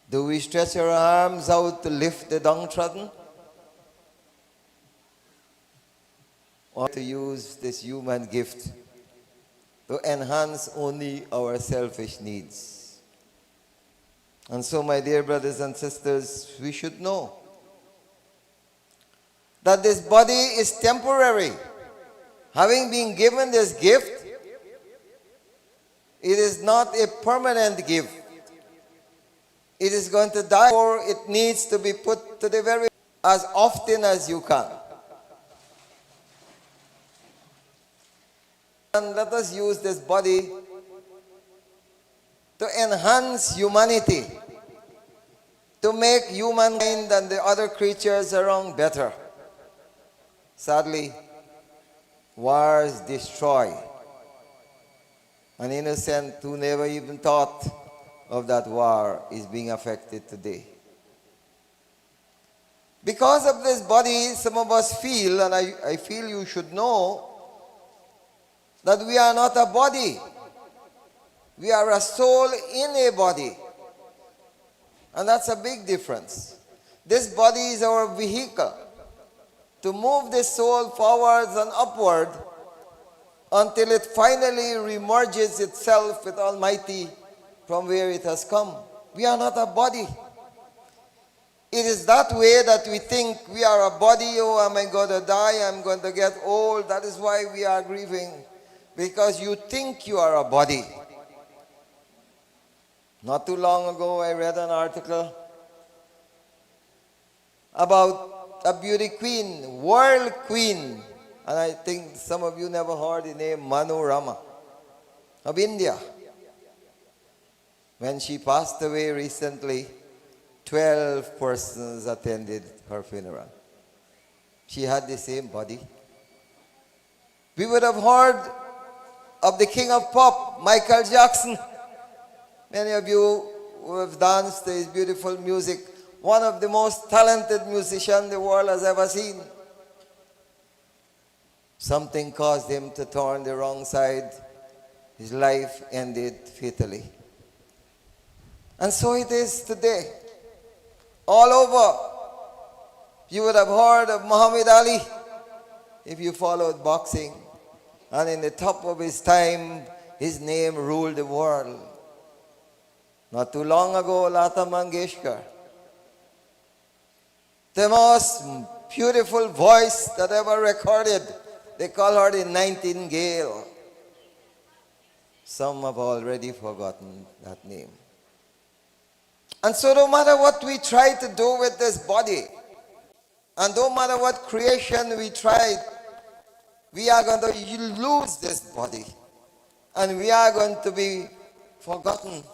Do we stretch our arms out to lift the downtrodden? Or to use this human gift to enhance only our selfish needs? And so, my dear brothers and sisters, we should know that this body is temporary. Having been given this gift, it is not a permanent gift. It is going to die, or it needs to be put to the very as often as you can. And let us use this body to enhance humanity, to make humankind and the other creatures around better. Sadly, wars destroy. An innocent who never even thought of that war is being affected today. Because of this body, some of us feel, and I feel you should know, that we are not a body. We are a soul in a body. And that's a big difference. This body is our vehicle to move the soul forwards and upward until it finally remerges itself with Almighty from where it has come. We are not a body. It is that way that we think we are a body. Oh, am I going to die? I'm going to get old. That is why we are grieving. Because you think you are a body. Not too long ago, I read an article about a beauty queen, world queen. And I think some of you never heard the name Manu Rama of India. When she passed away recently, 12 persons attended her funeral. She had the same body. We would have heard of the king of pop, Michael Jackson. Many of you who have danced to his beautiful music, one of the most talented musicians the world has ever seen. Something caused him to turn the wrong side. His life ended fatally. And so it is today. All over, you would have heard of Muhammad Ali if you followed boxing. And in the top of his time, his name ruled the world. Not too long ago, Lata Mangeshkar, the most beautiful voice that ever recorded, they call her the Nightingale. Some have already forgotten that name. And so no matter what we try to do with this body, and no matter what creation we try, we are going to lose this body. And we are going to be forgotten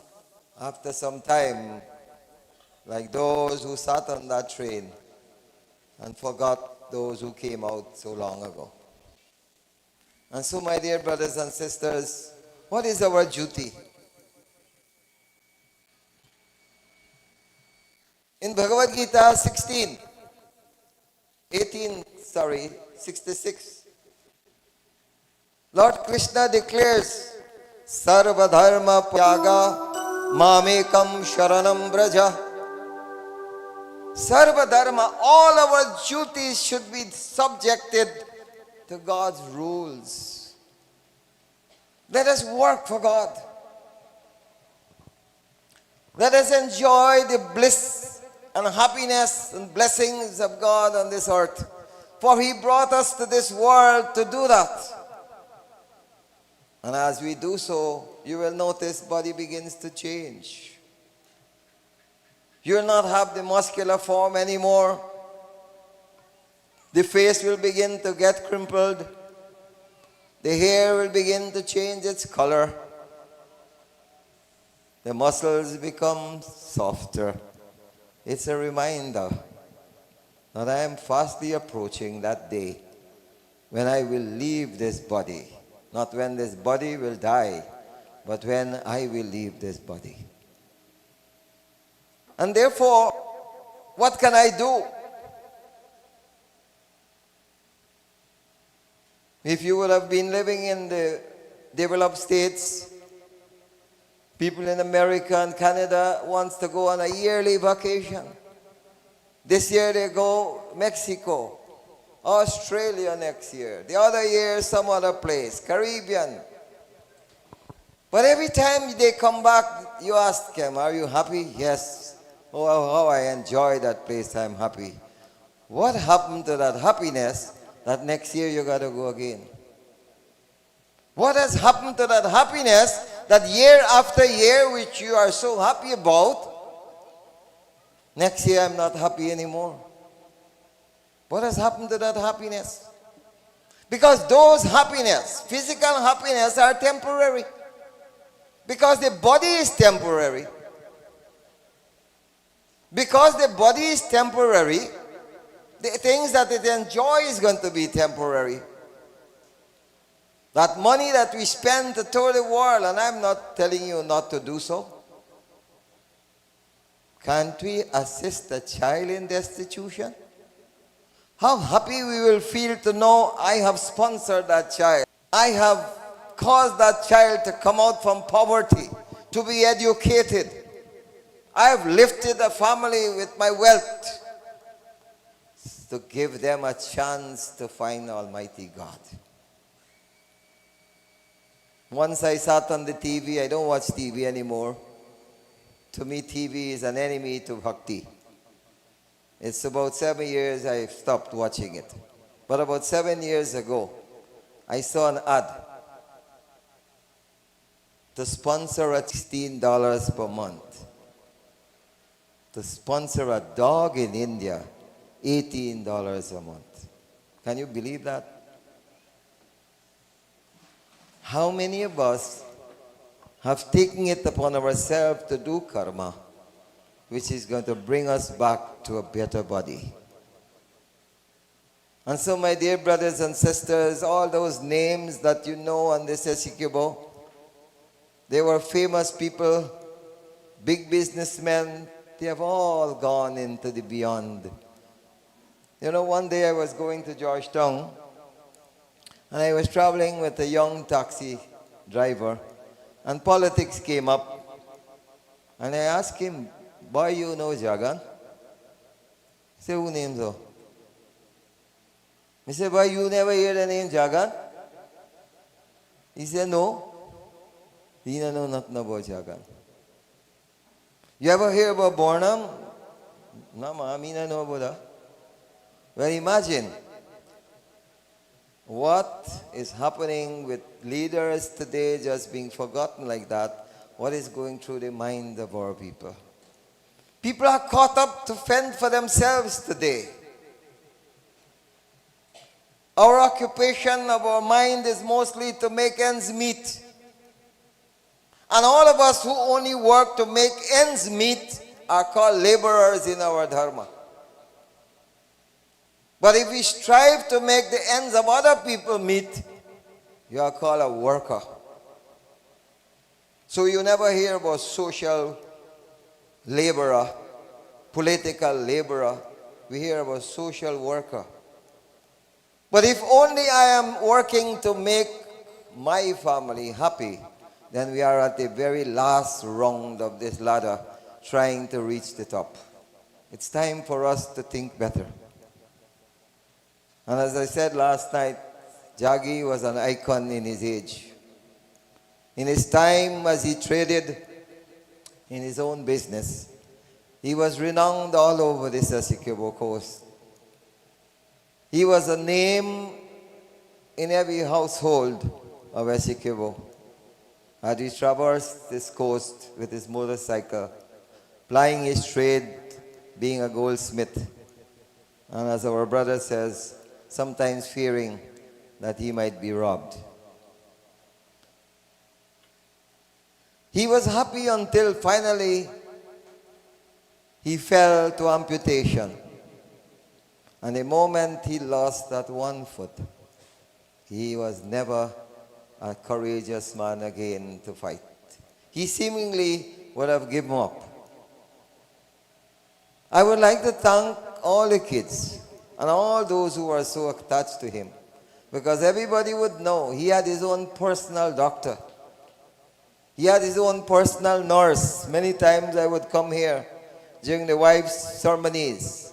after some time, like those who sat on that train and forgot those who came out so long ago. And so, my dear brothers and sisters, what is our duty? In Bhagavad Gita 66, Lord Krishna declares, Sarva Dharma Pyaga Mamekam Sharanam Braja. Sarva Dharma, all our duties should be subjected to God's rules. Let us work for God. Let us enjoy the bliss and happiness and blessings of God on this earth. For He brought us to this world to do that. And as we do so, you will notice body begins to change. You will not have the muscular form anymore. The face will begin to get crimpled. The hair will begin to change its color. The muscles become softer. It's a reminder that I am fastly approaching that day when I will leave this body. Not when this body will die, but when I will leave this body. And therefore, what can I do? If you would have been living in the developed states, people in America and Canada wants to go on a yearly vacation. This year they go Mexico, Australia next year. The other year some other place, Caribbean. But every time they come back, you ask them, are you happy? Yes. Oh, how I enjoy that place, I'm happy. What happened to that happiness that next year you got to go again? What has happened to that happiness that year after year, which you are so happy about, next year I'm not happy anymore? What has happened to that happiness? Because those happiness, physical happiness, are temporary. Because the body is temporary. Because the body is temporary, the things that it enjoys is going to be temporary. That money that we spend to tour the world, and I'm not telling you not to do so. Can't we assist a child in destitution? How happy we will feel to know I have sponsored that child. I have caused that child to come out from poverty, to be educated. I have lifted a family with my wealth to give them a chance to find Almighty God. Once I sat on the TV, I don't watch TV anymore. To me, TV is an enemy to Bhakti. It's about 7 years I stopped watching it. But about 7 years ago, I saw an ad to sponsor at $16 per month. To sponsor a dog in India, $18 a month. Can you believe that? How many of us have taken it upon ourselves to do karma which is going to bring us back to a better body. And so, my dear brothers and sisters, all those names that you know on this Essequibo, they were famous people, big businessmen. They have all gone into the beyond. You know, one day I was going to Georgetown, and I was traveling with a young taxi driver, and politics came up. And I asked him, boy, you know Jagan? He said, who names her? I said, boy, you never hear the name Jagan? He said, no. He don't know nothing about Jagan. You ever hear about Bornam? No, ma, I don't know about that. Well, imagine what is happening with leaders today just being forgotten like that. What is going through the mind of our people? People are caught up to fend for themselves today. Our occupation of our mind is mostly to make ends meet. And all of us who only work to make ends meet are called laborers in our dharma. But if we strive to make the ends of other people meet, you are called a worker. So you never hear about social laborer, political laborer. We hear about social worker. But if only I am working to make my family happy, then we are at the very last round of this ladder trying to reach the top. It's time for us to think better. And as I said last night, Jaggie was an icon in his age. In his time as he traded in his own business, he was renowned all over this Essequibo coast. He was a name in every household of Essequibo. As he traversed this coast with his motorcycle, plying his trade, being a goldsmith, and as our brother says, sometimes fearing that he might be robbed. He was happy until finally he fell to amputation. And the moment he lost that one foot, he was never a courageous man again to fight. He seemingly would have given up. I would like to thank all the kids and all those who were so attached to him, because everybody would know he had his own personal doctor. He had his own personal nurse. Many times I would come here during the wives' ceremonies.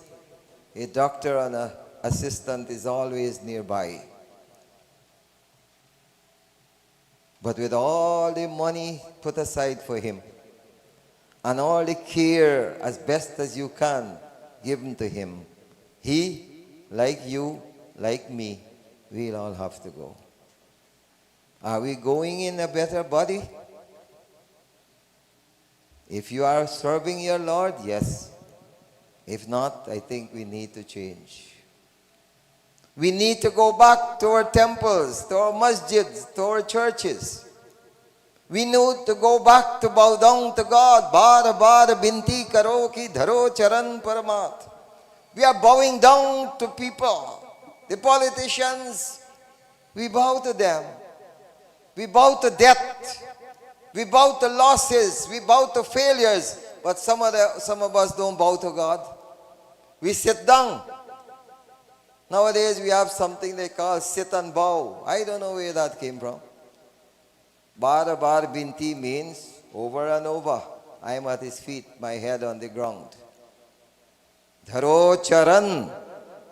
A doctor and an assistant is always nearby. But with all the money put aside for him, and all the care as best as you can given to him, he, like you, like me, we'll all have to go. Are we going in a better body? If you are serving your Lord, yes. If not, I think we need to change. We need to go back to our temples, to our masjids, to our churches. We need to go back to bow down to God. Bar bar binti karo ki dharo charan paramat. We are bowing down to people. The politicians, we bow to them. We bow to death. We bow to losses. We bow to failures. But some of us don't bow to God. We sit down. Nowadays we have something they call sit and bow. I don't know where that came from. Bar bar binti means over and over. I am at his feet, my head on the ground. Dharo charan,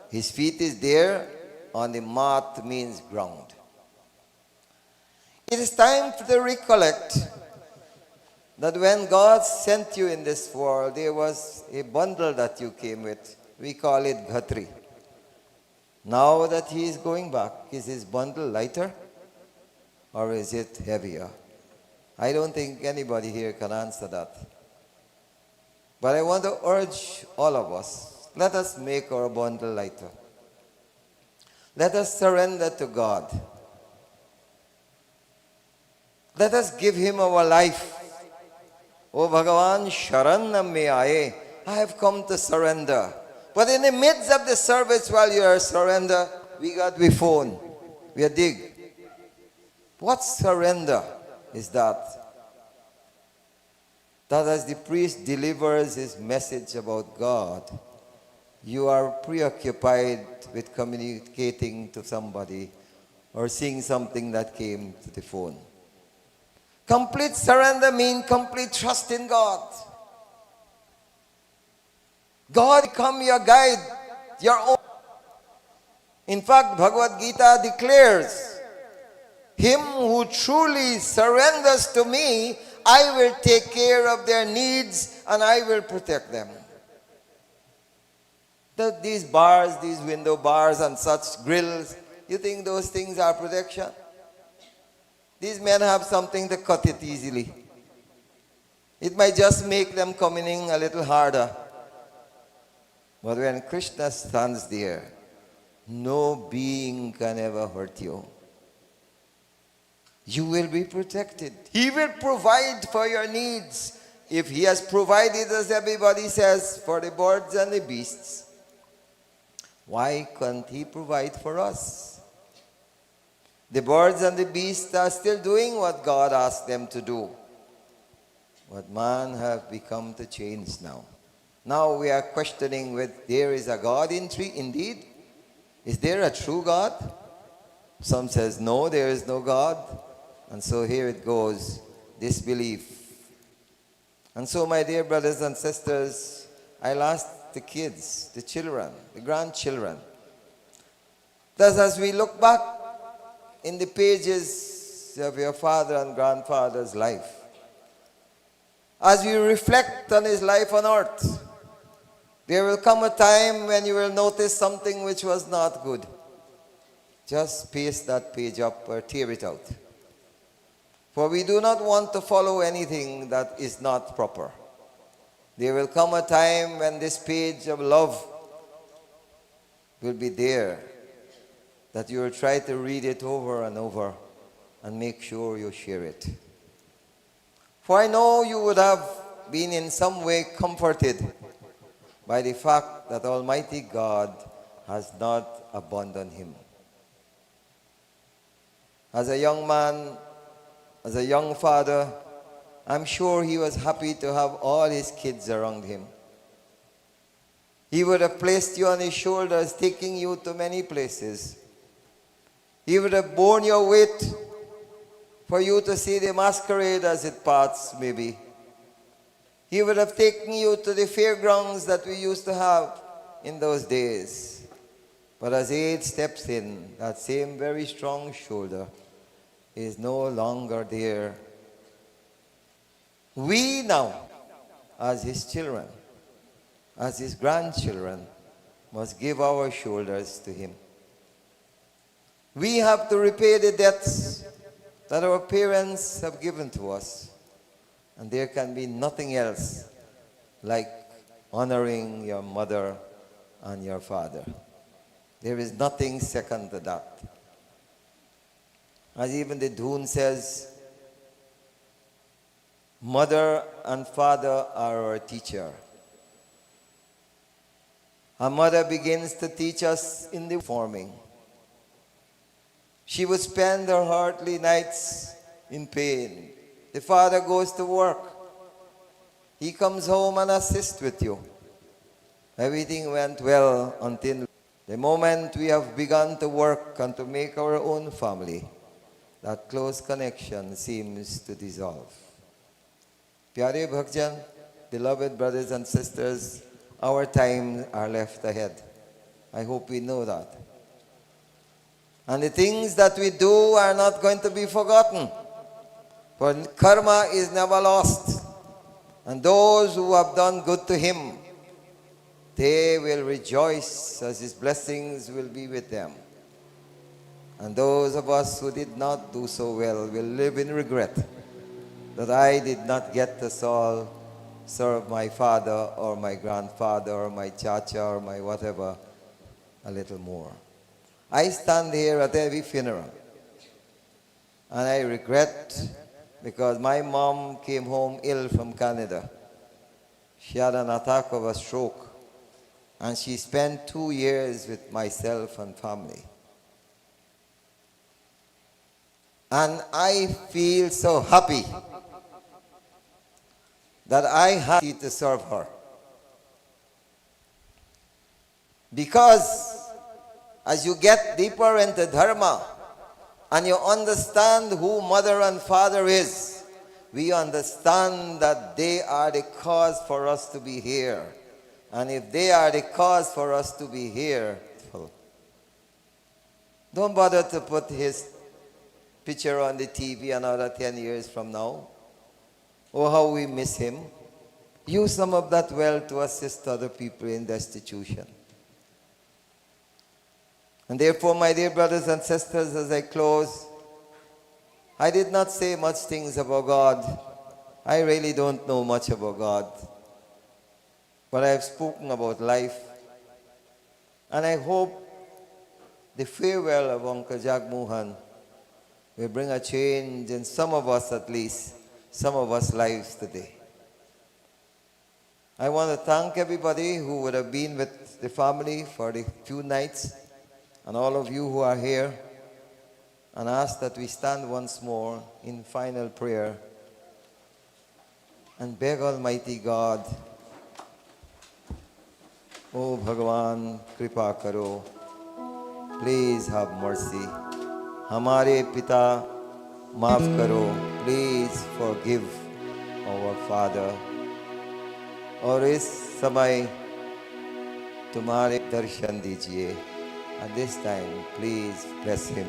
his feet is there on the mat, means ground. It is time to recollect that when God sent you in this world, there was a bundle that you came with. We call it Ghatri. Now that he is going back, is his bundle lighter or is it heavier? I don't think anybody here can answer that. But I want to urge all of us, let us make our bundle lighter. Let us surrender to God. Let us give him our life. O Bhagavan, Sharanam me aaye. I have come to surrender. But in the midst of the service, while you are surrender, we phone. We are dig. What surrender is that? That as the priest delivers his message about God, you are preoccupied with communicating to somebody or seeing something that came to the phone. Complete surrender means complete trust in God. God become your guide, your own. In fact, Bhagavad Gita declares, him who truly surrenders to me, I will take care of their needs and I will protect them. These bars, these window bars and such grills, you think those things are protection? These men have something to cut it easily. It might just make them coming in a little harder. But when Krishna stands there, no being can ever hurt you. You will be protected. He will provide for your needs. If he has provided, as everybody says, for the birds and the beasts, why can't he provide for us? The birds and the beasts are still doing what God asked them to do. But man have become to change now. Now we are questioning whether there is a God indeed. Is there a true God? Some says no, there is no God. And so here it goes, disbelief. And so my dear brothers and sisters, I'll ask the kids, the children, the grandchildren, that as we look back in the pages of your father and grandfather's life, as we reflect on his life on earth, there will come a time when you will notice something which was not good. Just paste that page up or tear it out. For we do not want to follow anything that is not proper. There will come a time when this page of love will be there, that you will try to read it over and over and make sure you share it. For I know you would have been in some way comforted by the fact that Almighty God has not abandoned him. As a young man, as a young father, I'm sure he was happy to have all his kids around him. He would have placed you on his shoulders, taking you to many places. He would have borne your weight for you to see the masquerade as it parts, maybe. He would have taken you to the fairgrounds that we used to have in those days. But as age steps in, that same very strong shoulder is no longer there. We now, as his children, as his grandchildren, must give our shoulders to him. We have to repay the debts that our parents have given to us. And there can be nothing else like honoring your mother and your father. There is nothing second to that. As even the Dhoon says, mother and father are our teacher. Our mother begins to teach us in the forming. She would spend her heartly nights in pain. The father goes to work. He comes home and assists with you. Everything went well until the moment we have begun to work and to make our own family, that close connection seems to dissolve. Pyare Bhakjan, beloved brothers and sisters, our time are left ahead. I hope we know that. And the things that we do are not going to be forgotten. For karma is never lost. And those who have done good to him, they will rejoice as his blessings will be with them. And those of us who did not do so well will live in regret that I did not get to serve my father or my grandfather or my chacha or my whatever a little more. I stand here at every funeral and I regret because my mom came home ill from Canada. She had an attack of a stroke, and she spent 2 years with myself and family. And I feel so happy that I had to serve her. Because as you get deeper into Dharma and you understand who mother and father is, we understand that they are the cause for us to be here. And if they are the cause for us to be here, don't bother to put his picture on the TV another 10 years from now. Oh, how we miss him. Use some of that wealth to assist other people in destitution. And therefore, my dear brothers and sisters, as I close, I did not say much things about God. I really don't know much about God. But I have spoken about life. And I hope the farewell of Uncle Jagmohan will bring a change in some of us, at least, some of us lives today. I want to thank everybody who would have been with the family for the few nights, and all of you who are here, and ask that we stand once more in final prayer and beg Almighty God, Oh Bhagavan, Kripa Karo, please have mercy. Hamare Pita, Maaf Karo, please forgive our Father. और इस समय तुम्हारे दर्शन दीजिए. At this time, please bless him.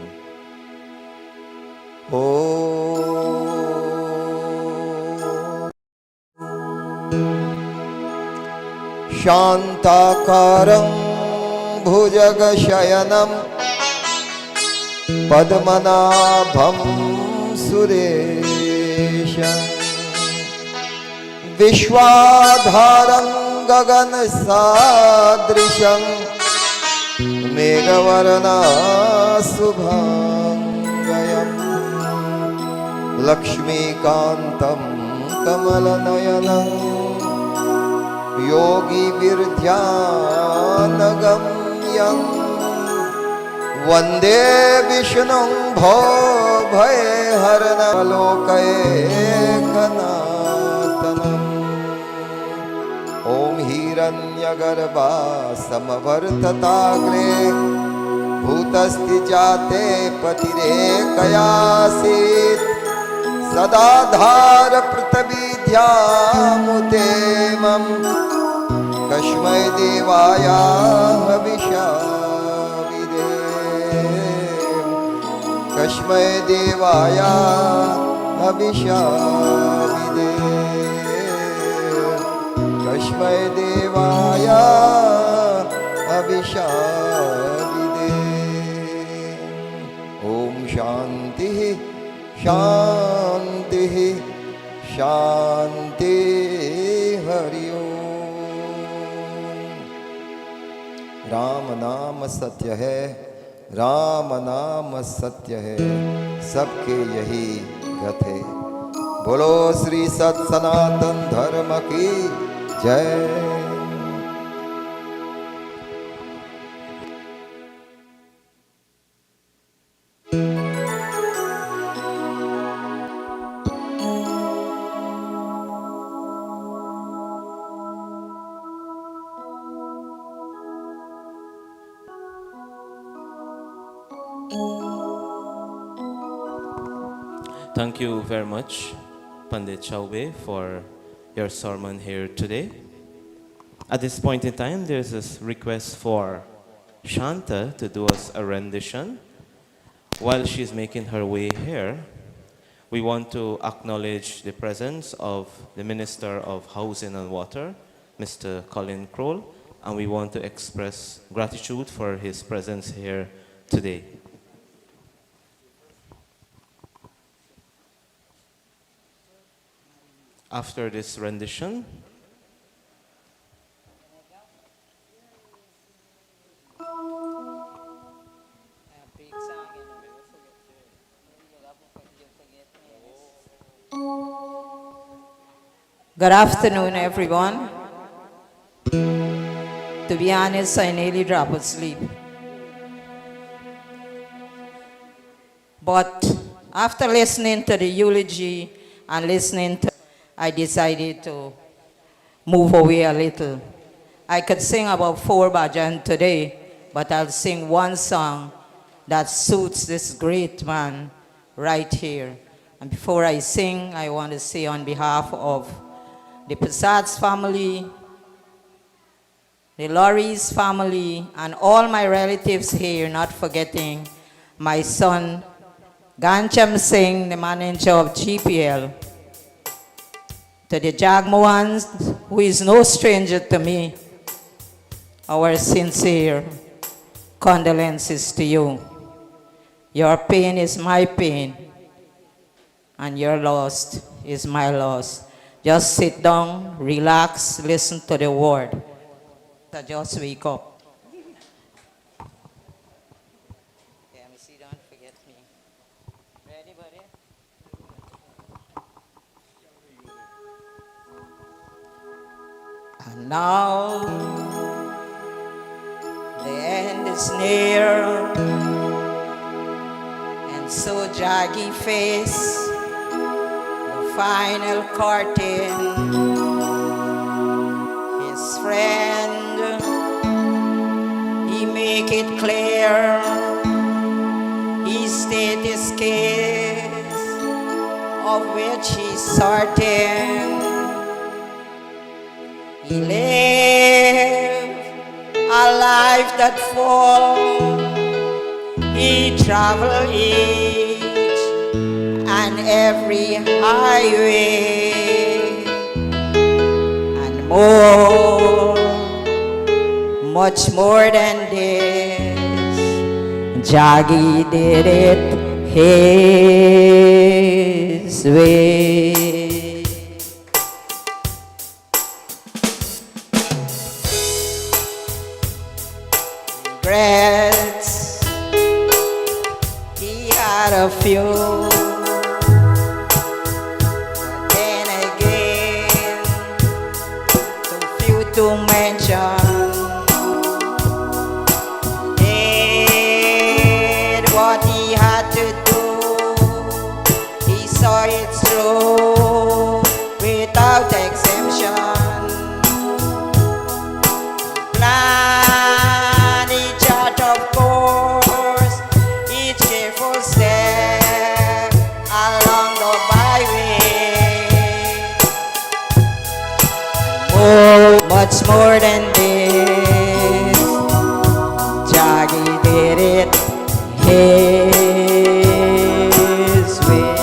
शान्ताकारं भुजगशयनं पद्मनाभं सुरेशं विश्वाधारं गगनसादृशं मेघवर्णाशुभाङ्गयं लक्ष्मीकान्तं कमलनयनं योगिभिर्ध्यानगम्यं वन्दे विष्णुं भवभयहरणलोकैकनाथम् ॐ हिरण्यगर्भा समवर्तताग्रे भूतस्ति जाते पतिरेकयासीत् सदा धार पृथ्वी ध्यामुते मम कस्मै देवाय हविषा विधेम कस्मै देवाय हविषा विधेम कस्मै देवाय हविषा विधेम ओम शांति शांति शांति हरि ओम। राम नाम सत्य है, राम नाम सत्य है, सबके यही गत है। बोलो श्री सत सनातन धर्म की जय। Thank you very much, Pandit Chaube, for your sermon here today. At this point in time, there's this request for Shanta to do us a rendition. While she's making her way here, we want to acknowledge the presence of the Minister of Housing and Water, Mr. Colin Kroll, and we want to express gratitude for his presence here today. After this rendition, Good afternoon, everyone. To be honest, I nearly dropped asleep. But after listening to the eulogy and listening to, I decided to move away a little. I could sing about 4 bhajan today, but I'll sing one song that suits this great man right here. And before I sing, I want to say on behalf of the Prasad's family, the Laurie's family, and all my relatives here, not forgetting my son, Gancham Singh, the manager of GPL, to the Jagmohans, who is no stranger to me, our sincere condolences to you. Your pain is my pain, and your loss is my loss. Just sit down, relax, listen to the word. So just wake up. Yeah, me see, don't forget me. Ready, buddy? And now the end is near, and so Jaggie face the final curtain. His friend, he make it clear, he state his case, of which he's certain. He lived a life that full. He traveled each and every highway, and more, much more than this, Jaggie did it his way. Regrets, he had a few, but then again, too few to mention. Did what he had to do, he saw it through without exemption. Much more than this, Jaggie did it his way.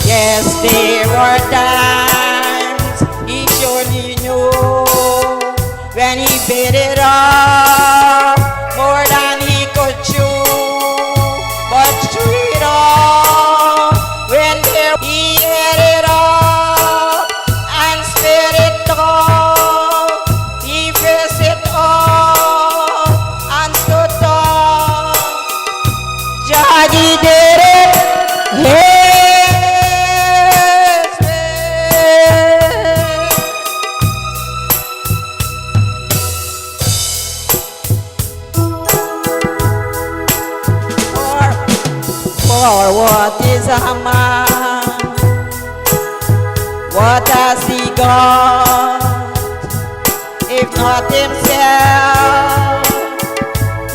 Yes, there were times he surely knew when he bit it off more than he could chew, but through it all, when there he had it all. Jaggie did it his way. For what is a man? What has he got if not himself?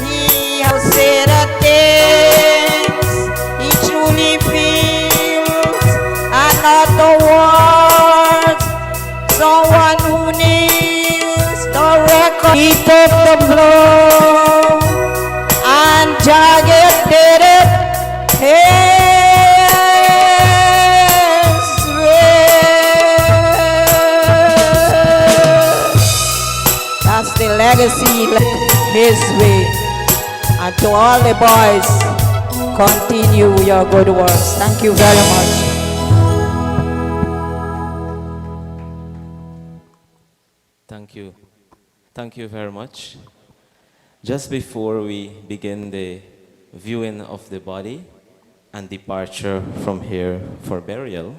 He has said a things he truly feels, and not the words. Someone who needs the record. He took the blow, and Jaggie did it his way. That's the legacy, his way. And to all the boys, continue your good works. Thank you very much. Thank you. Thank you very much. Just before we begin the viewing of the body, and departure from here for burial,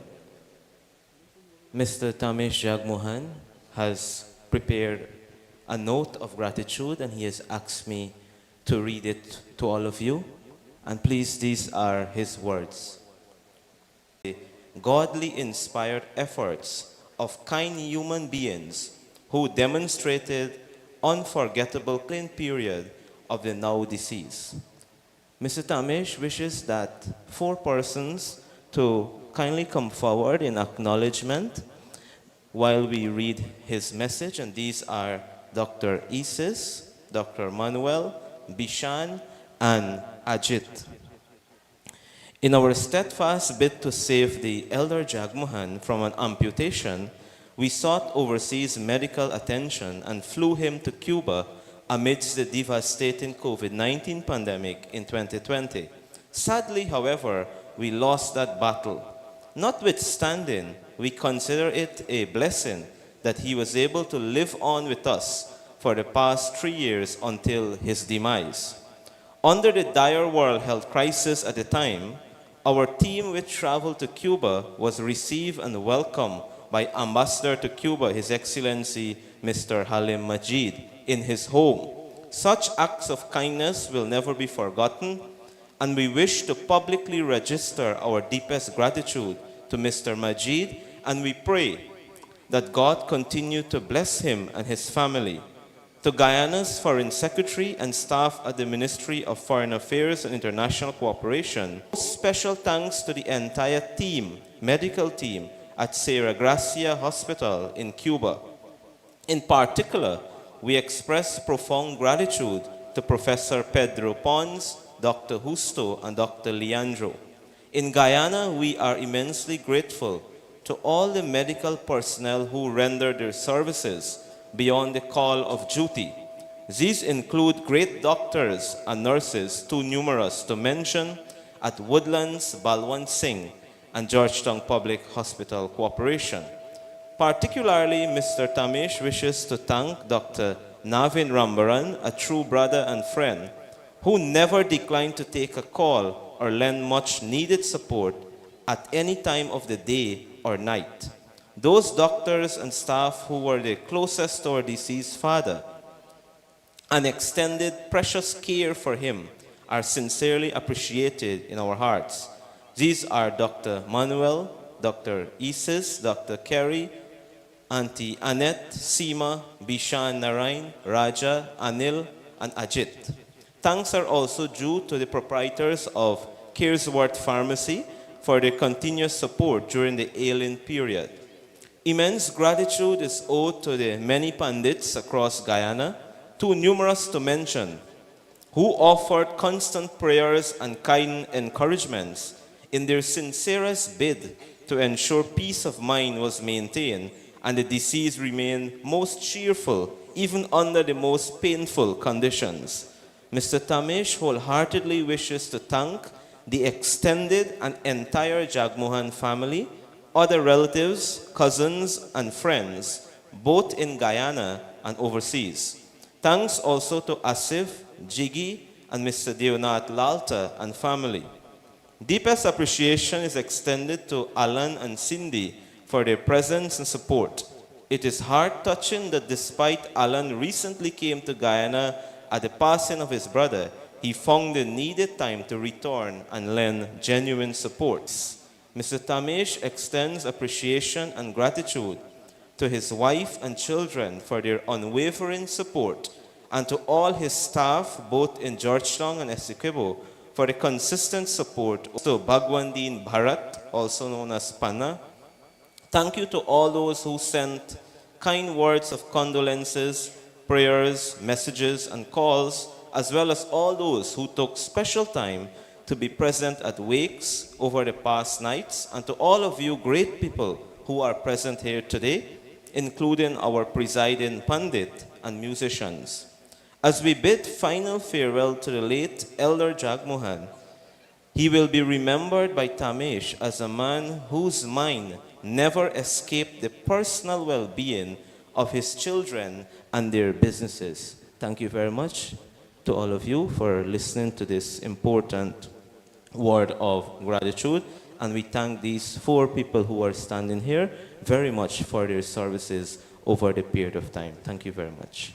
Mr. Tamesh Jagmohan has prepared a note of gratitude, and he has asked me to read it to all of you. And please, these are his words. Godly inspired efforts of kind human beings who demonstrated unforgettable clean period of the now deceased. Mr. Tamesh wishes that 4 persons to kindly come forward in acknowledgement while we read his message, and these are Dr. Isis, Dr. Manuel, Bishan, and Ajit. In our steadfast bid to save the elder Jagmohan from an amputation, we sought overseas medical attention and flew him to Cuba amidst the devastating COVID-19 pandemic in 2020. Sadly, however, we lost that battle. Notwithstanding, we consider it a blessing that he was able to live on with us for the past 3 years until his demise. Under the dire world health crisis at the time, our team which traveled to Cuba was received and welcomed by Ambassador to Cuba, His Excellency Mr. Halim Majid, in his home. Such acts of kindness will never be forgotten, and we wish to publicly register our deepest gratitude to Mr. Majid, and we pray that God continue to bless him and his family. To Guyana's Foreign Secretary and staff at the Ministry of Foreign Affairs and International Cooperation, special thanks to the entire team, medical team, at Sierra Gracia Hospital in Cuba. In particular, we express profound gratitude to Professor Pedro Pons, Dr. Justo, and Dr. Leandro. In Guyana, we are immensely grateful to all the medical personnel who render their services beyond the call of duty. These include great doctors and nurses, too numerous to mention, at Woodlands, Balwan Singh, and Georgetown Public Hospital Corporation. Particularly, Mr. Tamesh wishes to thank Dr. Navin Rambaran, a true brother and friend, who never declined to take a call or lend much needed support at any time of the day or night. Those doctors and staff who were the closest to our deceased father and extended precious care for him are sincerely appreciated in our hearts. These are Dr. Manuel, Dr. Isis, Dr. Kerry, Auntie Annette, Seema, Bishan Narain, Raja, Anil, and Ajit. Thanks are also due to the proprietors of Caresworth Pharmacy for their continuous support during the ailing period. Immense gratitude is owed to the many pandits across Guyana, too numerous to mention, who offered constant prayers and kind encouragements in their sincerest bid to ensure peace of mind was maintained and the deceased remained most cheerful even under the most painful conditions. Mr. Tamesh wholeheartedly wishes to thank the extended and entire Jagmohan family, other relatives, cousins, and friends, both in Guyana and overseas. Thanks also to Asif, Jaggie, and Mr. Deonath Lalta and family. Deepest appreciation is extended to Alan and Cindy for their presence and support. It is heart-touching that despite Alan recently came to Guyana at the passing of his brother, he found the needed time to return and lend genuine support. Mr. Tamesh extends appreciation and gratitude to his wife and children for their unwavering support, and to all his staff, both in Georgetown and Essequibo, for the consistent support. To Bhagwandin Bharat, also known as Pana. Thank you to all those who sent kind words of condolences, prayers, messages, and calls, as well as all those who took special time to be present at wakes over the past nights, and to all of you great people who are present here today, including our presiding pundit and musicians. As we bid final farewell to the late Elder Jagmohan, he will be remembered by Tamesh as a man whose mind never escaped the personal well-being of his children and their businesses. Thank you very much to all of you for listening to this important word of gratitude. And we thank these 4 people who are standing here very much for their services over the period of time. Thank you very much.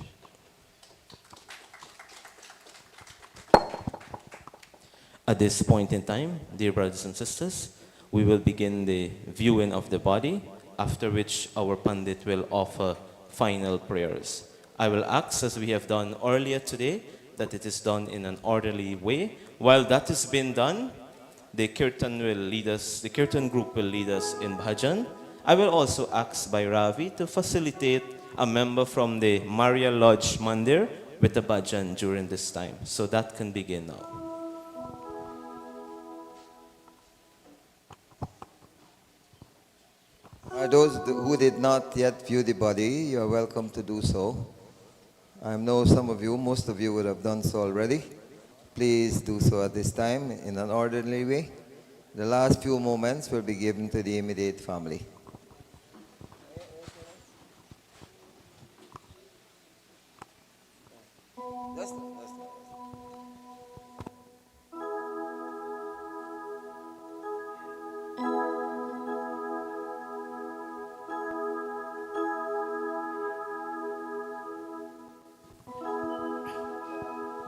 At this point in time, dear brothers and sisters, we will begin the viewing of the body, after which our Pandit will offer final prayers. I will ask, as we have done earlier today, that it is done in an orderly way. While that is being done, the Kirtan group will lead us in bhajan. I will also ask by Ravi to facilitate a member from the Maria Lodge Mandir with the bhajan during this time. So that can begin now. Those who did not yet view the body, you are welcome to do so. I know some of you, most of you would have done so already. Please do so at this time in an orderly way. The last few moments will be given to the immediate family.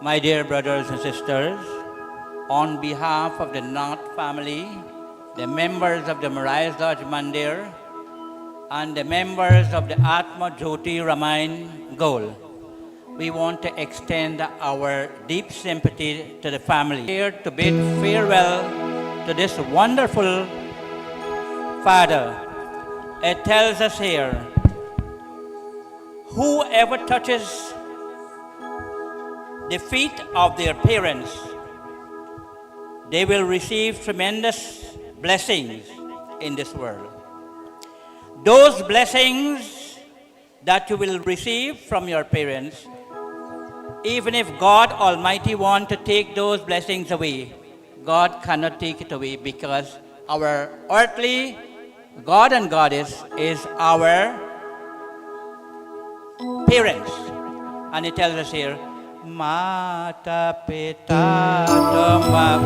My dear brothers and sisters, on behalf of the Nath family, the members of the Marais Lodge Mandir, and the members of the Atma Jyoti Ramayan Gol, we want to extend our deep sympathy to the family. Here to bid farewell to this wonderful father. It tells us here, whoever touches the feet of their parents, they will receive tremendous blessings in this world. Those blessings that you will receive from your parents, even if God Almighty want to take those blessings away, God cannot take it away, because our earthly God and Goddess is our parents. And it tells us here, Mata Pita Toma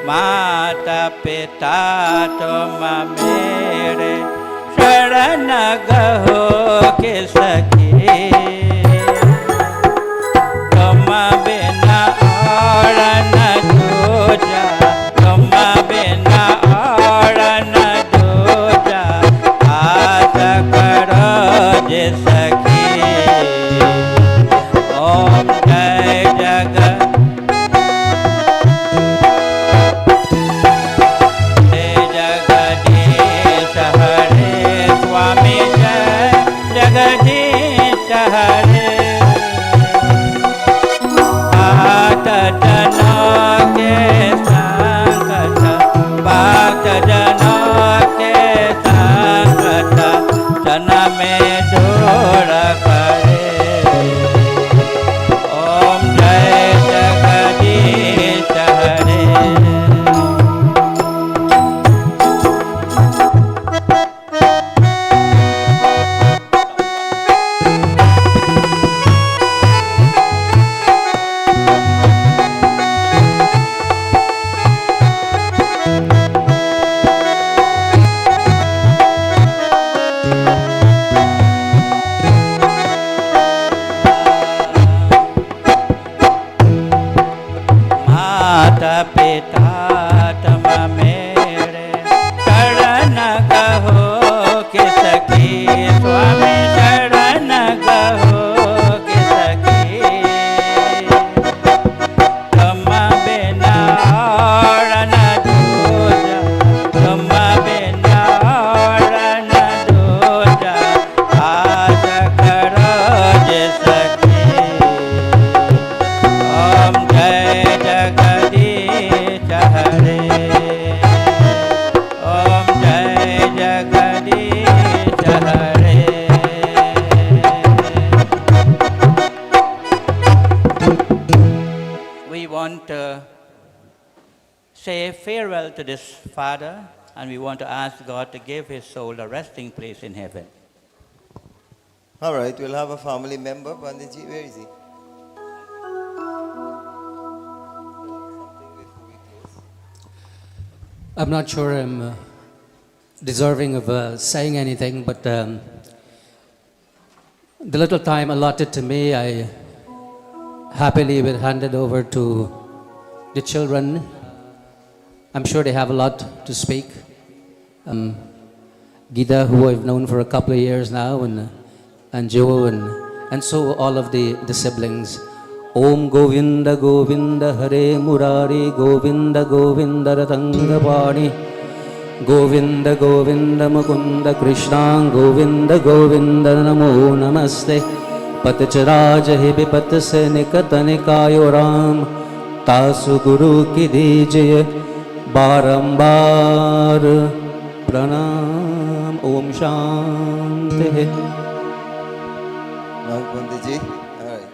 Mata Pita Toma Mere Sharana Gaho Ke Sakhi Toma Bina Arana Doja Toma Bina Arana Doja Ata Karo Je Sakhi Om Jai Jagat Jai Jagadish Hare Swami Jai Jagadish Hare Bhakta Jana Ke Sangata Bhakta Jana Ke Sangata Jana Me Dora Kare To this father, and we want to ask God to give his soul a resting place in heaven. All right, we'll have a family member. Panditji, where is he? I'm not sure I'm deserving of saying anything, but the little time allotted to me, I happily will hand it over to the children. I'm sure they have a lot to speak. Gita, who I've known for a couple of years now, and Joe, and so all of the siblings. Om Govinda Govinda Hare Murari Govinda Govinda Ratangapani Govinda Govinda Mukunda Krishna Govinda Govinda Namo Namaste Patacharaj hi vipat se nikat nikayo Ram Tasu Guru ki dijiye barambar pranam Om Shanti. Now, Panditji. All right.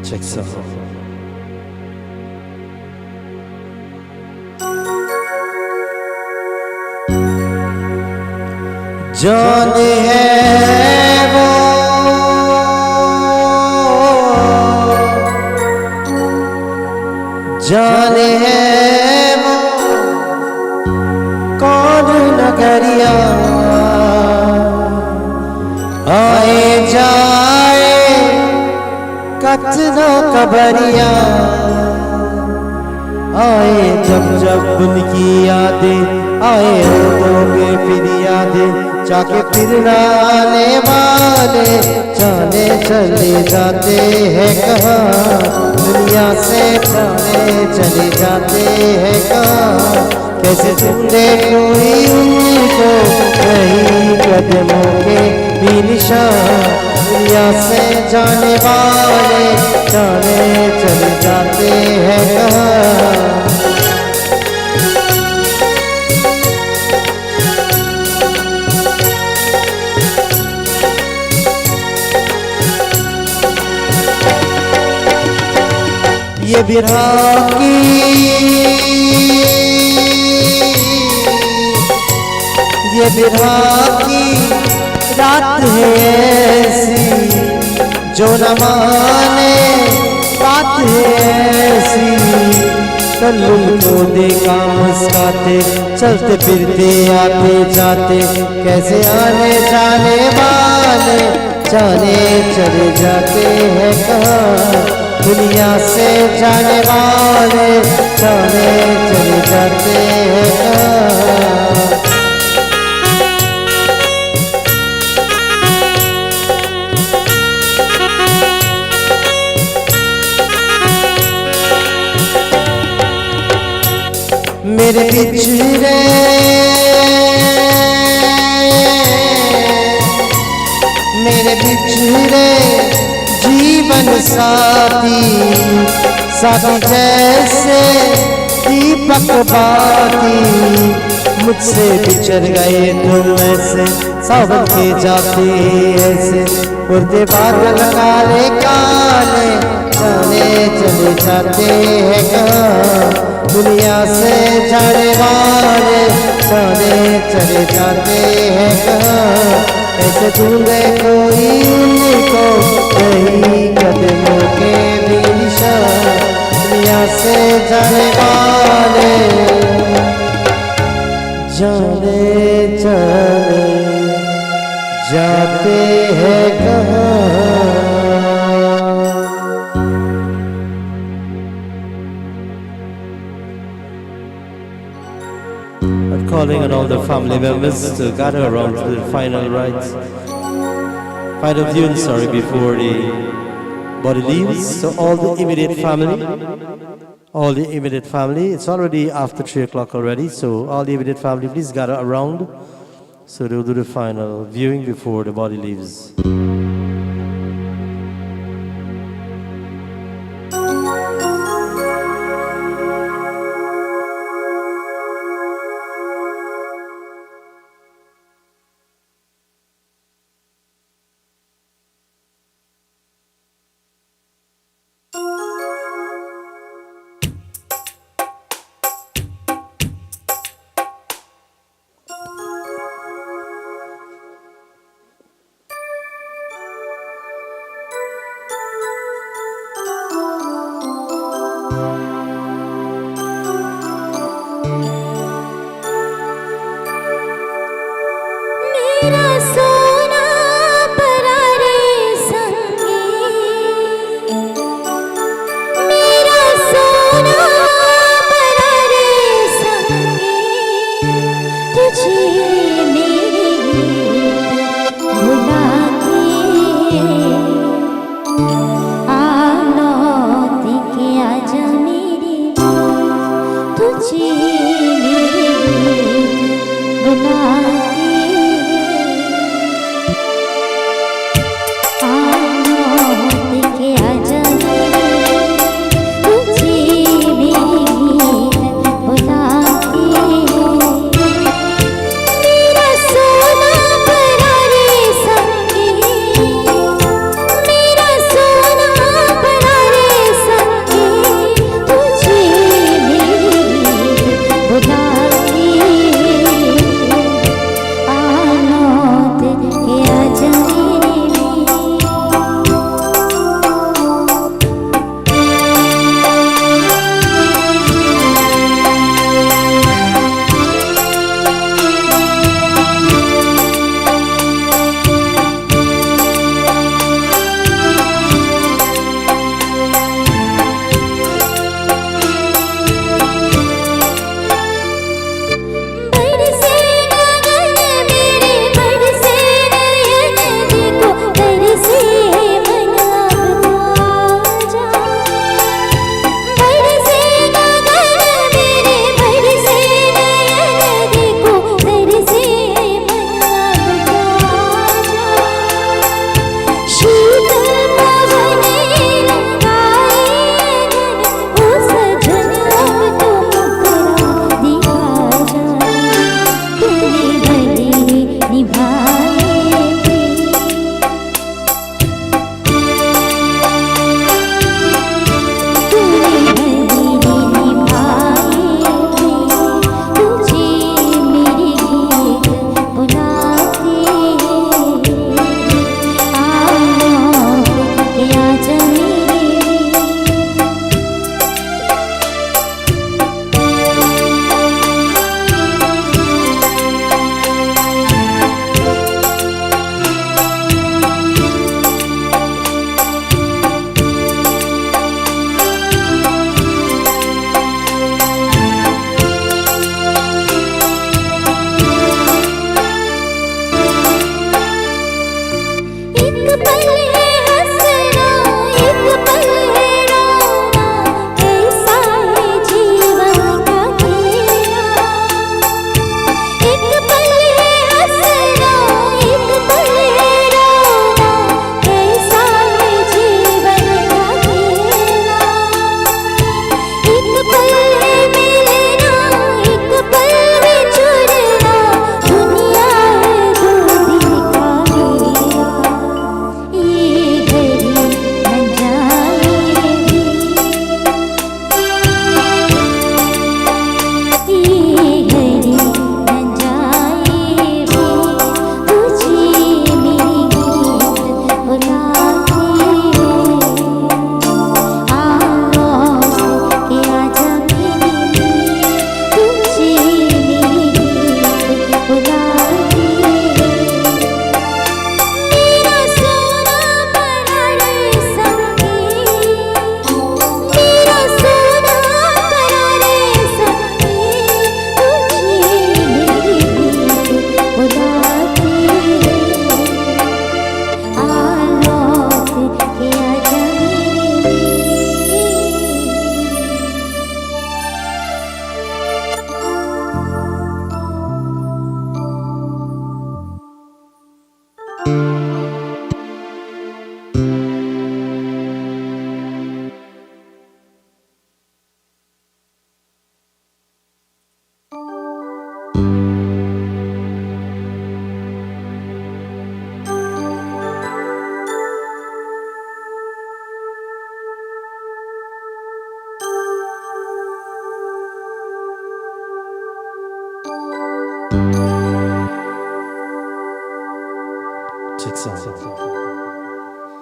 Check so. जाने है वो जाने है वो कौन नगरिया आए जाए कतना कबरिया आए जब जब उनकी यादें आए होंगे फिर यादें जाके फिर न आने वाले जाने चले जाते हैं कहाँ दुनिया से जाने चले जाते हैं कहाँ कैसे ढूंढे कोई उनको वही कदमों के भी निशान दुनिया से जाने वाले जाने चले जाते हैं कहाँ ये बिरहा की ये बिरहा की रात है ऐसी जो न माने बात है ऐसी कल उनको देखा मुस्काते चलते फिरते आते जाते कैसे आने जाने वाले जाने चले जाते हैं कहाँ दुनिया से जाने वाले जाने चले जाते हैं कहाँ मेरे बिछड़े मेरे बिछड़े जीवन साथी साथी जैसे दीपक बाती मुझसे बिछड़ गए तुम ऐसे सावन के जाते ऐसे उड़ते बादल काले काले जाने चले जाते हैं कहाँ दुनिया से जाने वाले जाने चले जाते हैं कहाँ ऐसे ढूंढे कोई उनको वही कदमों के भी निशान दुनिया से जाने वाले जाने जाने जाते हैं कहाँ calling on all the family members to gather around for the final rites, final viewing, before the body leaves. So all the immediate family, it's already after 3 o'clock already, so all the immediate family, please gather around. So they'll do the final viewing before the body leaves. आलो दिखे आज मी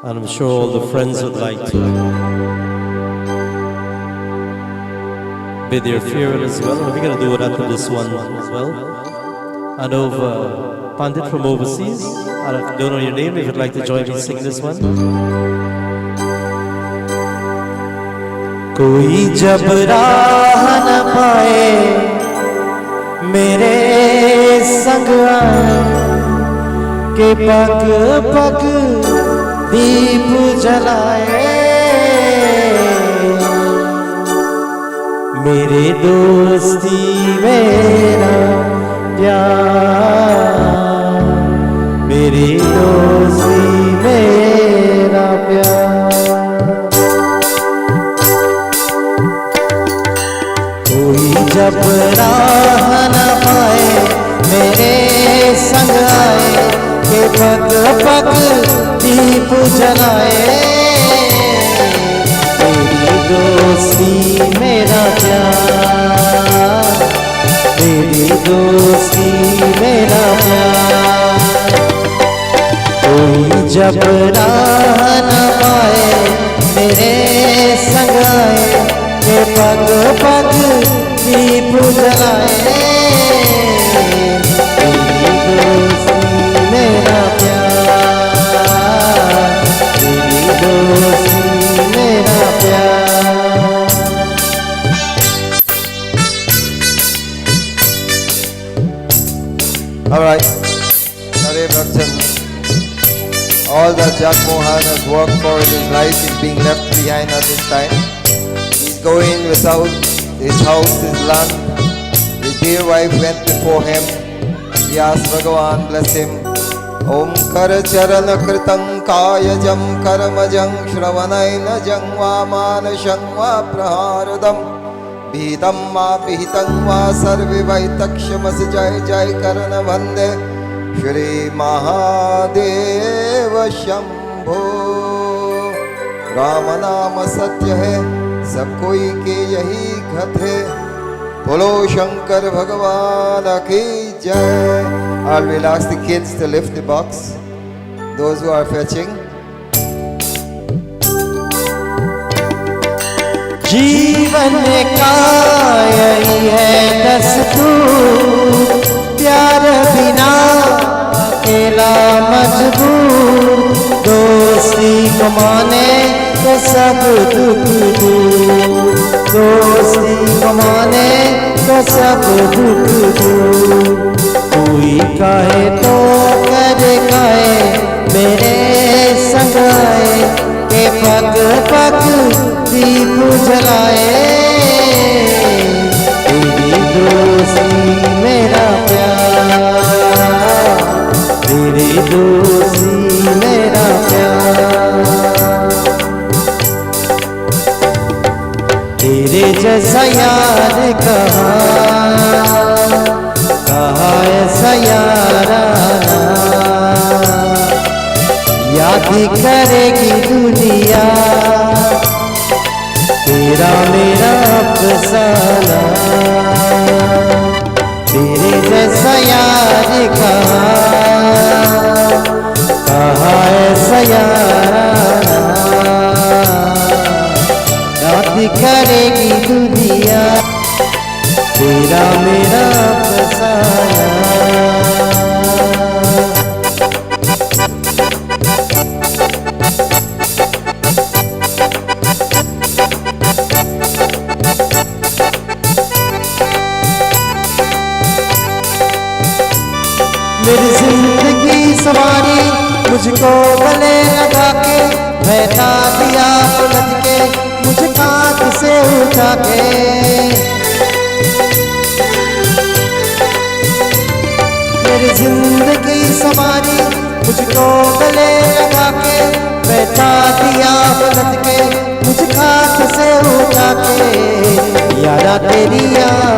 And I'm sure all the friends would like to bid their farewell as well. We're going to do it after this one as well. And over Pandit from overseas, I don't know your name, if you'd like to join me sing this one. कोई जब राह न पाए मेरे संग आए के पग पग दीप जलाए मेरे दोस्ती मेरा प्यार मेरी दोस्ती मेरा प्यार कोई जब राह न पाए मेरे संग आए के पग पग दीप जलाए मेरी दोस्ती मेरा प्यार मेरी दोस्ती मेरा प्यार कोई जब राह न पाए मेरे संग आए के पग पग दीप जलाए मेरी दोस्ती मेरा प्यार मेरी दोस्ती मेरा प्यार All right, Hare Bhaktan. All that Jagmohan has worked for in his life is being left behind at this time. He's going without his house, his land. His dear wife went before him. He asked Bhagavan, bless him. Om kar charan kritam kayajam karmajam shravanaina jangva manasham va praharadam Bhitam ma bhitam va sarve vaitakshamas jai jai karana vande Shri Mahadeva Shambho Ram नाम सत्य है सब कोई के यही घत है बोलो शंकर भगवान की जय I will ask the kids to lift the box those who are fetching जीवन का यही है दस्तूर प्यार बिना अकेला मजबूर दोस्ती कमाने तो सब दुख दूर दोस्ती कमाने तो सब दुख दूर कोई कहे तो करे कहे मेरे संग आए के पग पग दीप जलाए तेरी दोस्ती मेरा प्यार तेरी दोस्ती मेरा प्यार तेरे जैसा यार कहा ऐसा यारा याद करेगी दुनिया तेरा मेरा अफसाना तेरे जैसा यार कहा ऐसा यारा याद करेगी दुनिया तेरा मेरा अफसाना मेरी जिंदगी सवारी मुझको गले लगा के बैठा दिया पलट के मुझे कांध से उठा के मेरी जिंदगी सवारी मुझको गले लगा के बैठा दिया पलट के मुझे कांध से उठा के यारा तेरी याद